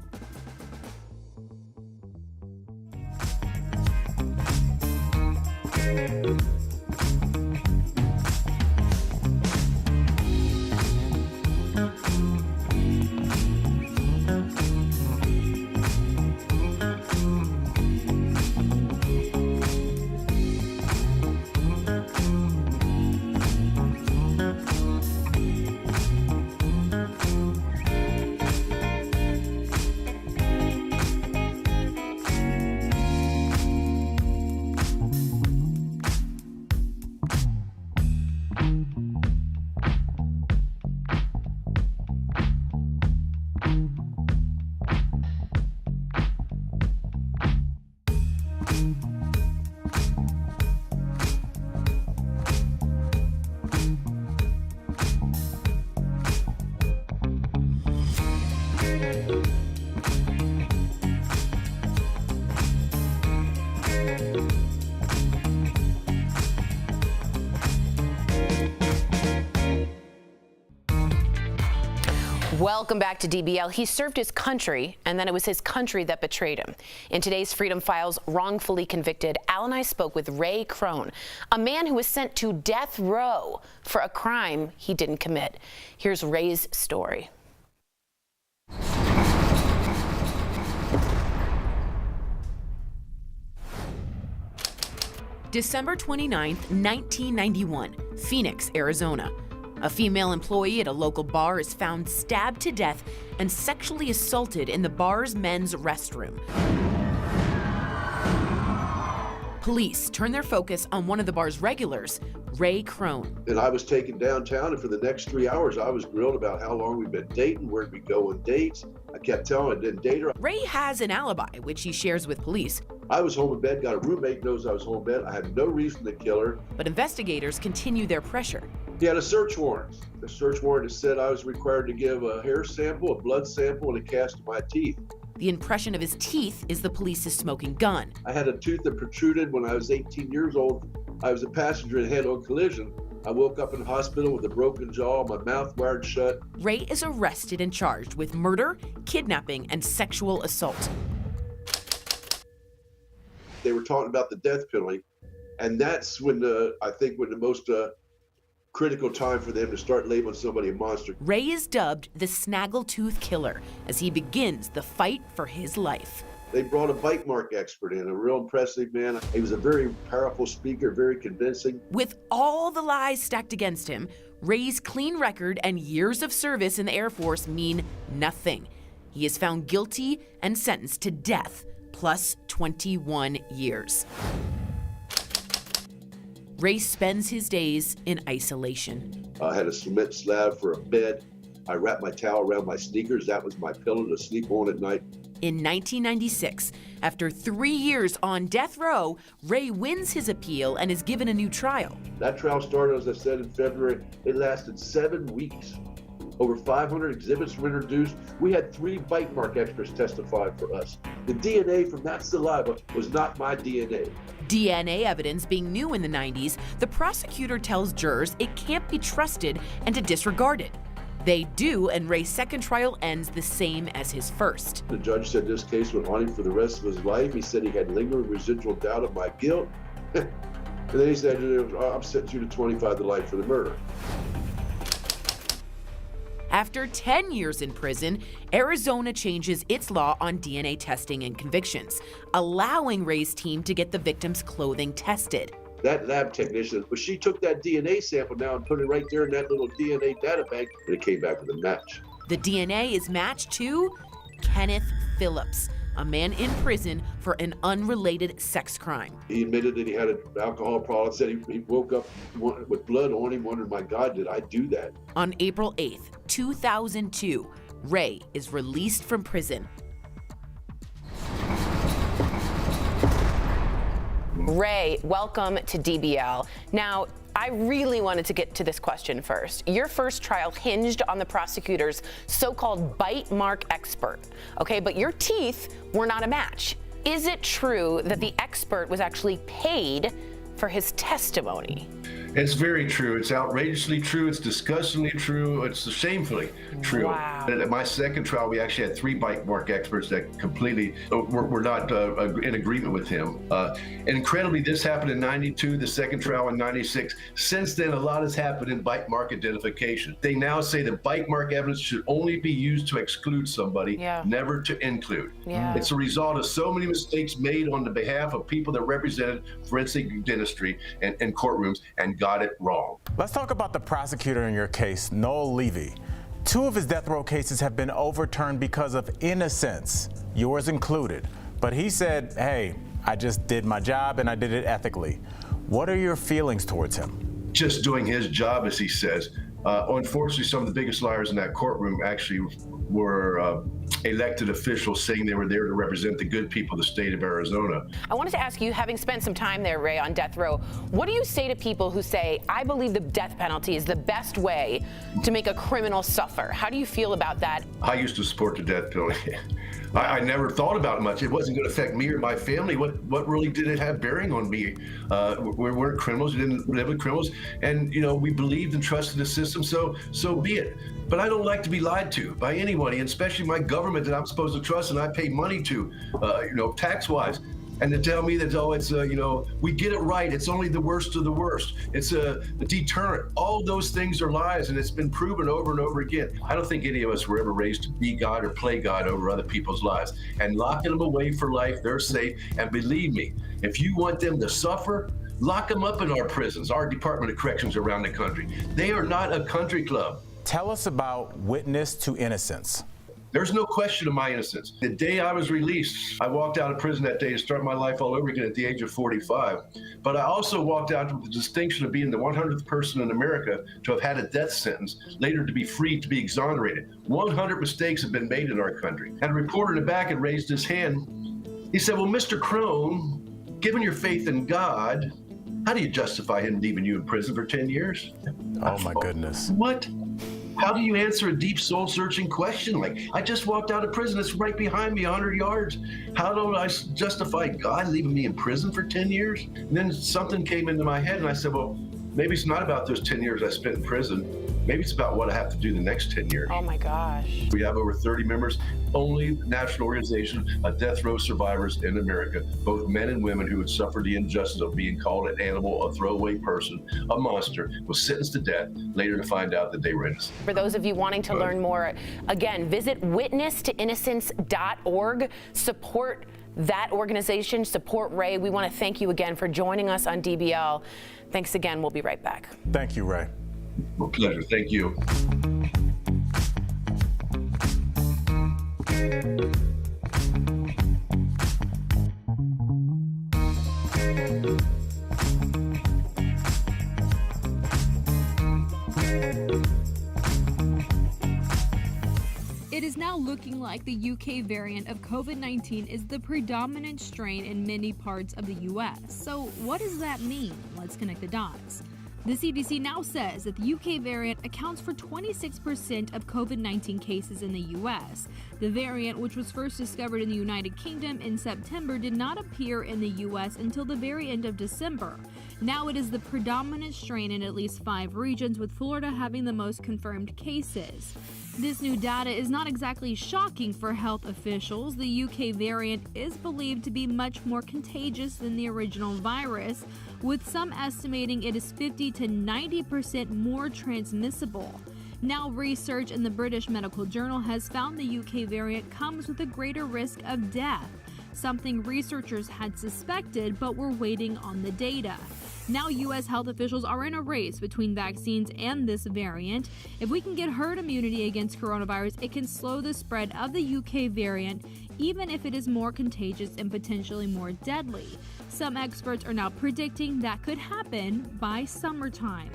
Welcome back to DBL. He served his country, and then it was his country that betrayed him. In today's Freedom Files, wrongfully convicted, Al and I spoke with Ray Crone, a man who was sent to death row for a crime he didn't commit. Here's Ray's story. December 29th, 1991, Phoenix, Arizona. A female employee at a local bar is found stabbed to death and sexually assaulted in the bar's men's restroom. Police turn their focus on one of the bar's regulars, Ray Crone. And I was taken downtown, and for the next 3 hours, I was grilled about how long we've been dating, where'd we go on dates. I kept telling I didn't date her. Ray has an alibi, which he shares with police. I was home in bed, got a roommate knows I was home in bed. I had no reason to kill her. But investigators continue their pressure. He had a search warrant. The search warrant said I was required to give a hair sample, a blood sample, and a cast of my teeth. The impression of his teeth is the police's smoking gun. I had a tooth that protruded when I was 18 years old. I was a passenger in a head-on collision. I woke up in the hospital with a broken jaw, my mouth wired shut. Ray is arrested and charged with murder, kidnapping, and sexual assault. They were talking about the death penalty, and that's when I think when the most critical time for them to start labeling somebody a monster. Ray is dubbed the Snaggletooth Killer as he begins the fight for his life. They brought a bite mark expert in, a real impressive man. He was a very powerful speaker, very convincing. With all the lies stacked against him, Ray's clean record and years of service in the Air Force mean nothing. He is found guilty and sentenced to death, plus 21 years. Ray spends his days in isolation. I had a cement slab for a bed. I wrapped my towel around my sneakers. That was my pillow to sleep on at night. In 1996, after 3 years on death row, Ray wins his appeal and is given a new trial. That trial started, as I said, in February. It lasted 7 weeks. Over 500 exhibits were introduced. We had 3 bite mark experts testify for us. The DNA from that saliva was not my DNA. DNA evidence being new in the 90s, the prosecutor tells jurors it can't be trusted and to disregard it. They do, and Ray's second trial ends the same as his first. The judge said this case went on him for the rest of his life. He said he had lingering residual doubt of my guilt. And then he said, I'm sentencing you to 25 to life for the murder. After 10 years in prison, Arizona changes its law on DNA testing and convictions, allowing Ray's team to get the victim's clothing tested. That lab technician, but she took that DNA sample now and put it right there in that little DNA data bank, and it came back with a match. The DNA is matched to Kenneth Phillips, a man in prison for an unrelated sex crime. He admitted that he had an alcohol problem, said he woke up with blood on him, wondering, my God, did I do that? On April 8th, 2002, Ray is released from prison. Ray, welcome to DBL. Now, I really wanted to get to this question first. Your first trial hinged on the prosecutor's so-called bite mark expert, okay? But your teeth were not a match. Is it true that the expert was actually paid for his testimony? It's very true. It's outrageously true. It's disgustingly true. It's shamefully true. Wow. At my second trial, we actually had 3 bite mark experts that completely were not in agreement with him. And incredibly, this happened in '92, the second trial in '96. Since then, a lot has happened in bite mark identification. They now say that bite mark evidence should only be used to exclude somebody, never to include. Yeah. It's a result of so many mistakes made on the behalf of people that represented forensic dentistry and courtrooms and got it wrong. Let's talk about the prosecutor in your case, Noel Levy. 2 of his death row cases have been overturned because of innocence, yours included. But he said, hey, I just did my job and I did it ethically. What are your feelings towards him? Just doing his job, as he says. Unfortunately, some of the biggest liars in that courtroom actually were elected officials saying they were there to represent the good people of the state of Arizona. I wanted to ask you, having spent some time there, Ray, on death row, what do you say to people who say, I believe the death penalty is the best way to make a criminal suffer? How do you feel about that? I used to support the death penalty. I never thought about it much. It wasn't going to affect me or my family. What really did it have bearing on me? We weren't criminals. We didn't live with criminals. And, you know, we believed and trusted the system, so be it. But I don't like to be lied to by anybody, and especially my government that I'm supposed to trust and I pay money to, you know, tax-wise. And to tell me that, oh, it's, you know, we get it right. It's only the worst of the worst. It's a deterrent. All those things are lies, and it's been proven over and over again. I don't think any of us were ever raised to be God or play God over other people's lives. And locking them away for life, they're safe. And believe me, if you want them to suffer, lock them up in our prisons, our Department of Corrections around the country. They are not a country club. Tell us about witness to innocence. There's no question of my innocence. The day I was released, I walked out of prison that day to start my life all over again at the age of 45. But I also walked out with the distinction of being the 100th person in America to have had a death sentence, later to be free, to be exonerated. 100 mistakes have been made in our country. And a reporter in the back had raised his hand. He said, well, Mr. Crone, given your faith in God, how do you justify him leaving you in prison for 10 years? Oh, my goodness. What? How do you answer a deep soul-searching question? Like, I just walked out of prison. It's right behind me, 100 yards. How do I justify God leaving me in prison for 10 years? And then something came into my head, and I said, well, maybe it's not about those 10 years I spent in prison. Maybe it's about what I have to do the next 10 years. Oh, my gosh. We have over 30 members, only national organization of death row survivors in America, both men and women who had suffered the injustice of being called an animal, a throwaway person, a monster, was sentenced to death, later to find out that they were innocent. For those of you wanting to learn more, again, visit witnesstoinnocence.org. Support that organization, support Ray. We want to thank you again for joining us on DBL. Thanks again. We'll be right back. Thank you, Ray. My pleasure. Thank you. It is now looking like the UK variant of COVID-19 is the predominant strain in many parts of the US. So what does that mean? Let's connect the dots. The CDC now says that the UK variant accounts for 26% of COVID-19 cases in the US. The variant, which was first discovered in the United Kingdom in September, did not appear in the US until the very end of December. Now it is the predominant strain in at least 5 regions, with Florida having the most confirmed cases. This new data is not exactly shocking for health officials. The UK variant is believed to be much more contagious than the original virus, with some estimating it is 50 to 90% more transmissible. Now, research in the British Medical Journal has found the UK variant comes with a greater risk of death, something researchers had suspected but were waiting on the data. Now, U.S. health officials are in a race between vaccines and this variant. If we can get herd immunity against coronavirus, it can slow the spread of the UK variant, even if it is more contagious and potentially more deadly. Some experts are now predicting that could happen by summertime.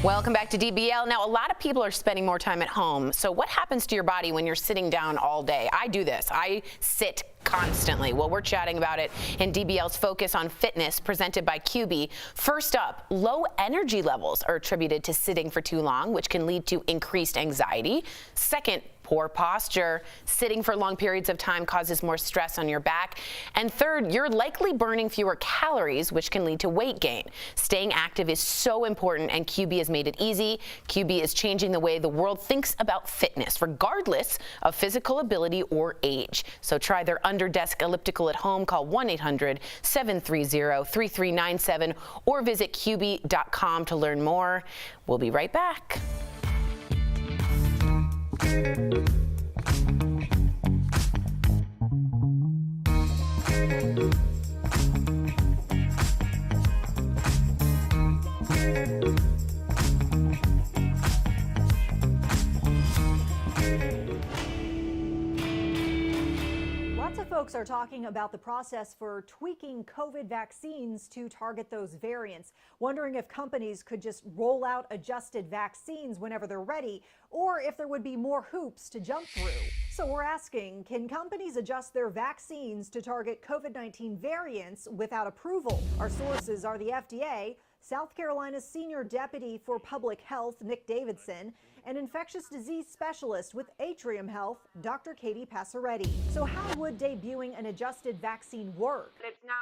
Welcome back to DBL. Now, a lot of people are spending more time at home. So what happens to your body when you're sitting down all day? I do this. I sit constantly. Well, we're chatting about it in DBL's Focus on Fitness, presented by QB. First up, low energy levels are attributed to sitting for too long, which can lead to increased anxiety. Second, poor posture. Sitting for long periods of time causes more stress on your back. And third, you're likely burning fewer calories, which can lead to weight gain. Staying active is so important, and QB has made it easy. QB is changing the way the world thinks about fitness, regardless of physical ability or age. So try their under-desk elliptical at home. Call 1-800-730-3397 or visit QB.com to learn more. We'll be right back. Lots of folks are talking about the process for tweaking COVID vaccines to target those variants, wondering if companies could just roll out adjusted vaccines whenever they're ready, or if there would be more hoops to jump through. So we're asking, can companies adjust their vaccines to target COVID-19 variants without approval? Our sources are the FDA, South Carolina's Senior Deputy for Public Health, Nick Davidson, and infectious disease specialist with Atrium Health, Dr. Katie Passaretti. So how would debuting an adjusted vaccine work? It's not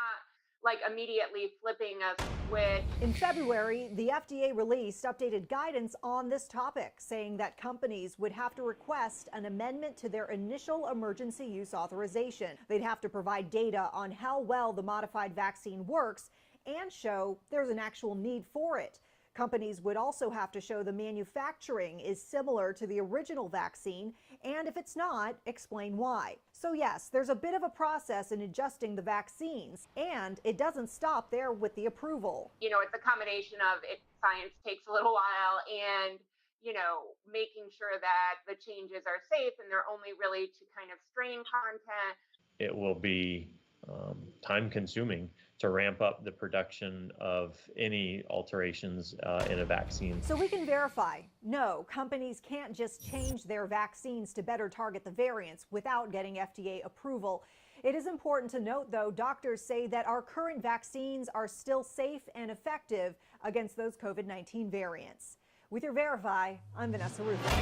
like immediately flipping a switch. In February, the FDA released updated guidance on this topic, saying that companies would have to request an amendment to their initial emergency use authorization. They'd have to provide data on how well the modified vaccine works and show there's an actual need for it. Companies would also have to show the manufacturing is similar to the original vaccine, and if it's not, explain why. So yes, there's a bit of a process in adjusting the vaccines, and it doesn't stop there with the approval. You know, it's a combination of science takes a little while and, you know, making sure that the changes are safe and they're only really to kind of strain content. It will be time consuming to ramp up the production of any alterations in a vaccine. So we can verify, no, companies can't just change their vaccines to better target the variants without getting FDA approval. It is important to note, though, doctors say that our current vaccines are still safe and effective against those COVID-19 variants. With your Verify, I'm Vanessa Rufus.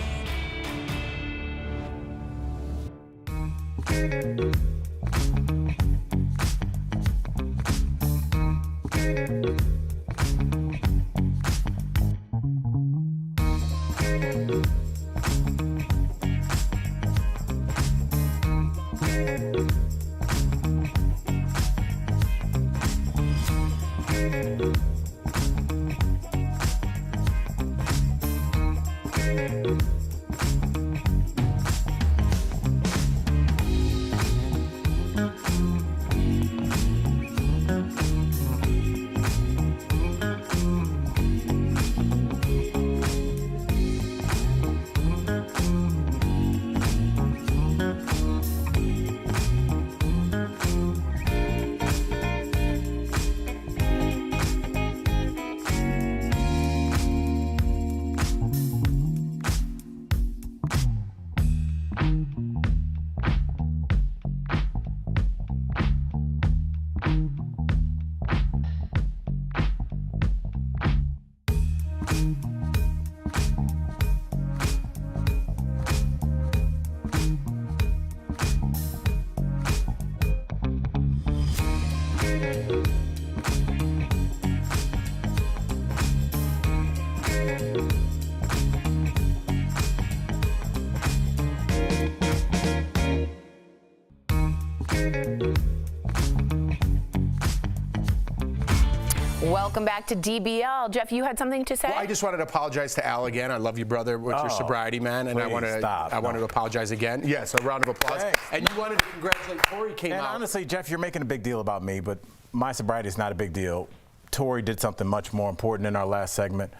Welcome back to DBL. Jeff, you had something to say? Well, I just wanted to apologize to Al again. I love you, brother, with your sobriety, man. And I want to apologize again. Yes, a round of applause. Thanks. And you wanted to congratulate Tori came out. Honestly, Jeff, you're making a big deal about me, but my sobriety is not a big deal. Tori did something much more important in our last segment.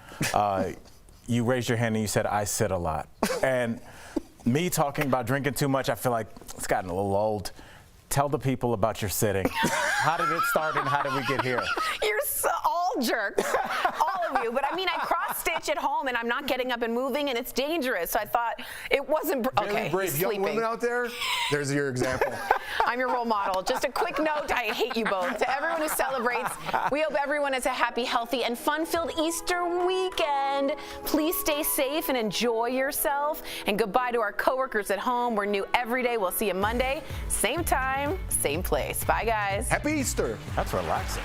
You raised your hand and you said, I sit a lot. And me talking about drinking too much, I feel like it's gotten a little old. Tell the people about your sitting. How did it start and how did we get here? You're all jerks. All all of you, but I mean, I cross-stitch at home and I'm not getting up and moving, and it's dangerous. So I thought it wasn't okay. Very brave young women out there. There's your example. I'm your role model. Just a quick note, I hate you both. To everyone who celebrates, we hope everyone has a happy, healthy, and fun-filled Easter weekend. Please stay safe and enjoy yourself. And goodbye to our coworkers at home. We're new every day. We'll see you Monday, same time, same place. Bye, guys. Happy Easter. That's relaxing.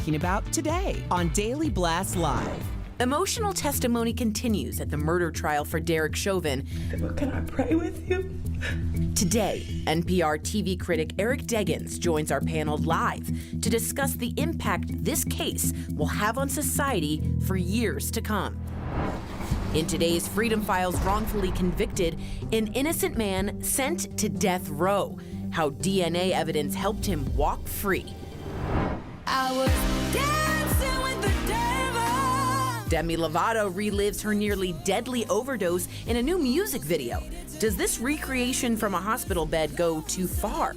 About today on Daily Blast Live. Emotional testimony continues at the murder trial for Derek Chauvin. Can I pray with you? Today, NPR TV critic Eric Deggans joins our panel live to discuss the impact this case will have on society for years to come. In today's Freedom Files Wrongfully Convicted, an innocent man sent to death row. How DNA evidence helped him walk free. I was dancing with the devil. Demi Lovato relives her nearly deadly overdose in a new music video. Does this recreation from a hospital bed go too far?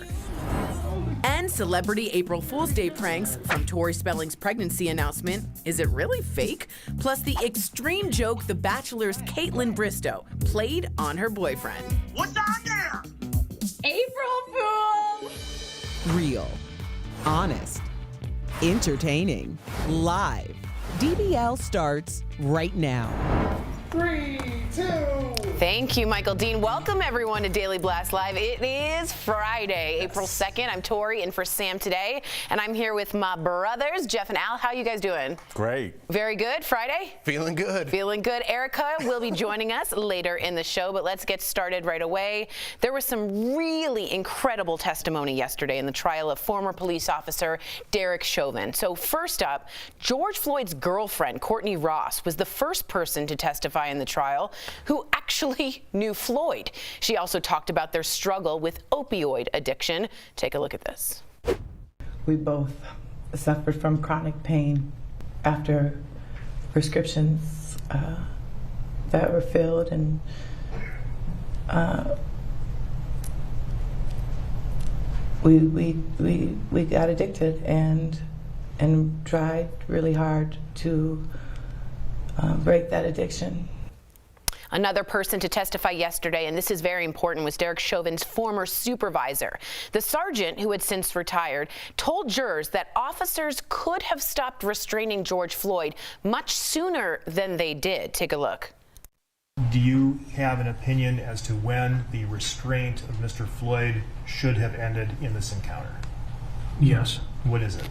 And celebrity April Fool's Day pranks from Tori Spelling's pregnancy announcement. Is it really fake? Plus the extreme joke The Bachelor's Caitlin Bristow played on her boyfriend. What's on there? April Fool! Real, honest, entertaining, live. DBL starts right now. 3, 2. Thank you, Michael Dean. Welcome, everyone, to Daily Blast Live. It is Friday, April 2nd. I'm Tori, in for Sam today, and I'm here with my brothers, Jeff and Al. How are you guys doing? Great. Very good. Friday? Feeling good. Feeling good. Erica will be joining us later in the show, but let's get started right away. There was some really incredible testimony yesterday in the trial of former police officer Derek Chauvin. So first up, George Floyd's girlfriend, Courtney Ross, was the first person to testify in the trial who actually knew Floyd. She also talked about their struggle with opioid addiction. Take a look at this. We both suffered from chronic pain after prescriptions that were filled, and we got addicted and tried really hard to break that addiction. Another person to testify yesterday, and this is very important, was Derek Chauvin's former supervisor. The sergeant, who had since retired, told jurors that officers could have stopped restraining George Floyd much sooner than they did. Take a look. Do you have an opinion as to when the restraint of Mr. Floyd should have ended in this encounter? Yes. What is it?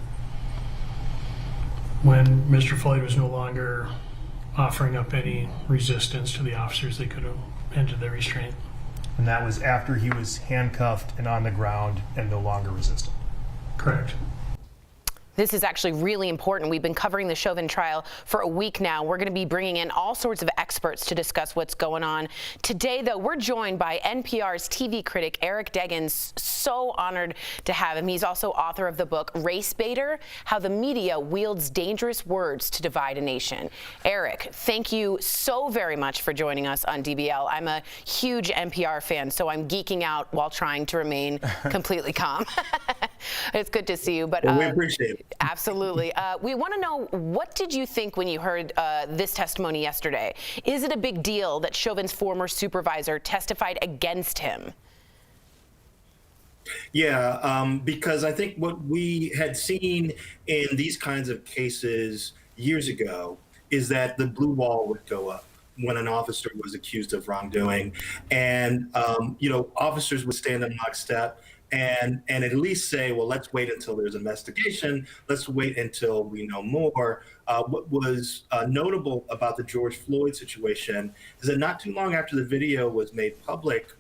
When Mr. Floyd was no longer offering up any resistance to the officers, they could have ended the restraint. And that was after he was handcuffed and on the ground and no longer resistant? Correct. This is actually really important. We've been covering the Chauvin trial for a week now. We're going to be bringing in all sorts of experts to discuss what's going on. Today, though, we're joined by NPR's TV critic, Eric Deggans. So honored to have him. He's also author of the book, Race Baiter, How the Media Wields Dangerous Words to Divide a Nation. Eric, thank you so very much for joining us on DBL. I'm a huge NPR fan, so I'm geeking out while trying to remain completely calm. It's good to see you. But we appreciate it. Absolutely. We want to know, what did you think when you heard this testimony yesterday? Is it a big deal that Chauvin's former supervisor testified against him? Yeah, because I think what we had seen in these kinds of cases years ago is that the blue wall would go up when an officer was accused of wrongdoing. And, officers would stand in lockstep and at least say, well, let's wait until there's investigation. Let's wait until we know more. What was notable about the George Floyd situation is that not too long after the video was made public,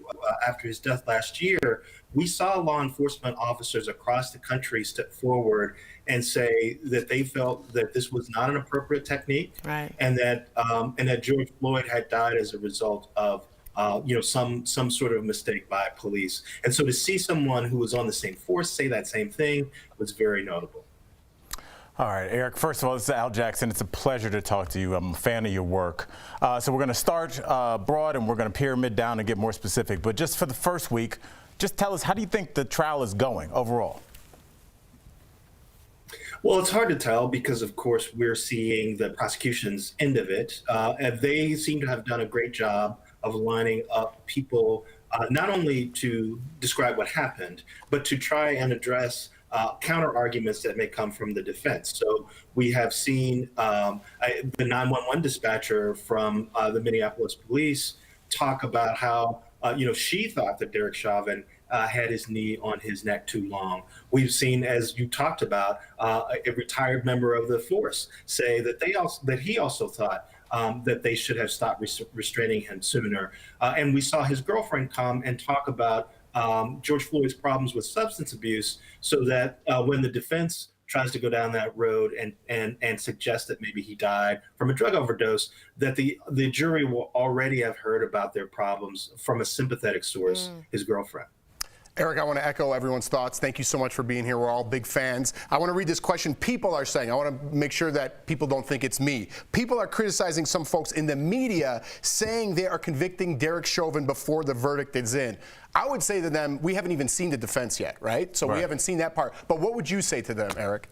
after his death last year, we saw law enforcement officers across the country step forward and say that they felt that this was not an appropriate technique, right, and that George Floyd had died as a result of some sort of mistake by police. And so to see someone who was on the same force say that same thing was very notable. All right, Eric, first of all, this is Al Jackson. It's a pleasure to talk to you. I'm a fan of your work. So we're going to start broad and we're going to pyramid down and get more specific. But just for the first week, just tell us, how do you think the trial is going overall? Well, it's hard to tell because, of course, we're seeing the prosecution's end of it. And they seem to have done a great job of lining up people, not only to describe what happened, but to try and address counter arguments that may come from the defense. So we have seen the 911 dispatcher from the Minneapolis police talk about how she thought that Derek Chauvin had his knee on his neck too long. We've seen, as you talked about, a retired member of the force say that he also thought that they should have stopped restraining him sooner. And we saw his girlfriend come and talk about George Floyd's problems with substance abuse, so that when the defense tries to go down that road and suggest that maybe he died from a drug overdose, that the jury will already have heard about their problems from a sympathetic source, his girlfriend. Eric, I want to echo everyone's thoughts. Thank you so much for being here. We're all big fans. I want to read this question people are saying. I want to make sure that people don't think it's me. People are criticizing some folks in the media, saying they are convicting Derek Chauvin before the verdict is in. I would say to them, we haven't even seen the defense yet, right? So we haven't seen that part. But what would you say to them, Eric?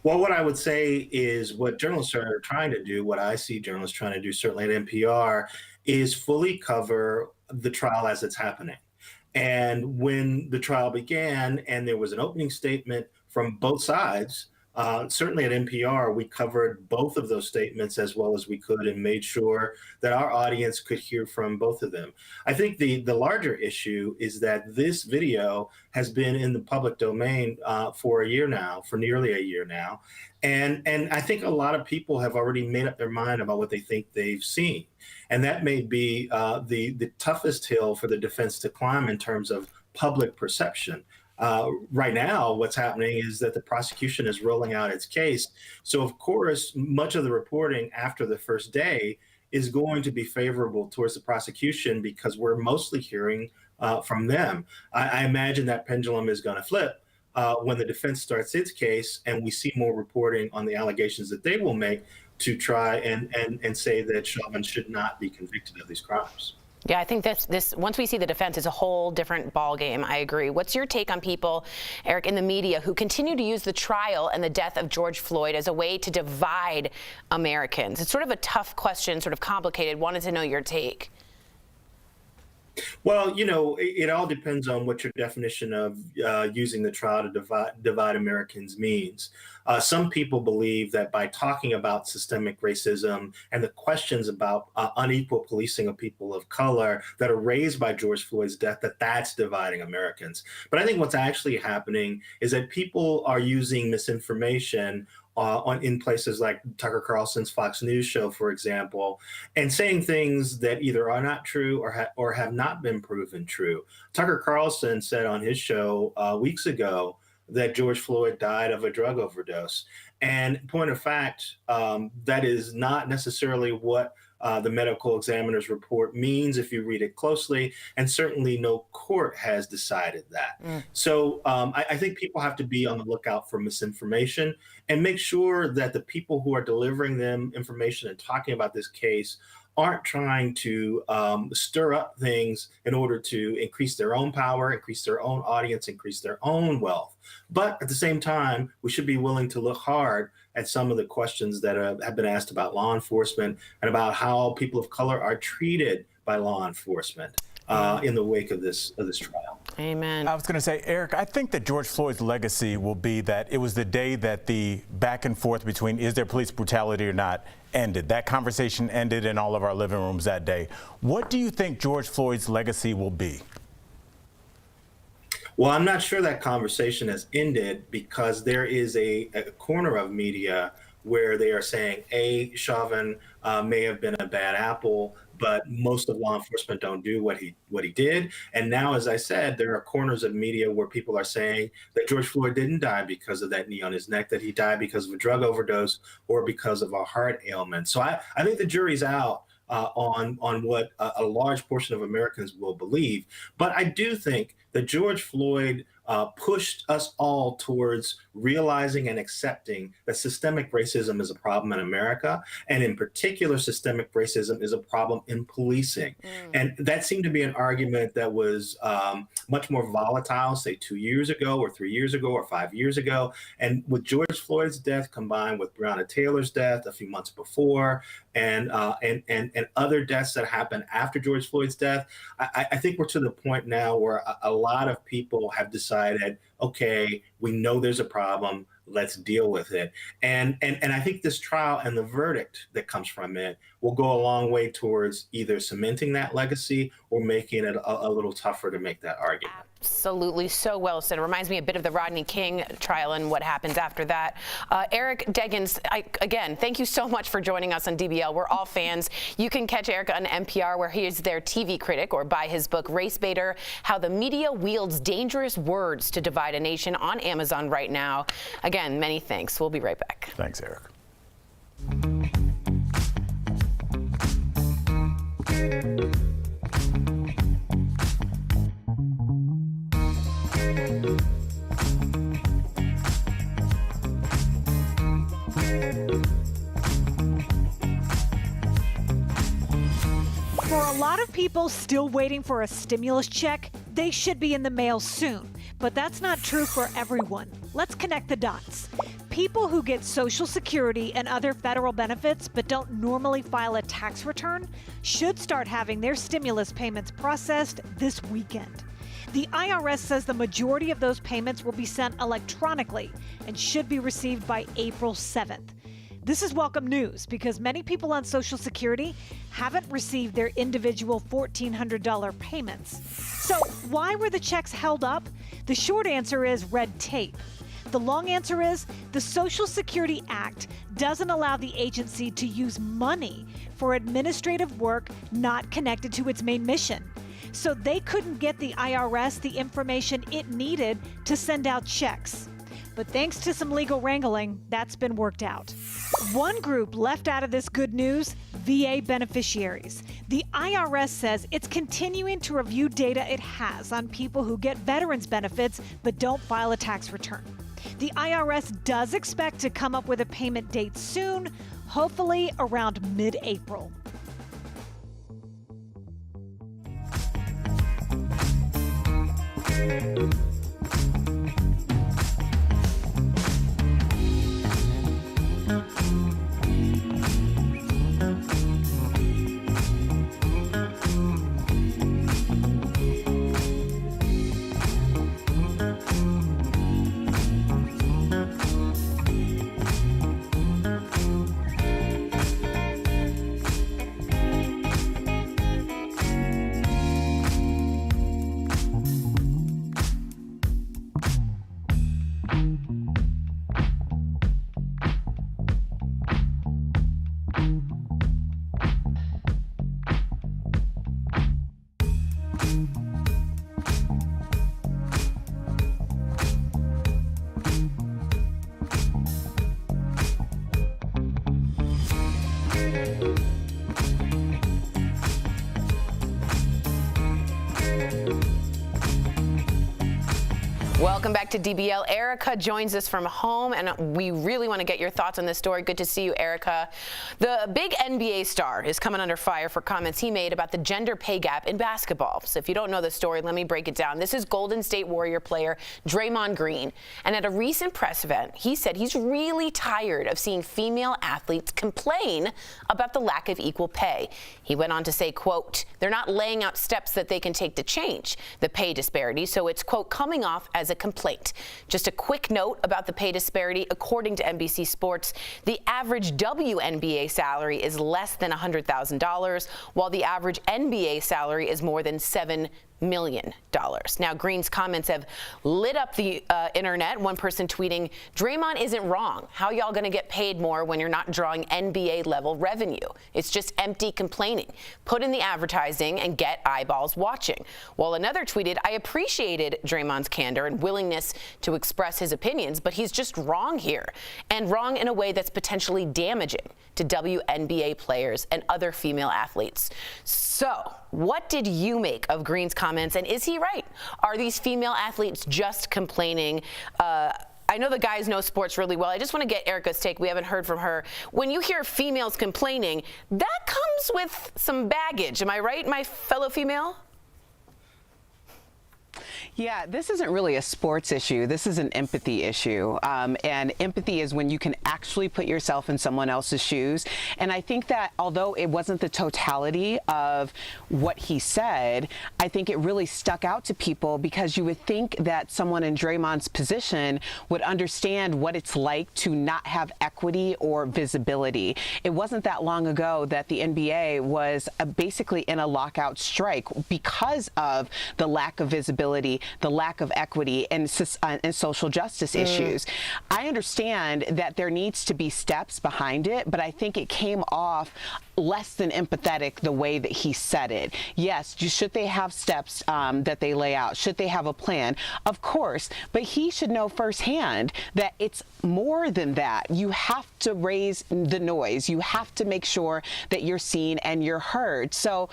Well, what I would say is what journalists are trying to do, what I see journalists trying to do, certainly at NPR, is fully cover the trial as it's happening. And when the trial began and there was an opening statement from both sides, certainly at NPR, we covered both of those statements as well as we could and made sure that our audience could hear from both of them. I think the larger issue is that this video has been in the public domain for nearly a year now. And I think a lot of people have already made up their mind about what they think they've seen. And that may be the toughest hill for the defense to climb in terms of public perception. Right now, what's happening is that the prosecution is rolling out its case. So, of course, much of the reporting after the first day is going to be favorable towards the prosecution because we're mostly hearing from them. I imagine that pendulum is going to flip when the defense starts its case and we see more reporting on the allegations that they will make to try and say that Chauvin should not be convicted of these crimes. Yeah, I think this once we see the defense, it's a whole different ballgame. I agree. What's your take on people, Eric, in the media who continue to use the trial and the death of George Floyd as a way to divide Americans? It's sort of a tough question, sort of complicated. Wanted to know your take. Well, it all depends on what your definition of using the trial to divide Americans means. Some people believe that by talking about systemic racism and the questions about unequal policing of people of color that are raised by George Floyd's death, that's dividing Americans. But I think what's actually happening is that people are using misinformation in places like Tucker Carlson's Fox News show, for example, and saying things that either are not true or have not been proven true. Tucker Carlson said on his show weeks ago that George Floyd died of a drug overdose. And point of fact, that is not necessarily what the medical examiner's report means if you read it closely, and certainly no court has decided that. So I think people have to be on the lookout for misinformation and make sure that the people who are delivering them information and talking about this case aren't trying to stir up things in order to increase their own power, increase their own audience, increase their own wealth. But at the same time, we should be willing to look hard at some of the questions that have been asked about law enforcement and about how people of color are treated by law enforcement in the wake of this trial. Amen. I was going to say, Eric, I think that George Floyd's legacy will be that it was the day that the back and forth between is there police brutality or not ended. That conversation ended in all of our living rooms that day. What do you think George Floyd's legacy will be? Well, I'm not sure that conversation has ended because there is a corner of media where they are saying, Chauvin may have been a bad apple, but most of law enforcement don't do what he did. And now, as I said, there are corners of media where people are saying that George Floyd didn't die because of that knee on his neck, that he died because of a drug overdose or because of a heart ailment. So I think the jury's out on what a large portion of Americans will believe. But I do think that George Floyd pushed us all towards realizing and accepting that systemic racism is a problem in America, and in particular, systemic racism is a problem in policing. And that seemed to be an argument that was much more volatile, say 2 years ago or 3 years ago or 5 years ago. And with George Floyd's death combined with Breonna Taylor's death a few months before, and other deaths that happened after George Floyd's death, I think we're to the point now where a lot of people have decided, okay, we know there's a problem, let's deal with it. And I think this trial and the verdict that comes from it will go a long way towards either cementing that legacy or making it a little tougher to make that argument. Absolutely, so well said. It reminds me a bit of the Rodney King trial and what happens after that. Eric Deggans, again, thank you so much for joining us on DBL. We're all fans. You can catch Eric on NPR, where he is their TV critic, or buy his book, Race Baiter, How the Media Wields Dangerous Words to Divide a Nation, on Amazon right now. Again, many thanks. We'll be right back. Thanks, Eric. For a lot of people still waiting for a stimulus check, they should be in the mail soon. But that's not true for everyone. Let's connect the dots. People who get Social Security and other federal benefits but don't normally file a tax return should start having their stimulus payments processed this weekend. The IRS says the majority of those payments will be sent electronically and should be received by April 7th. This is welcome news because many people on Social Security haven't received their individual $1,400 payments. So why were the checks held up? The short answer is red tape. The long answer is the Social Security Act doesn't allow the agency to use money for administrative work not connected to its main mission. So they couldn't get the IRS the information it needed to send out checks. But thanks to some legal wrangling, that's been worked out. One group left out of this good news, VA beneficiaries. The IRS says it's continuing to review data it has on people who get veterans benefits but don't file a tax return. The IRS does expect to come up with a payment date soon, hopefully around mid-April. Welcome back to DBL. Erica joins us from home, and we really want to get your thoughts on this story. Good to see you, Erica. The big NBA star is coming under fire for comments he made about the gender pay gap in basketball. So if you don't know the story, let me break it down. This is Golden State Warrior player Draymond Green. And at a recent press event, he said he's really tired of seeing female athletes complain about the lack of equal pay. He went on to say, quote, they're not laying out steps that they can take to change the pay disparity. So it's, quote, coming off as a complaint. Just a quick note about the pay disparity. According to NBC Sports, the average WNBA salary is less than $100,000, while the average NBA salary is more than $7 million. Now, Green's comments have lit up the internet. One person tweeting, Draymond isn't wrong. How y'all going to get paid more when you're not drawing NBA level revenue? It's just empty complaining. Put in the advertising and get eyeballs watching. While another tweeted, I appreciated Draymond's candor and willingness to express his opinions, but he's just wrong here, and wrong in a way that's potentially damaging to WNBA players and other female athletes. So, what did you make of Green's comments, and is he right? Are these female athletes just complaining? I know the guys know sports really well. I just want to get Erica's take. We haven't heard from her. When you hear females complaining, that comes with some baggage. Am I right, my fellow female? Yeah, this isn't really a sports issue. This is an empathy issue. And empathy is when you can actually put yourself in someone else's shoes. And I think that although it wasn't the totality of what he said, I think it really stuck out to people because you would think that someone in Draymond's position would understand what it's like to not have equity or visibility. It wasn't that long ago that the NBA was basically in a lockout strike because of the lack of visibility, the lack of equity, and social justice issues. I understand that there needs to be steps behind it, but I think it came off less than empathetic the way that he said it. Yes, should they have steps that they lay out? Should they have a plan? Of course, but he should know firsthand that it's more than that. You have to raise the noise. You have to make sure that you're seen and you're heard. So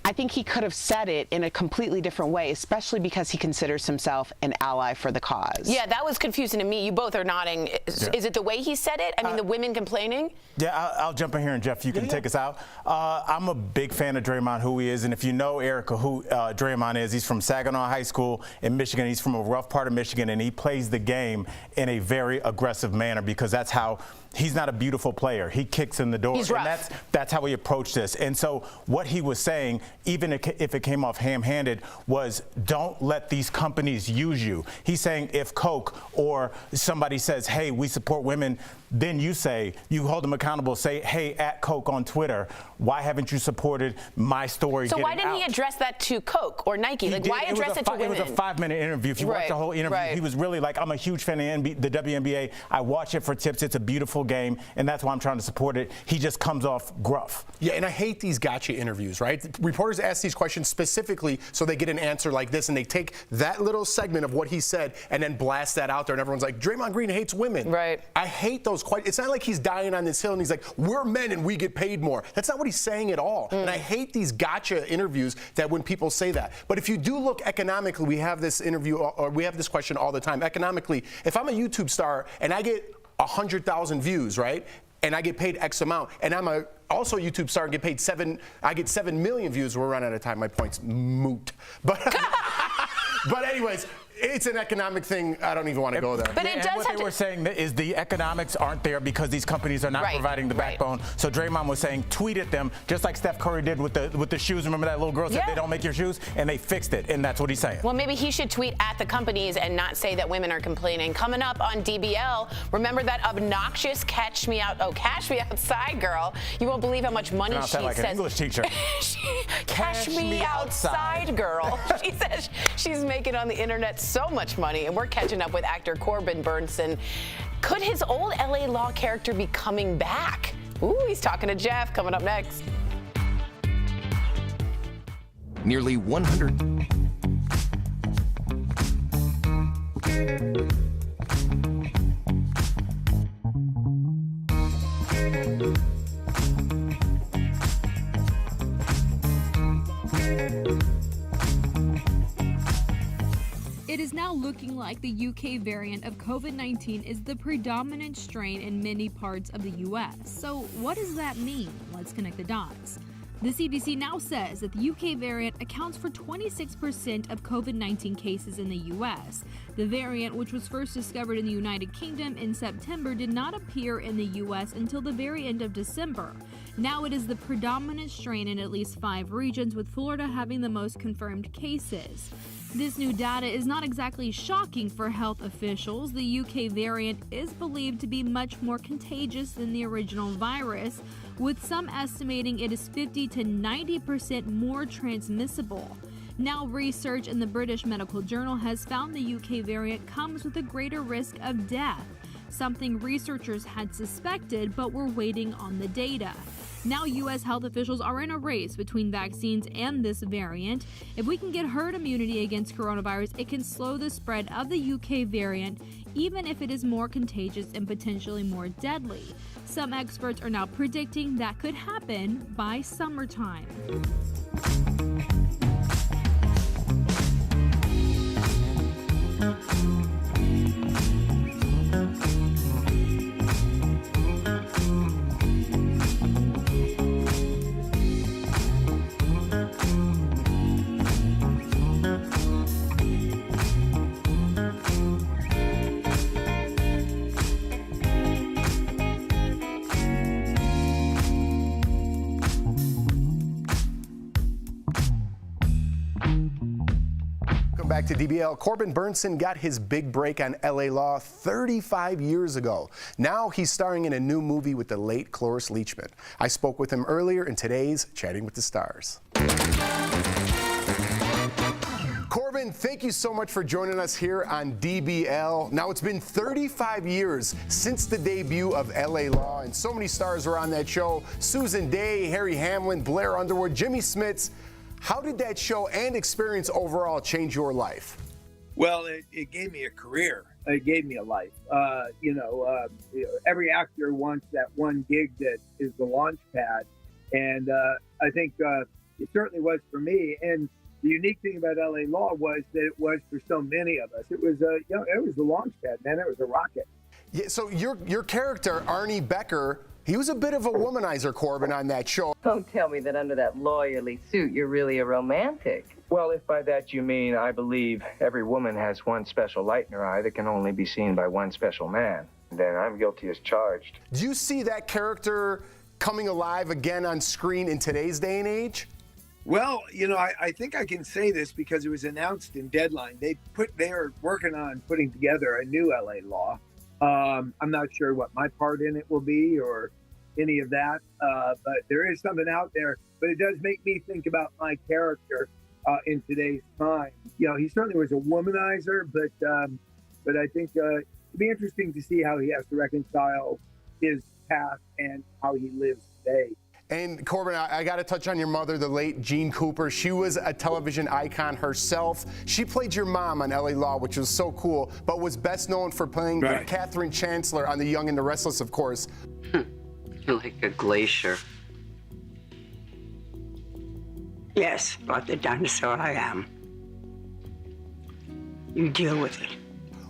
I think he could have said it in a completely different way, especially because he considers himself an ally for the cause. Yeah, that was confusing to me. You both are nodding. Is it the way he said it? I mean, the women complaining? Yeah, I'll jump in here, and Jeff, you can take us out. I'm a big fan of Draymond, who he is, and if you know, Erica, who Draymond is, he's from Saginaw High School in Michigan. He's from a rough part of Michigan, and he plays the game in a very aggressive manner because that's how he's not a beautiful player. He kicks in the door. He's rough. And that's how he approached this. And so what he was saying, even if it came off ham-handed, was don't let these companies use you. He's saying if Coke or somebody says, hey, we support women, then you say, you hold them accountable, say, hey, at Coke on Twitter, why haven't you supported my story So why getting didn't he address that to Coke or Nike? Like, why address it to women? It was a 5-minute interview. If you watch the whole interview, he was really like, I'm a huge fan of the WNBA. I watch it for tips. It's a beautiful game, and that's why I'm trying to support it. He just comes off gruff. Yeah, and I hate these gotcha interviews, right? Reporters ask these questions specifically so they get an answer like this, and they take that little segment of what he said and then blast that out there, and everyone's like, Draymond Green hates women. Right. I hate those questions. It's not like he's dying on this hill and he's like, we're men and we get paid more. That's not what he's saying at all. And I hate these gotcha interviews that when people say that. But if you do look economically, we have this interview, or we have this question all the time. Economically, if I'm a YouTube star and I get 100,000 views, right? And I get paid X amount, and I'm also a YouTube star and get paid I get 7 million views. We're running out of time. My point's moot. But But anyways, it's an economic thing. I don't even want to go there. But it does what they were saying is the economics aren't there because these companies are not providing the backbone. So Draymond was saying, tweet at them, just like Steph Curry did with the shoes. Remember that little girl said they don't make your shoes, and they fixed it, and that's what he's saying. Well, maybe he should tweet at the companies and not say that women are complaining. Coming up on DBL, remember that obnoxious cash me outside girl? You won't believe how much money she like says. An English teacher. Cash me outside girl. She says she's making on the internet so much money, and we're catching up with actor Corbin Burnson. Could his old LA Law character be coming back? Ooh, he's talking to Jeff. Coming up next. Nearly 100. It is now looking like the UK variant of COVID-19 is the predominant strain in many parts of the US. So what does that mean? Let's connect the dots. The CDC now says that the UK variant accounts for 26% of COVID-19 cases in the US. The variant, which was first discovered in the United Kingdom in September, did not appear in the US until the very end of December. Now it is the predominant strain in at least 5 regions, with Florida having the most confirmed cases. This new data is not exactly shocking for health officials. The UK variant is believed to be much more contagious than the original virus, with some estimating it is 50 to 90% more transmissible. Now, research in the British Medical Journal has found the UK variant comes with a greater risk of death, something researchers had suspected but were waiting on the data. Now, U.S. health officials are in a race between vaccines and this variant. If we can get herd immunity against coronavirus, it can slow the spread of the UK variant, even if it is more contagious and potentially more deadly. Some experts are now predicting that could happen by summertime. Back to DBL. Corbin Burnson got his big break on LA Law 35 years ago. Now he's starring in a new movie with the late Cloris Leachman. I spoke with him earlier in today's Chatting with the Stars. Corbin, thank you so much for joining us here on DBL. Now, it's been 35 years since the debut of LA Law, and so many stars were on that show. Susan Day, Harry Hamlin, Blair Underwood, Jimmy Smits. How did that show and experience overall change your life? Well, it gave me a career. It gave me a life. Every actor wants that one gig that is the launch pad. And I think it certainly was for me. And the unique thing about LA Law was that it was for so many of us. It was, it was the launch pad, man. It was a rocket. Yeah, so your character, Arnie Becker, he was a bit of a womanizer, Corbin, on that show. Don't tell me that under that lawyerly suit, you're really a romantic. Well, if by that you mean I believe every woman has one special light in her eye that can only be seen by one special man, then I'm guilty as charged. Do you see that character coming alive again on screen in today's day and age? Well, I think I can say this because it was announced in Deadline. They are working on putting together a new LA Law. I'm not sure what my part in it will be or any of that, but there is something out there. But it does make me think about my character in today's time. He certainly was a womanizer, but I think it'd be interesting to see how he has to reconcile his past and how he lives today. And Corbin, I got to touch on your mother, the late Jean Cooper. She was a television icon herself. She played your mom on LA Law, which was so cool, but was best known for playing Catherine Chancellor on The Young and the Restless, of course. You're like a glacier. Yes, like the dinosaur I am. You deal with it.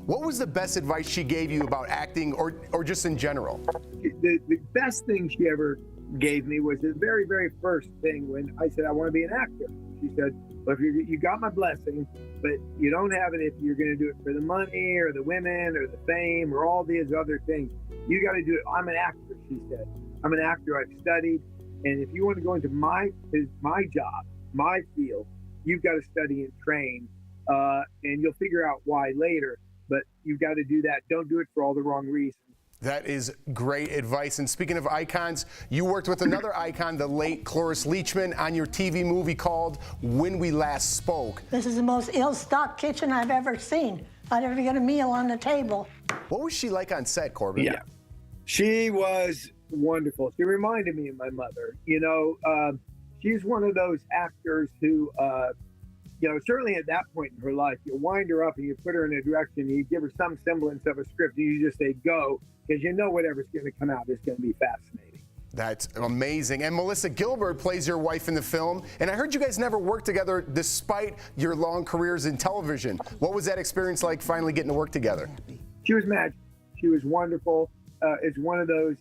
What was the best advice she gave you about acting or just in general? The best thing she ever gave me was the very, very first thing when I said I want to be an actor. She said, well, if you got my blessing, but you don't have it if you're going to do it for the money or the women or the fame or all these other things. You got to do it. I'm an actor, she said. I'm an actor. I've studied. And if you want to go into my job, my field, you've got to study and train. And you'll figure out why later. But you've got to do that. Don't do it for all the wrong reasons. That is great advice. And speaking of icons, you worked with another icon, the late Cloris Leachman, on your TV movie called When We Last Spoke. This is the most ill-stocked kitchen I've ever seen. I never get a meal on the table. What was she like on set, Corbin? Yeah, she was wonderful. She reminded me of my mother. You know, she's one of those actors who, you know, certainly at that point in her life, you wind her up and you put her in a direction, you give her some semblance of a script, and you just say, go, because you know whatever's going to come out is going to be fascinating. That's amazing. And Melissa Gilbert plays your wife in the film. And I heard you guys never worked together despite your long careers in television. What was that experience like finally getting to work together? She was magic. She was wonderful. It's one of those,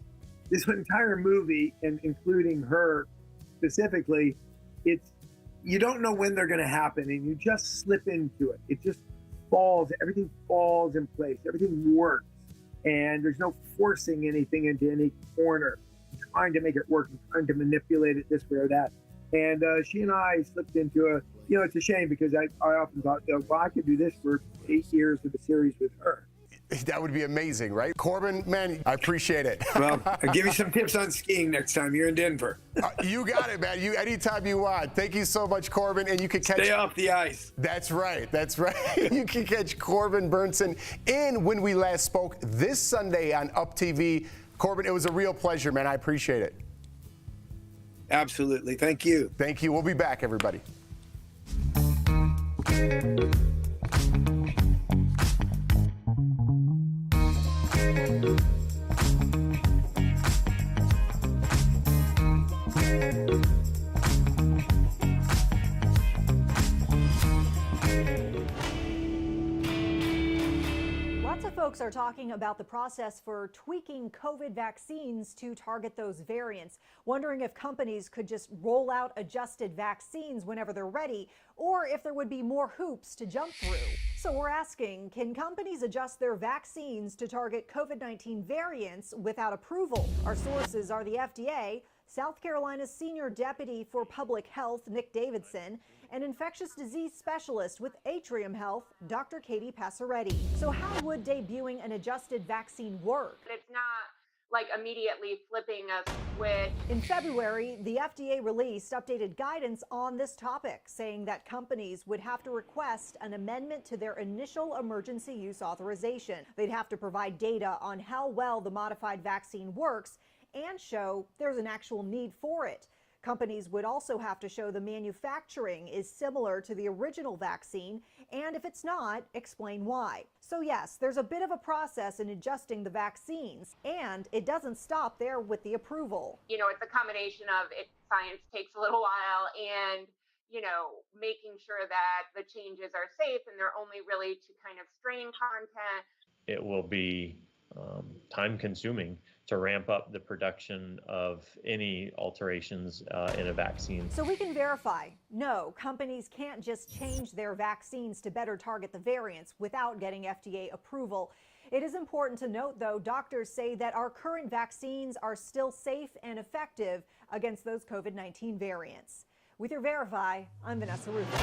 this entire movie, and including her specifically, it's, you don't know when they're going to happen, and you just slip into it. It just falls. Everything falls in place. Everything works. And there's no forcing anything into any corner, trying to make it work and trying to manipulate it this way or that. And she and I slipped into a, you know, it's a shame because I often thought, well, I could do this for 8 years of a series with her. That would be amazing, right? Corbin, man, I appreciate it. Well, I'll give you some tips on skiing next time you're in Denver. You got it, man. You anytime you want. Thank you so much, Corbin. And you can catch... Stay off the ice. That's right. That's right. You can catch Corbin Bernsen in When We Last Spoke this Sunday on Up TV. Corbin, it was a real pleasure, man. I appreciate it. Absolutely. Thank you. Thank you. We'll be back, everybody. Lots of folks are talking about the process for tweaking COVID vaccines to target those variants, wondering if companies could just roll out adjusted vaccines whenever they're ready, or if there would be more hoops to jump through. So we're asking, can companies adjust their vaccines to target COVID-19 variants without approval? Our sources are the FDA, South Carolina's Senior Deputy for Public Health, Nick Davidson, and infectious disease specialist with Atrium Health, Dr. Katie Passaretti. So how would debuting an adjusted vaccine work? It's not like immediately flipping a switch. In February, the FDA released updated guidance on this topic, saying that companies would have to request an amendment to their initial emergency use authorization. They'd have to provide data on how well the modified vaccine works and show there's an actual need for it. Companies would also have to show the manufacturing is similar to the original vaccine, and if it's not, explain why. So yes, there's a bit of a process in adjusting the vaccines, and it doesn't stop there with the approval. You know, it's a combination of science takes a little while and, you know, making sure that the changes are safe and they're only really to kind of strain content. It will be time consuming to ramp up the production of any alterations in a vaccine. So we can verify, no, companies can't just change their vaccines to better target the variants without getting FDA approval. It is important to note, though, doctors say that our current vaccines are still safe and effective against those COVID-19 variants. With your Verify, I'm Vanessa Rufus.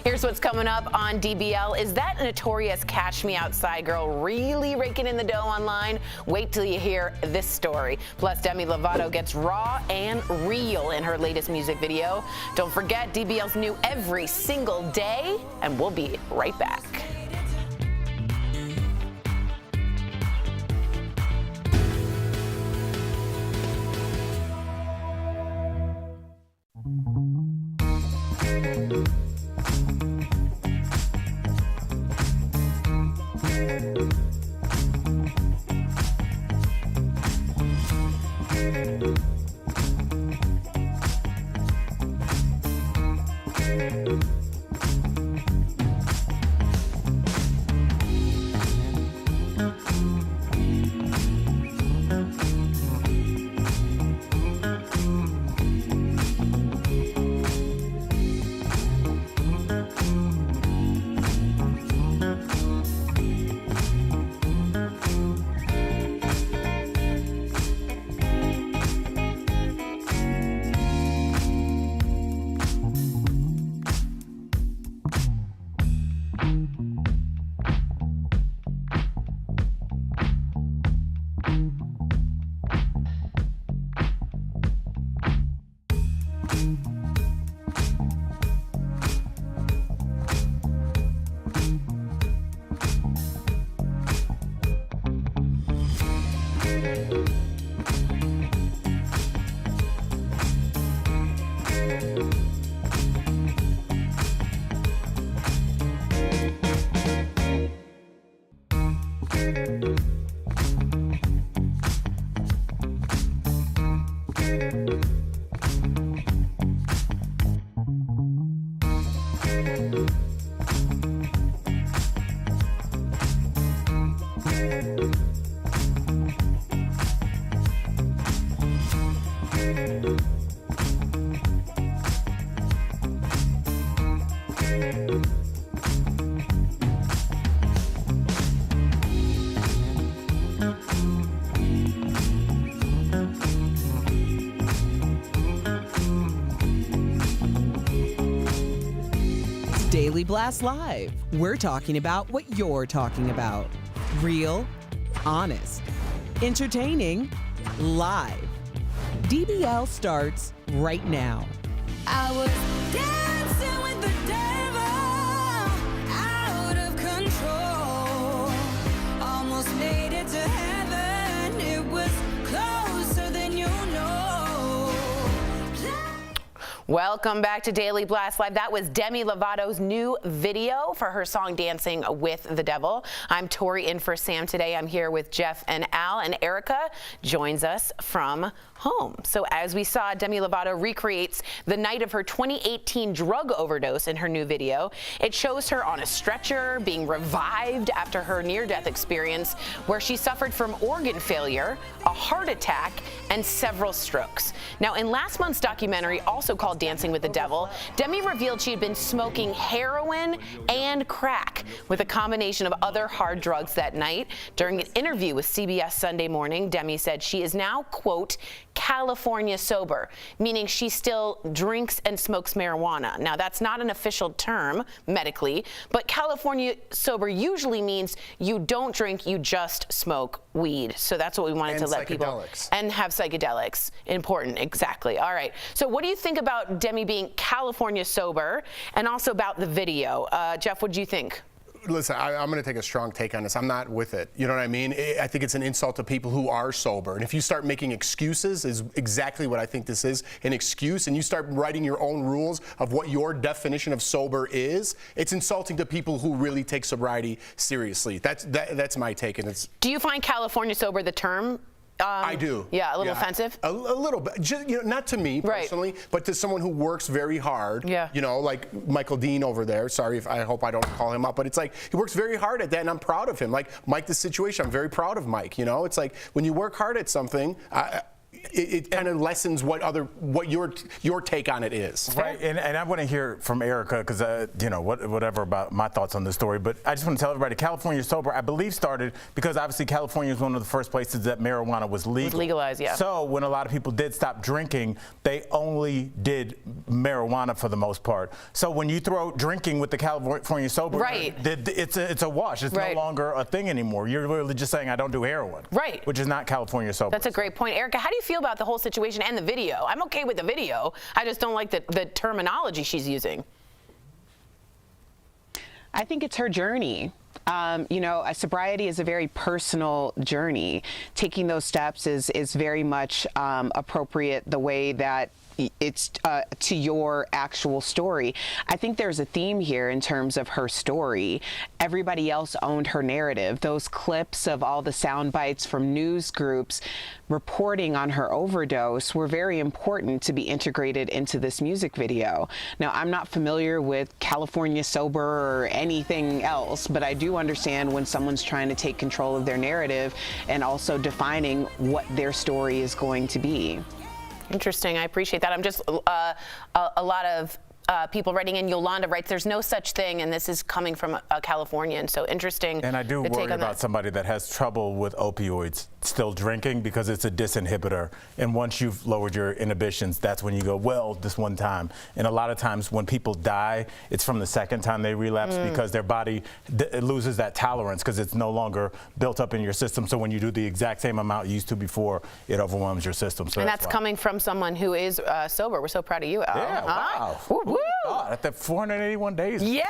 Here's what's coming up on DBL. Is that notorious Cash Me Outside girl really raking in the dough online? Wait till you hear this story. Plus, Demi Lovato gets raw and real in her latest music video. Don't forget, DBL's new every single day, and we'll be right back. Daily Blast Live. We're talking about what you're talking about. Real, honest, entertaining, live. DBL starts right now. I was dancing with the devil, out of control. Almost made it to heaven. It was closer than you know. Welcome back to Daily Blast Live. That was Demi Lovato's new video for her song Dancing with the Devil. I'm Tori in for Sam today. I'm here with Jeff and Al, and Erica joins us from home. So as we saw, Demi Lovato recreates the night of her 2018 drug overdose in her new video. It shows her on a stretcher being revived after her near-death experience, where she suffered from organ failure, a heart attack, and several strokes. Now, in last month's documentary, also called Dancing with the Devil, Demi revealed she had been smoking heroin and crack with a combination of other hard drugs that night. During an interview with CBS Sunday Morning, Demi said she is now, quote, California sober, meaning she still drinks and smokes marijuana. Now, that's not an official term medically, but California sober usually means you don't drink, you just smoke weed. So that's what we wanted to let people. And have psychedelics. Important, exactly. All right. So what do you think about Demi being California sober, and also about the video? Jeff, what do you think? Listen, I'm going to take a strong take on this. I'm not with it. You know what I mean? I think it's an insult to people who are sober. And if you start making excuses, is exactly what I think this is, an excuse, and you start writing your own rules of what your definition of sober is, it's insulting to people who really take sobriety seriously. That's my take. And it's. Do you find California sober the term? I do. Yeah, a little offensive? A little bit. Just, not to me personally, but to someone who works very hard. Yeah. Like Michael Dean over there. Sorry, I hope I don't call him out, but it's like he works very hard at that, and I'm proud of him. Like Mike, the situation, I'm very proud of Mike. It's like when you work hard at something, it kind of lessens what your take on it is. Right, and I want to hear from Erica because whatever about my thoughts on this story. But I just want to tell everybody, California Sober, I believe, started because obviously California is one of the first places that marijuana was legal. It was legalized, yeah. So when a lot of people did stop drinking, they only did marijuana for the most part. So when you throw drinking with the California Sober, right, it's a wash. It's no longer a thing anymore. You're literally just saying I don't do heroin, right? Which is not California Sober. That's a great point, Erica. How do you feel about the whole situation and the video? I'm okay with the video. I just don't like the terminology she's using. I think it's her journey. Sobriety is a very personal journey. Taking those steps is very much appropriate the way that it's to your actual story. I think there's a theme here in terms of her story. Everybody else owned her narrative. Those clips of all the sound bites from news groups reporting on her overdose were very important to be integrated into this music video. Now, I'm not familiar with California Sober or anything else, but I do understand when someone's trying to take control of their narrative and also defining what their story is going to be. Interesting. I appreciate that. I'm just a lot of people writing in. Yolanda writes, "There's no such thing," and this is coming from a Californian. So interesting. And I do worry about somebody that has trouble with opioids still drinking because it's a disinhibitor. And once you've lowered your inhibitions, that's when you go, well, this one time. And a lot of times when people die, it's from the second time they relapse because their body loses that tolerance because it's no longer built up in your system. So when you do the exact same amount you used to before, it overwhelms your system. So and that's coming from someone who is sober. We're so proud of you, Al. Yeah, wow. Woo-woo. God, at the 481 days. Yeah,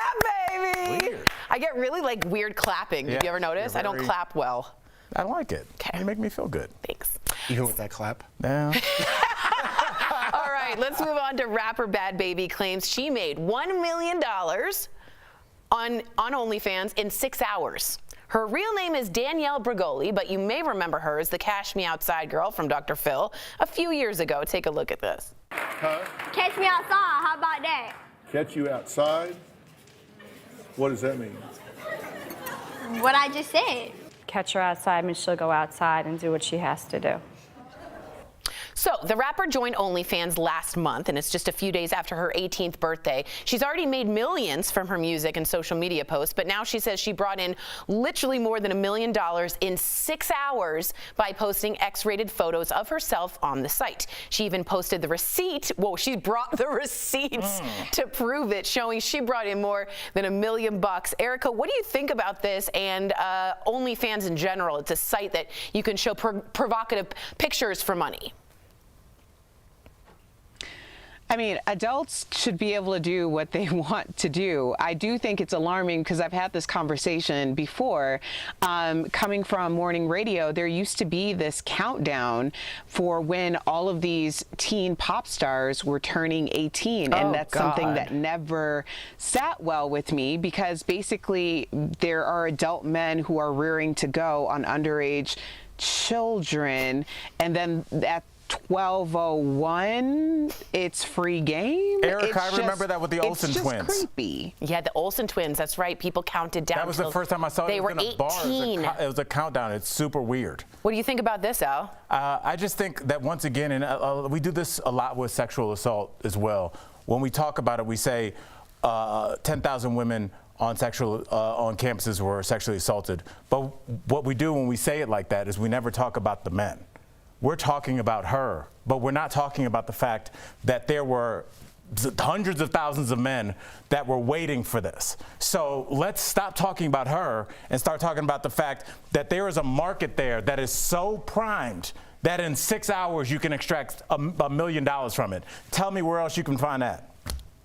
baby. Weird. I get really weird clapping. Did you ever notice? I don't clap well. I like it. Okay. You make me feel good. Thanks. Even with that clap? Yeah. All right, let's move on to rapper Bad Baby claims she made $1 million on OnlyFans in 6 hours. Her real name is Danielle Bregoli, but you may remember her as the Cash Me Outside girl from Dr. Phil a few years ago. Take a look at this. Huh? Catch me outside, how about that? Catch you outside? What does that mean? What I just said. Catch her outside means she'll go outside and do what she has to do. So the rapper joined OnlyFans last month, and it's just a few days after her 18th birthday. She's already made millions from her music and social media posts, but now she says she brought in literally more than $1 million in 6 hours by posting X-rated photos of herself on the site. She even posted the receipt. Well, she brought the receipts to prove it, showing she brought in more than $1 million. Erica, what do you think about this and OnlyFans in general? It's a site that you can show provocative pictures for money. I mean, adults should be able to do what they want to do. I do think it's alarming because I've had this conversation before. Coming from morning radio, there used to be this countdown for when all of these teen pop stars were turning 18. And that's something that never sat well with me because basically there are adult men who are rearing to go on underage children. And then at 12:01, it's free game. Erica, I remember that with the Olsen twins. It's just creepy. Yeah, the Olsen twins. That's right. People counted down. That was the first time I saw it. They were 18. It was a countdown. It's super weird. What do you think about this, Al? I just think that once again, and we do this a lot with sexual assault as well. When we talk about it, we say 10,000 women on campuses were sexually assaulted. But what we do when we say it like that is we never talk about the men. We're talking about her, but we're not talking about the fact that there were hundreds of thousands of men that were waiting for this. So let's stop talking about her and start talking about the fact that there is a market there that is so primed that in 6 hours you can extract $1 million from it. Tell me where else you can find that.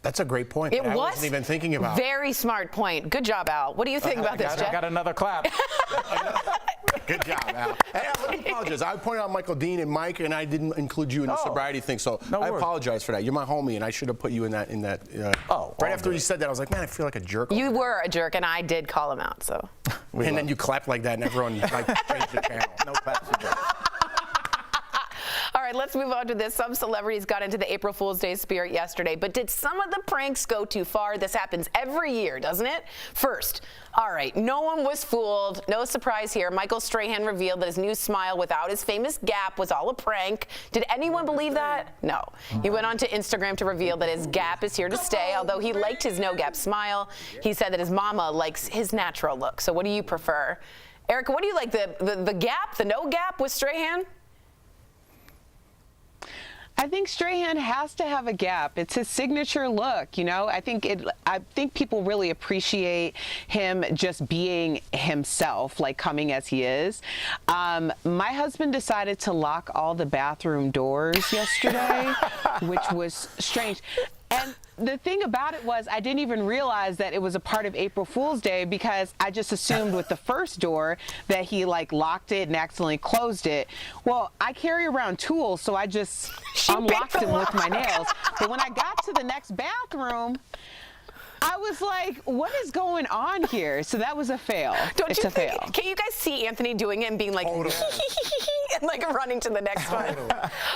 That's a great point. I wasn't even thinking about. Very smart point. Good job, Al. What do you think about this, Jeff? I got another clap. Good job, Al. Hey, Al, let me apologize. I pointed out Michael Dean and Mike, and I didn't include you in the sobriety thing, so I apologize for that. You're my homie, and I should have put you in that. Right after you said that, I was like, man, I feel like a jerk. You were a jerk, and I did call him out. So. And then you clapped like that, and everyone changed the channel. No claps. All right, let's let's move on to this. Some celebrities got into the April Fool's Day spirit yesterday, but did some of the pranks go too far? This happens every year, doesn't it? First, all right, no one was fooled. No surprise here. Michael Strahan revealed that his new smile without his famous gap was all a prank. Did anyone believe that? No. He went on to Instagram to reveal that his gap is here to stay. Although he liked his no gap smile, he said that his mama likes his natural look. So what do you prefer? Erica, what do you like, the gap, the no gap with Strahan? I think Strahan has to have a gap. It's his signature look, you know. I think people really appreciate him just being himself, like coming as he is. My husband decided to lock all the bathroom doors yesterday, which was strange. And the thing about it was I didn't even realize that it was a part of April Fool's Day because I just assumed with the first door that he like locked it and accidentally closed it. Well, I carry around tools, so I just unlocked them with my nails. But when I got to the next bathroom, I was like, what is going on here? So that was a fail. Can you guys see Anthony doing it and being like, and like running to the next one?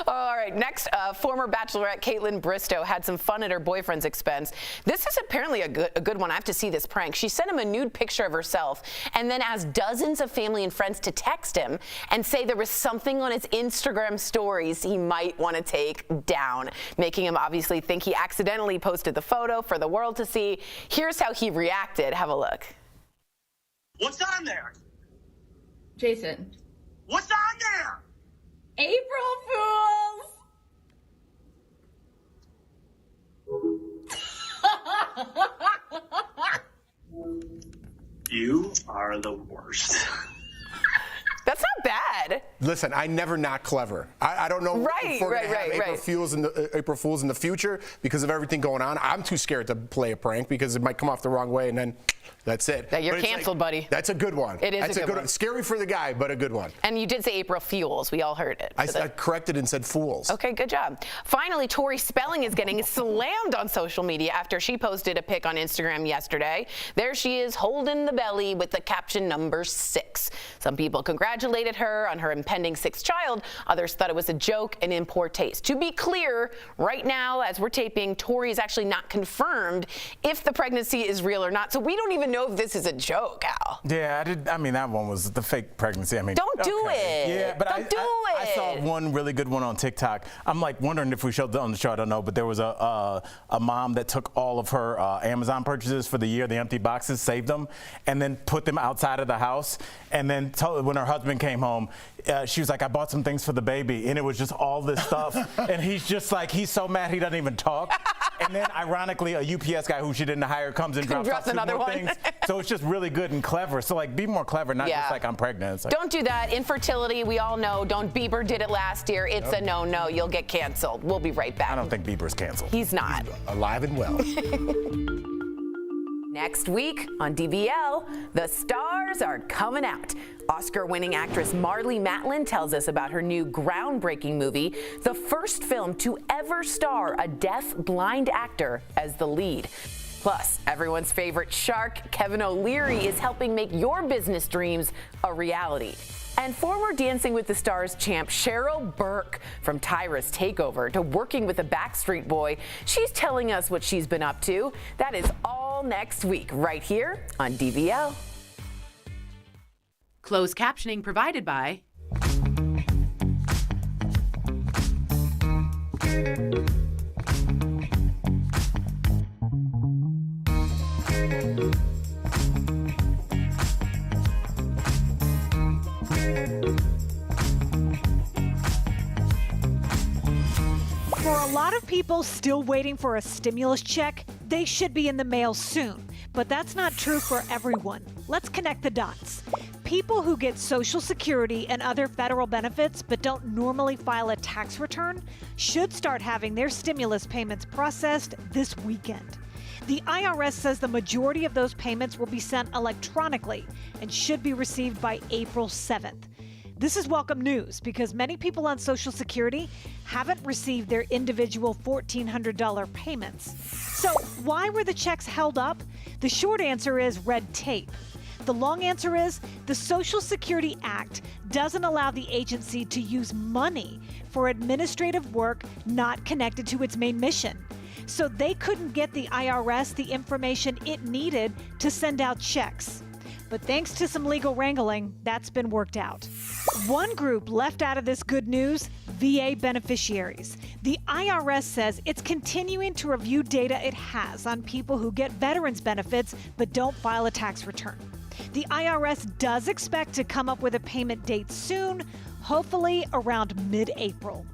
All right, next, former Bachelorette Caitlin Bristow had some fun at her boyfriend's expense. This is apparently a good one. I have to see this prank. She sent him a nude picture of herself and then asked dozens of family and friends to text him and say there was something on his Instagram stories he might want to take down, making him obviously think he accidentally posted the photo for the world to see. Here's how he reacted. Have a look. What's on there? Jason. What's on there? April Fools! You are the worst. That's not bad. Listen, I never not clever. I don't know if we're going to have April Fools in the future because of everything going on. I'm too scared to play a prank because it might come off the wrong way and then that's it. You're canceled, buddy. That's a good one. It is that's a good one. Scary for the guy, but a good one. And you did say April Fuels. We all heard it. I corrected and said fools. Okay, good job. Finally, Tori Spelling is getting slammed on social media after she posted a pic on Instagram yesterday. There she is holding the belly with the caption number 6. Some people congratulated her on her impending 6th child. Others thought it was a joke and in poor taste. To be clear, right now, as we're taping, Tori is actually not confirmed if the pregnancy is real or not. So we don't even know if this is a joke, Al. Yeah, I mean, that one was the fake pregnancy. I mean, don't do it. Yeah, but don't do it. I saw one really good one on TikTok. I'm like wondering if we showed it on the show. I don't know, but there was a mom that took all of her Amazon purchases for the year, the empty boxes, saved them, and then put them outside of the house. And then when her husband came home, she was like, I bought some things for the baby. And it was just all this stuff. And he's just like, he's so mad he doesn't even talk. And then, ironically, a UPS guy who she didn't hire comes and drops off another more one. things. So it's just really good and clever. So, like, be more clever, not just like I'm pregnant. It's like, don't do that. Infertility, we all know. Don't. Bieber did it last year. It's a no-no. You'll get canceled. We'll be right back. I don't think Bieber's canceled. He's not. He's alive and well. Next week on DBL, the stars are coming out. Oscar-winning actress Marlee Matlin tells us about her new groundbreaking movie, the first film to ever star a deaf-blind actor as the lead. Plus, everyone's favorite shark, Kevin O'Leary, is helping make your business dreams a reality. And former Dancing with the Stars champ Cheryl Burke, from Tyra's Takeover to working with a Backstreet Boy, she's telling us what she's been up to. That is all next week, right here on DBL. Closed captioning provided by For a lot of people still waiting for a stimulus check, they should be in the mail soon. But that's not true for everyone. Let's connect the dots. People who get Social Security and other federal benefits but don't normally file a tax return should start having their stimulus payments processed this weekend. The IRS says the majority of those payments will be sent electronically and should be received by April 7th. This is welcome news because many people on Social Security haven't received their individual $1,400 payments. So why were the checks held up? The short answer is red tape. The long answer is the Social Security Act doesn't allow the agency to use money for administrative work not connected to its main mission. So they couldn't get the IRS the information it needed to send out checks. But thanks to some legal wrangling, that's been worked out. One group left out of this good news, VA beneficiaries. The IRS says it's continuing to review data it has on people who get veterans benefits but don't file a tax return. The IRS does expect to come up with a payment date soon, hopefully around mid-April.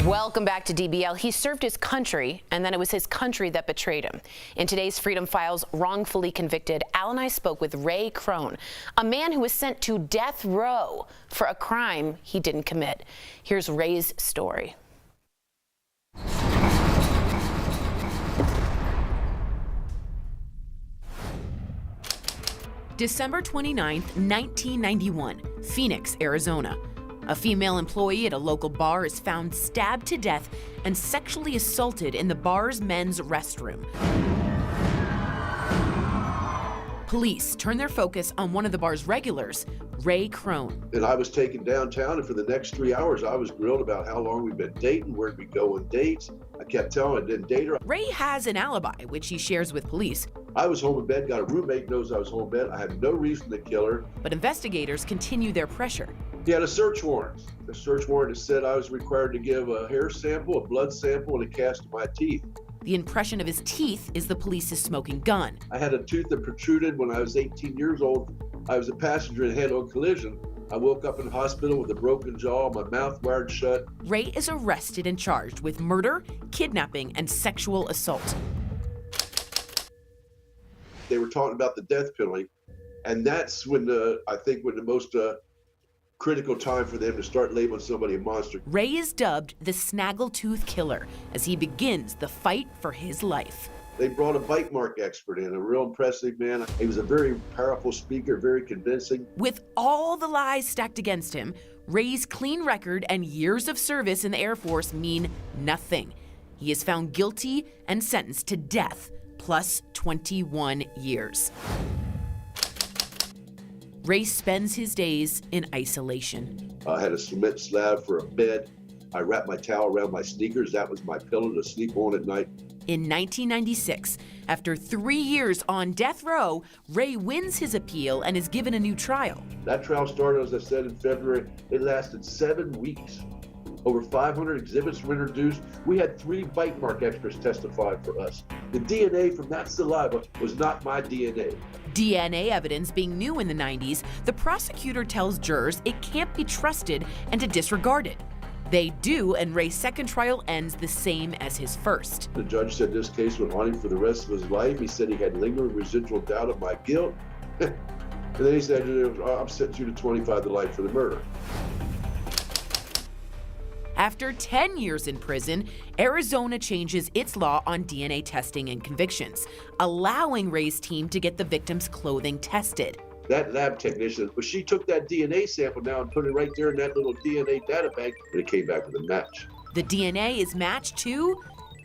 Welcome back to DBL. He served his country, and then it was his country that betrayed him. In today's Freedom Files, wrongfully convicted, Al and I spoke with Ray Crone, a man who was sent to death row for a crime he didn't commit. Here's Ray's story. December 29th, 1991, Phoenix, Arizona. A female employee at a local bar is found stabbed to death and sexually assaulted in the bar's men's restroom. Police turn their focus on one of the bar's regulars, Ray Crone. And I was taken downtown, and for the next 3 hours, I was grilled about how long we've been dating, where'd we go on dates. I kept telling her I didn't date her. Ray has an alibi, which he shares with police. I was home in bed, got a roommate knows I was home in bed. I had no reason to kill her. But investigators continue their pressure. He had a search warrant. The search warrant said I was required to give a hair sample, a blood sample, and a cast of my teeth. The impression of his teeth is the police's smoking gun. I had a tooth that protruded when I was 18 years old. I was a passenger in a head-on collision. I woke up in the hospital with a broken jaw, my mouth wired shut. Ray is arrested and charged with murder, kidnapping, and sexual assault. They were talking about the death penalty, and that's when I think when the most critical time for them to start labeling somebody a monster. Ray is dubbed the Snaggletooth Killer as he begins the fight for his life. They brought a bite mark expert in, a real impressive man. He was a very powerful speaker, very convincing. With all the lies stacked against him, Ray's clean record and years of service in the Air Force mean nothing. He is found guilty and sentenced to death, plus 21 years. Ray spends his days in isolation. I had a cement slab for a bed. I wrapped my towel around my sneakers. That was my pillow to sleep on at night. In 1996, after 3 years on death row, Ray wins his appeal and is given a new trial. That trial started, as I said, in February. It lasted 7 weeks. Over 500 exhibits were introduced. We had 3 bite mark experts testify for us. The DNA from that saliva was not my DNA. DNA evidence being new in the 90s, the prosecutor tells jurors it can't be trusted and to disregard it. They do, and Ray's second trial ends the same as his first. The judge said this case would haunt him for the rest of his life. He said he had lingering residual doubt of my guilt. And then he said, I'm sentencing you to 25 to life for the murder. After 10 years in prison, Arizona changes its law on DNA testing and convictions, allowing Ray's team to get the victim's clothing tested. That lab technician, but she took that DNA sample now and put it right there in that little DNA data bank, and it came back with a match. The DNA is matched to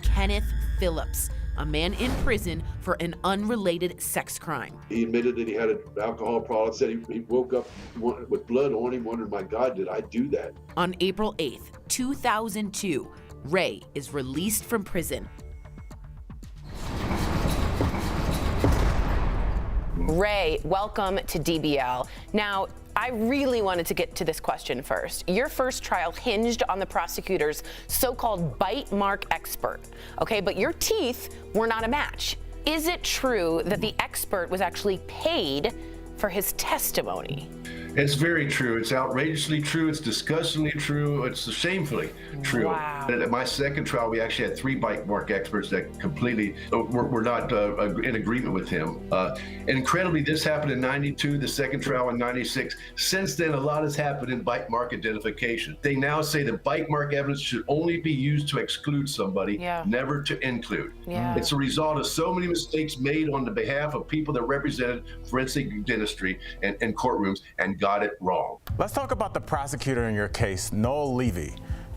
Kenneth Phillips, a man in prison for an unrelated sex crime. He admitted that he had an alcohol problem, said he woke up with blood on him, wondering, my God, did I do that? On April 8th, 2002, Ray is released from prison. Ray, welcome to DBL. Now, I really wanted to get to this question first. Your first trial hinged on the prosecutor's so-called bite mark expert, okay? But your teeth were not a match. Is it true that the expert was actually paid for his testimony? It's very true. It's outrageously true. It's disgustingly true. It's shamefully true. Wow. At my second trial, we actually had 3 bite mark experts that completely were not in agreement with him. And incredibly, this happened in '92, the second trial in '96. Since then, a lot has happened in bite mark identification. They now say that bite mark evidence should only be used to exclude somebody, never to include. It's a result of so many mistakes made on the behalf of people that represented forensic dentistry and courtrooms and got it wrong. Let's talk about the prosecutor in your case, Noel Levy.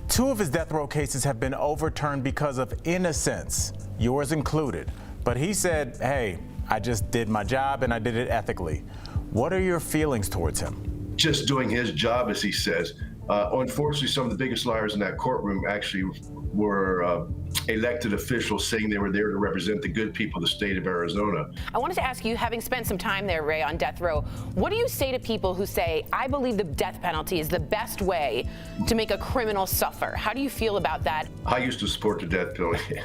2 of his death row cases have been overturned because of innocence, yours included. But he said, hey, I just did my job and I did it ethically. What are your feelings towards him? Just doing his job, as he says. Unfortunately, some of the biggest liars in that courtroom actually were elected officials saying they were there to represent the good people of the state of Arizona. I wanted to ask you, having spent some time there, Ray, on death row, what do you say to people who say, I believe the death penalty is the best way to make a criminal suffer? How do you feel about that? I used to support the death penalty.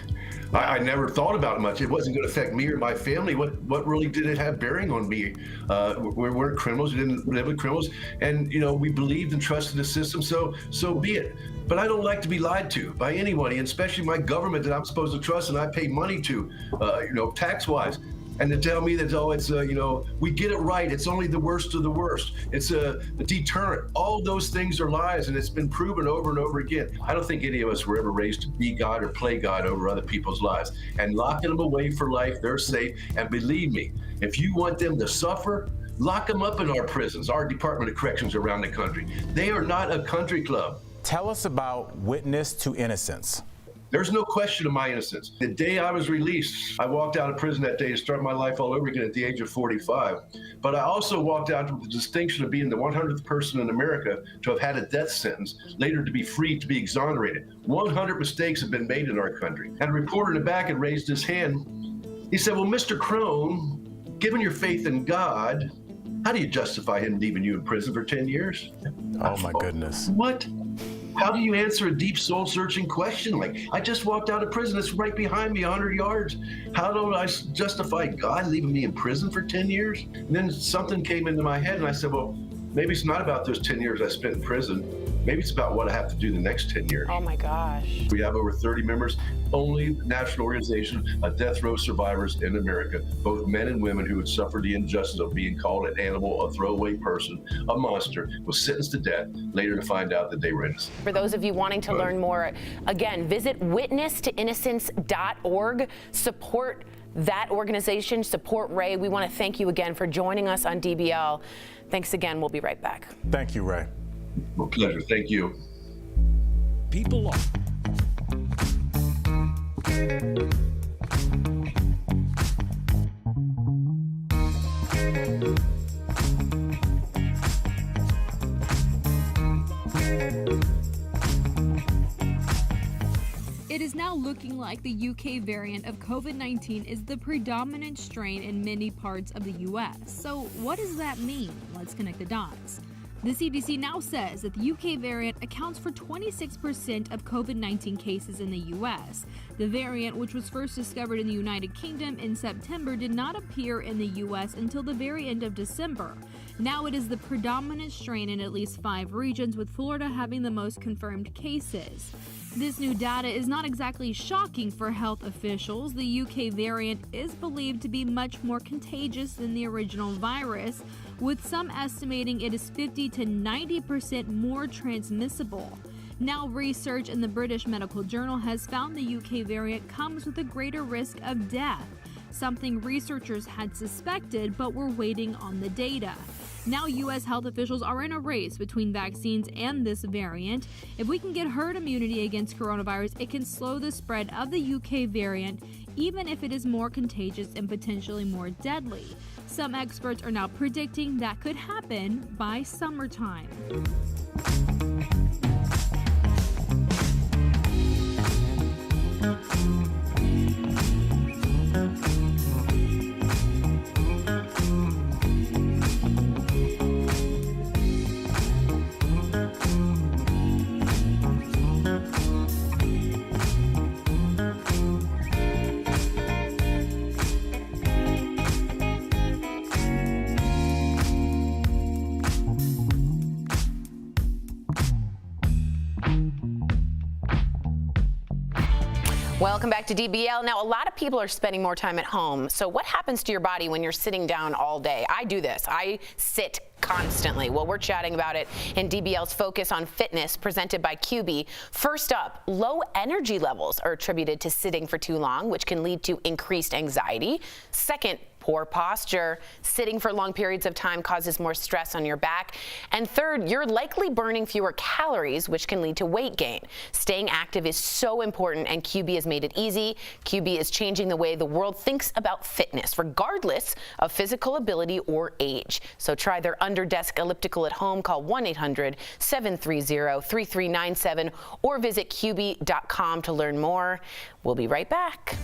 I never thought about it much. It wasn't going to affect me or my family. What really did it have bearing on me? We weren't criminals. We didn't live with criminals. And, we believed and trusted the system, so be it. But I don't like to be lied to by anybody, and especially my government that I'm supposed to trust and I pay money to, tax-wise. And to tell me that, it's, we get it right. It's only the worst of the worst. It's a deterrent. All those things are lies, and it's been proven over and over again. I don't think any of us were ever raised to be God or play God over other people's lives. And locking them away for life, they're safe. And believe me, if you want them to suffer, lock them up in our prisons, our Department of Corrections around the country. They are not a country club. Tell us about witness to innocence. There's no question of my innocence. The day I was released, I walked out of prison that day to start my life all over again at the age of 45. But I also walked out with the distinction of being the 100th person in America to have had a death sentence, later to be free, to be exonerated. 100 mistakes have been made in our country. And a reporter in the back had raised his hand. He said, well, Mr. Crone, given your faith in God, how do you justify him leaving you in prison for 10 years? Oh, my goodness. What? How do you answer a deep soul-searching question like, I just walked out of prison, it's right behind me, 100 yards. How do I justify God leaving me in prison for 10 years? And then something came into my head and I said, well, maybe it's not about those 10 years I spent in prison. Maybe it's about what I have to do the next 10 years. Oh my gosh. We have over 30 members, only national organization of death row survivors in America, both men and women who had suffered the injustice of being called an animal, a throwaway person, a monster, was sentenced to death, later to find out that they were innocent. For those of you wanting to learn more, again, visit witnesstoinnocence.org. Support that organization, support Ray. We want to thank you again for joining us on DBL. Thanks again. We'll be right back. Thank you, Ray. My pleasure. Thank you. People are. It is now looking like the UK variant of COVID-19 is the predominant strain in many parts of the US. So what does that mean? Let's connect the dots. The CDC now says that the UK variant accounts for 26% of COVID-19 cases in the US. The variant, which was first discovered in the United Kingdom in September, did not appear in the US until the very end of December. Now it is the predominant strain in at least 5 regions, with Florida having the most confirmed cases. This new data is not exactly shocking for health officials. The UK variant is believed to be much more contagious than the original virus, with some estimating it is 50 to 90% more transmissible. Now, research in the British Medical Journal has found the UK variant comes with a greater risk of death, something researchers had suspected but were waiting on the data. Now, U.S. health officials are in a race between vaccines and this variant. If we can get herd immunity against coronavirus, it can slow the spread of the UK variant, even if it is more contagious and potentially more deadly. Some experts are now predicting that could happen by summertime. Welcome back to DBL. Now, a lot of people are spending more time at home. So what happens to your body when you're sitting down all day? I do this. I sit constantly. Well, we're chatting about it in DBL's Focus on Fitness, presented by QB. First up, low energy levels are attributed to sitting for too long, which can lead to increased anxiety. Second, poor posture. Sitting for long periods of time causes more stress on your back. And third, you're likely burning fewer calories, which can lead to weight gain. Staying active is so important, and QB has made it easy. QB is changing the way the world thinks about fitness, regardless of physical ability or age. So try their under-desk elliptical at home. Call 1-800-730-3397 or visit QB.com to learn more. We'll be right back.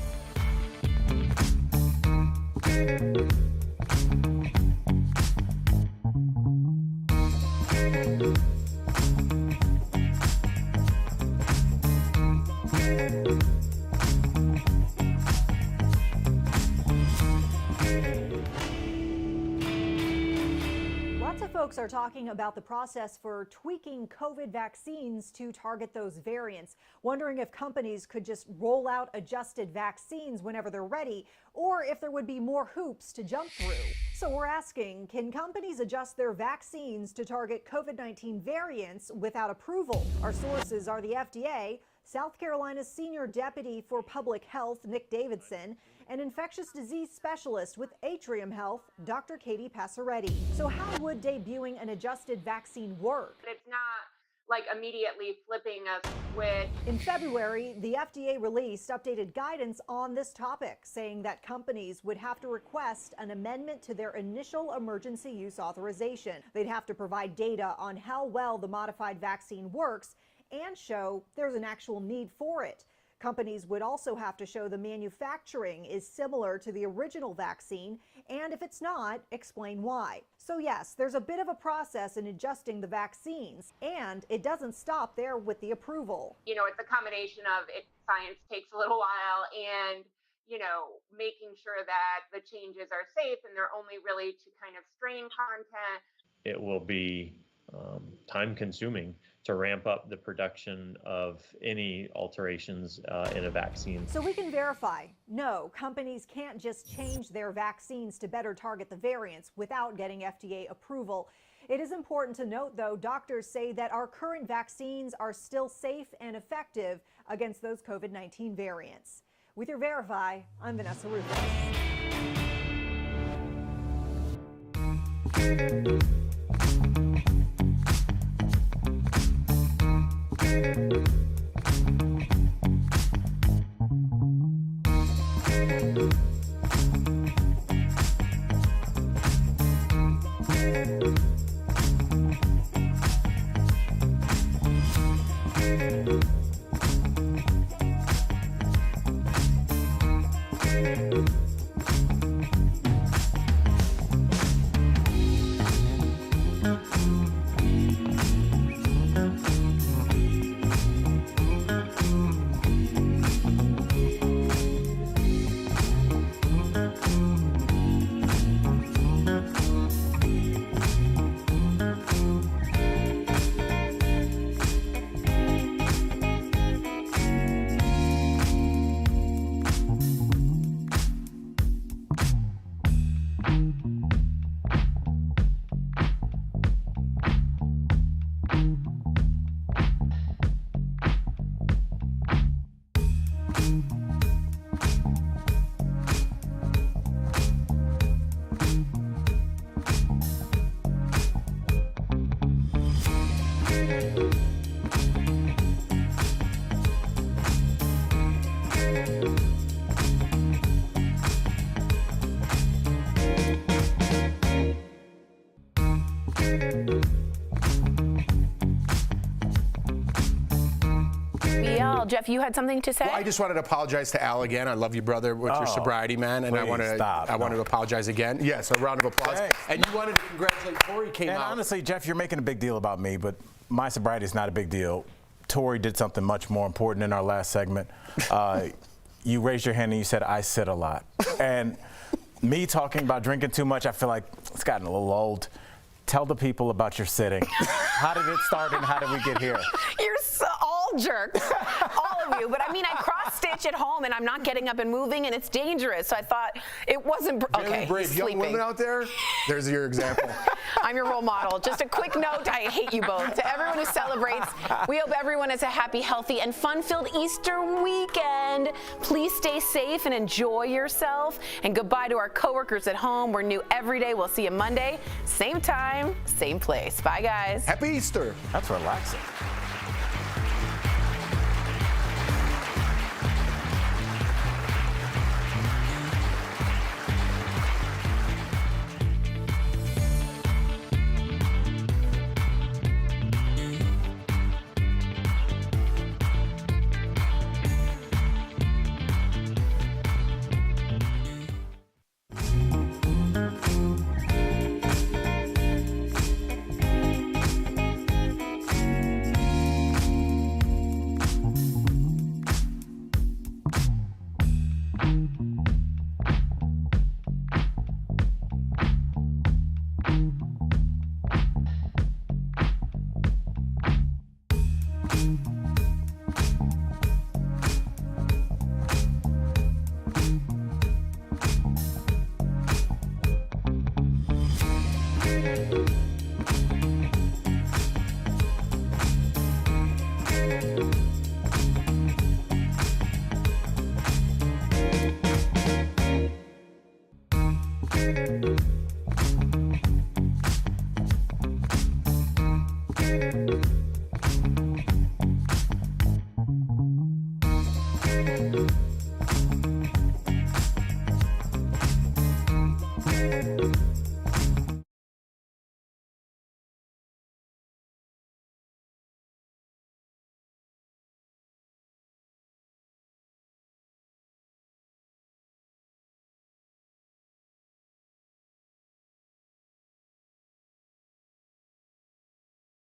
Lots of folks are talking about the process for tweaking COVID vaccines to target those variants, wondering if companies could just roll out adjusted vaccines whenever they're ready, or if there would be more hoops to jump through. So we're asking, can companies adjust their vaccines to target COVID-19 variants without approval? Our sources are the FDA, South Carolina's Senior Deputy for Public Health, Nick Davidson, and infectious disease specialist with Atrium Health, Dr. Katie Passaretti. So how would debuting an adjusted vaccine work? It's not like immediately flipping a switch. In February, the FDA released updated guidance on this topic, saying that companies would have to request an amendment to their initial emergency use authorization. They'd have to provide data on how well the modified vaccine works and show there's an actual need for it. Companies would also have to show the manufacturing is similar to the original vaccine, and if it's not, explain why. So yes, there's a bit of a process in adjusting the vaccines, and it doesn't stop there with the approval. You know, it's a combination of science takes a little while and, you know, making sure that the changes are safe and they're only really to kind of strain content. It will be time consuming to ramp up the production of any alterations in a vaccine. So we can verify, no, companies can't just change their vaccines to better target the variants without getting FDA approval. It is important to note, though, doctors say that our current vaccines are still safe and effective against those COVID-19 variants. With your Verify, I'm Vanessa Rufus. Jeff, you had something to say? Well, I just wanted to apologize to Al again. I love you, brother, with your sobriety, man. And I want to apologize again. Yes, a round of applause. Thanks. And you wanted to congratulate Tori came out. Honestly, Jeff, you're making a big deal about me, but my sobriety is not a big deal. Tori did something much more important in our last segment. You raised your hand and you said, I sit a lot. And me talking about drinking too much, I feel like it's gotten a little old. Tell the people about your sitting. How did it start and how did we get here? You're all jerks, all of you. But I mean, I crossed last stitch at home, and I'm not getting up and moving, and it's dangerous. So I thought it wasn't Very okay. brave he's young sleeping. women out there. There's your example. I'm your role model. Just a quick note, I hate you both. To everyone who celebrates, we hope everyone has a happy, healthy, and fun-filled Easter weekend. Please stay safe and enjoy yourself. And goodbye to our coworkers at home. We're new every day. We'll see you Monday, same time, same place. Bye, guys. Happy Easter. That's relaxing.